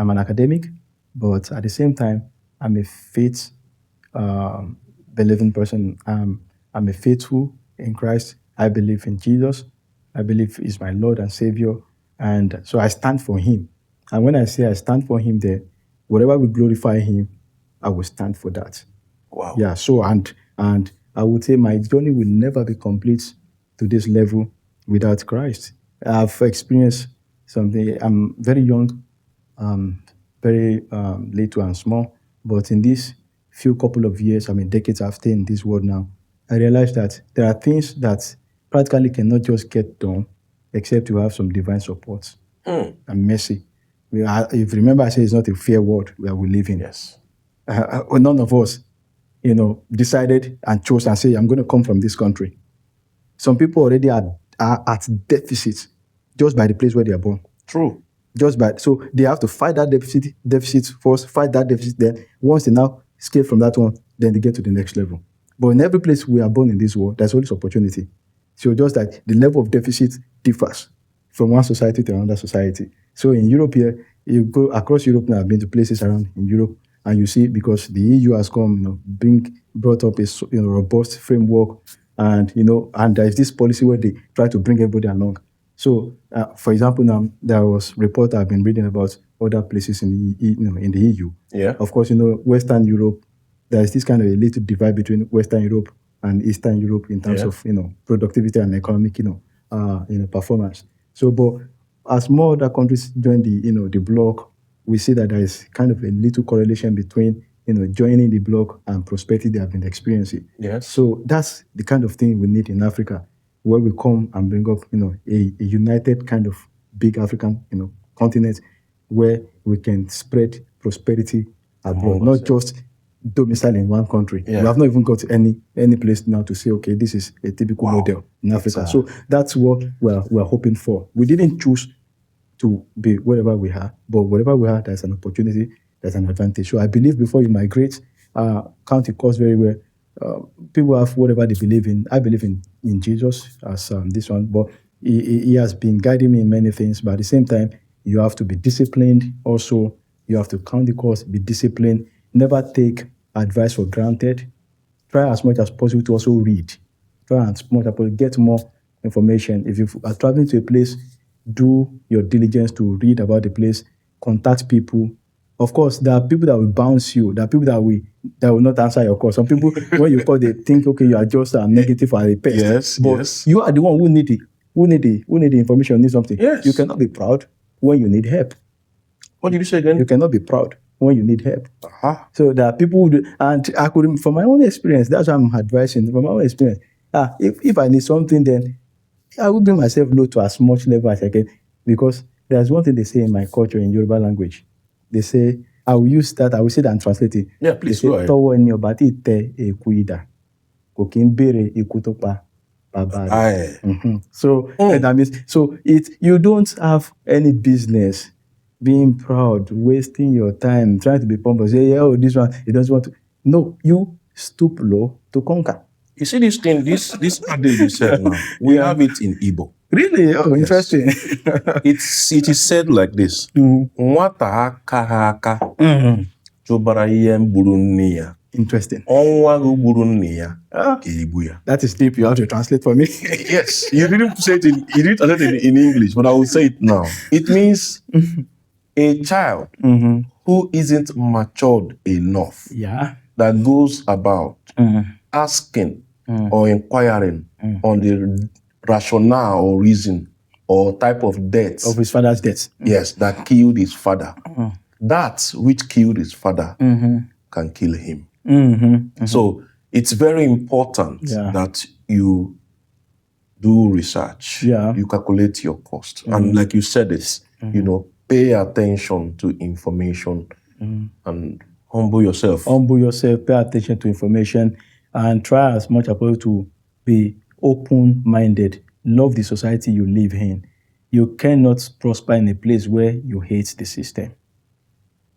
an academic, but at the same time, I'm a faith believing person. I'm a faithful in Christ. I believe in Jesus. I believe He's my Lord and Savior, and so I stand for Him. And when I say I stand for Him, there, whatever will glorify Him, I will stand for that. Wow. Yeah. So and I would say my journey will never be complete to this level without Christ. I've experienced something. I'm very young, very little and small, but in these few couple of years, decades after in this world now, I realized that there are things that practically cannot just get done except you have some divine support and mercy. If you remember, I said it's not a fair world where we live in. Yes. None of us, decided and chose and say, I'm going to come from this country. Some people already are at deficit just by the place where they are born. True. So they have to fight that deficit first, fight that deficit. Then once they now escape from that one, then they get to the next level. But in every place we are born in this world, there's always opportunity. So just that the level of deficit differs from one society to another society. So in Europe here, you go across Europe now, I've been to places around in Europe, and you see, because the EU has come, brought up a robust framework, and and there is this policy where they try to bring everybody along. So, for example, now there was report I've been reading about other places in the EU. Yeah. Of course, Western Europe, there is this kind of a little divide between Western Europe and Eastern Europe in terms of productivity and economic performance. So, but as more other countries join the bloc, we see that there is kind of a little correlation between joining the bloc and prosperity they have been experiencing. Yes. So that's the kind of thing we need in Africa, where we come and bring up a united kind of big African continent where we can spread prosperity abroad, not just domicile in one country. Yeah. We have not even got any place now to say, okay, this is a typical model in Africa. So that's what we're hoping for. We didn't choose to be wherever we are, but wherever we are, there's an opportunity, there's an advantage. So I believe before you migrate, count the cost very well. People have whatever they believe in. I believe in Jesus as this one, but he has been guiding me in many things. But at the same time, you have to be disciplined. Also, you have to count the cost, be disciplined. Never take advice for granted. Try as much as possible to also read. Try as much as possible, get more information. If you are traveling to a place, do your diligence to read about the place, contact people. Of course, there are people that will bounce you. There are people that will not answer your call. Some people, when you call, they think, okay, you are just negative or a pest. Yes, but yes. You are the one who need the information, need something. Yes. You cannot be proud when you need help. What did you say again? You cannot be proud when you need help. Uh-huh. So there are people who do, and I could, from my own experience, that's what I'm advising. From my own experience, if I need something, then I will bring myself low to as much level as I can, because there's one thing they say in my culture in Yoruba language. They say, I will use that, I will say that and translate it. Yeah, please they go say, ahead. Tọ́wọ́ ẹni ọba tí tẹ eku idà, kò kí ń béèrè ikú tó pa bàbá rẹ̀. So that means, you don't have any business being proud, wasting your time, trying to be pompous. Say, this one, he doesn't want to. No, you stoop low to conquer. You see this thing, this adage you said now, we have it in Igbo. Really? Oh, interesting. It is said like this. Nwata aka ha aka chụbara ihe mburu nne ya. Interesting. Ọnwa gburu nne ya ga-egbu ya. That is deep. You have to translate for me. Yes, you didn't say it in English, but I will say it now. It means a child who isn't matured enough, that goes about asking or inquiring on the rationale or reason or type of death of his father's death. Yes, that killed his father. That which killed his father can kill him. So it's very important that you do research. You calculate your cost. And like you said, it's pay attention to information and humble yourself. Humble yourself, pay attention to information, and try as much as possible to be open-minded. Love the society you live in. You cannot prosper in a place where you hate the system.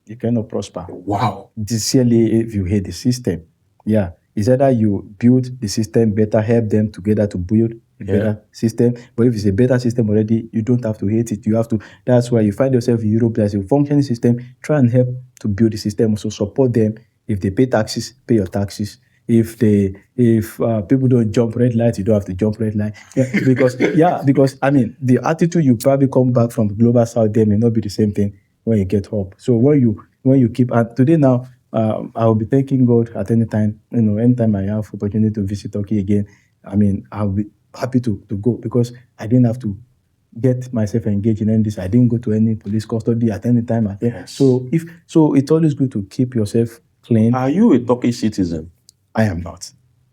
You cannot prosper. Wow. Sincerely, if you hate the system. Yeah. It's either you build the system better, help them together to build a better system. But if it's a better system already, you don't have to hate it. You have to, that's why you find yourself in Europe as a functioning system. Try and help to build the system. So support them. If they pay taxes, pay your taxes. If people don't jump red light, you don't have to jump red light. Because I mean the attitude you probably come back from the global south there may not be the same thing when you get up. So when you keep, and today now, I will be thanking God at any time. Anytime I have opportunity to visit Turkey again, I mean, I'll be happy to go because I didn't have to get myself engaged in any this. I didn't go to any police custody at any time. Yes. So it's always good to keep yourself clean. Are you a Turkish citizen? I am not.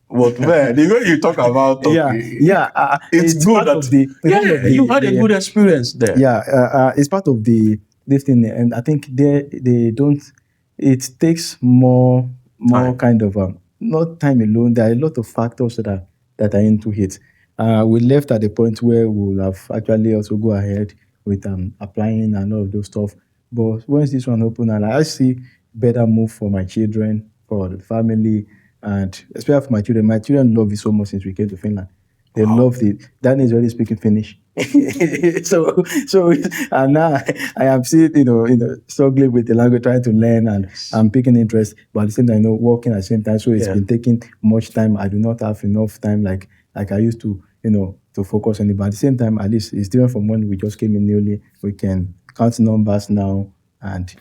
But man, the way you talk about Turkey, it's good that you had a good experience there. Yeah, it's part of this thing, and I think they don't. It takes more Time. kind of not time alone. There are a lot of factors that are into it. We left at the point where we will have actually also go ahead with applying and all of those stuff. But once this one open, and I see better move for my children, for the family, and especially for my children. My children love it so much since we came to Finland. They love it. Danny is already speaking Finnish. so and now I am still struggling with the language, trying to learn, and I'm picking interest, but at the same time, working at the same time. So it's been taking much time. I do not have enough time like I used to, to focus on it. But at the same time, at least it's different from when we just came in newly. We can count numbers now, and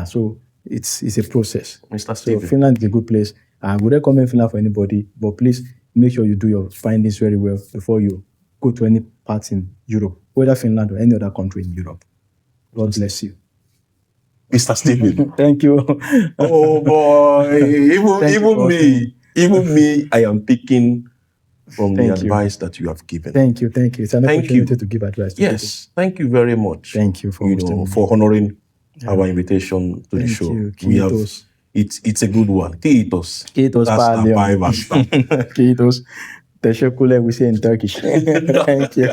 so it's a process. Mr. So Stephen. Finland is a good place. I would recommend Finland for anybody, but please make sure you do your findings very well before you go to any parts in Europe, whether Finland or any other country in Europe. God bless you. Mr. Stephen. Thank you. Oh boy. Even me, I am picking from the advice that you have given. Thank you. It's an opportunity to give advice to people. Thank you very much. Thank you for for honoring our invitation to the show. Kiitos. It's a good one. Kiitos. Kiitos That's the paljon. Bible. Kiitos. Teşekkürler, we say in Turkish. Thank you.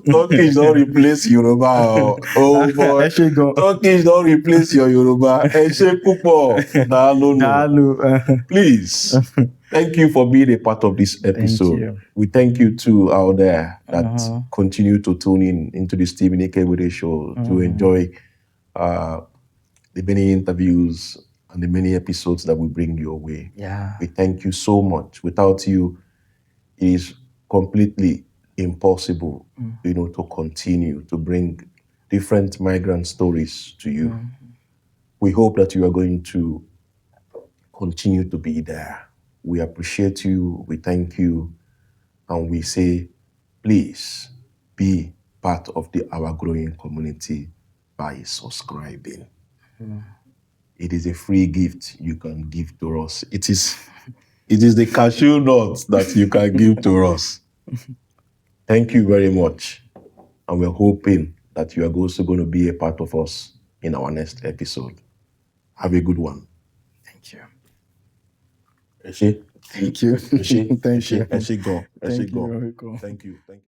Turkish don't replace Yoruba. Oh boy. Turkish don't replace your Yoruba. Please. Thank you for being a part of this episode. We thank you too out there that continue to tune in into the Stephen Ikebude Show to enjoy the many interviews and the many episodes that we bring your way. Yeah. We thank you so much. Without you, it is completely impossible, to continue to bring different migrant stories to you. We hope that you are going to continue to be there. We appreciate you. We thank you. And we say, please be part of our growing community by subscribing. It is a free gift you can give to us. It is the cashew nuts that you can give to us. Thank you very much. And we're hoping that you are also going to be a part of us in our next episode. Have a good one. Thank you. Eshe? Thank you. Eshe? Thank you. Eshe go. Eshe go. Thank you. Thank you.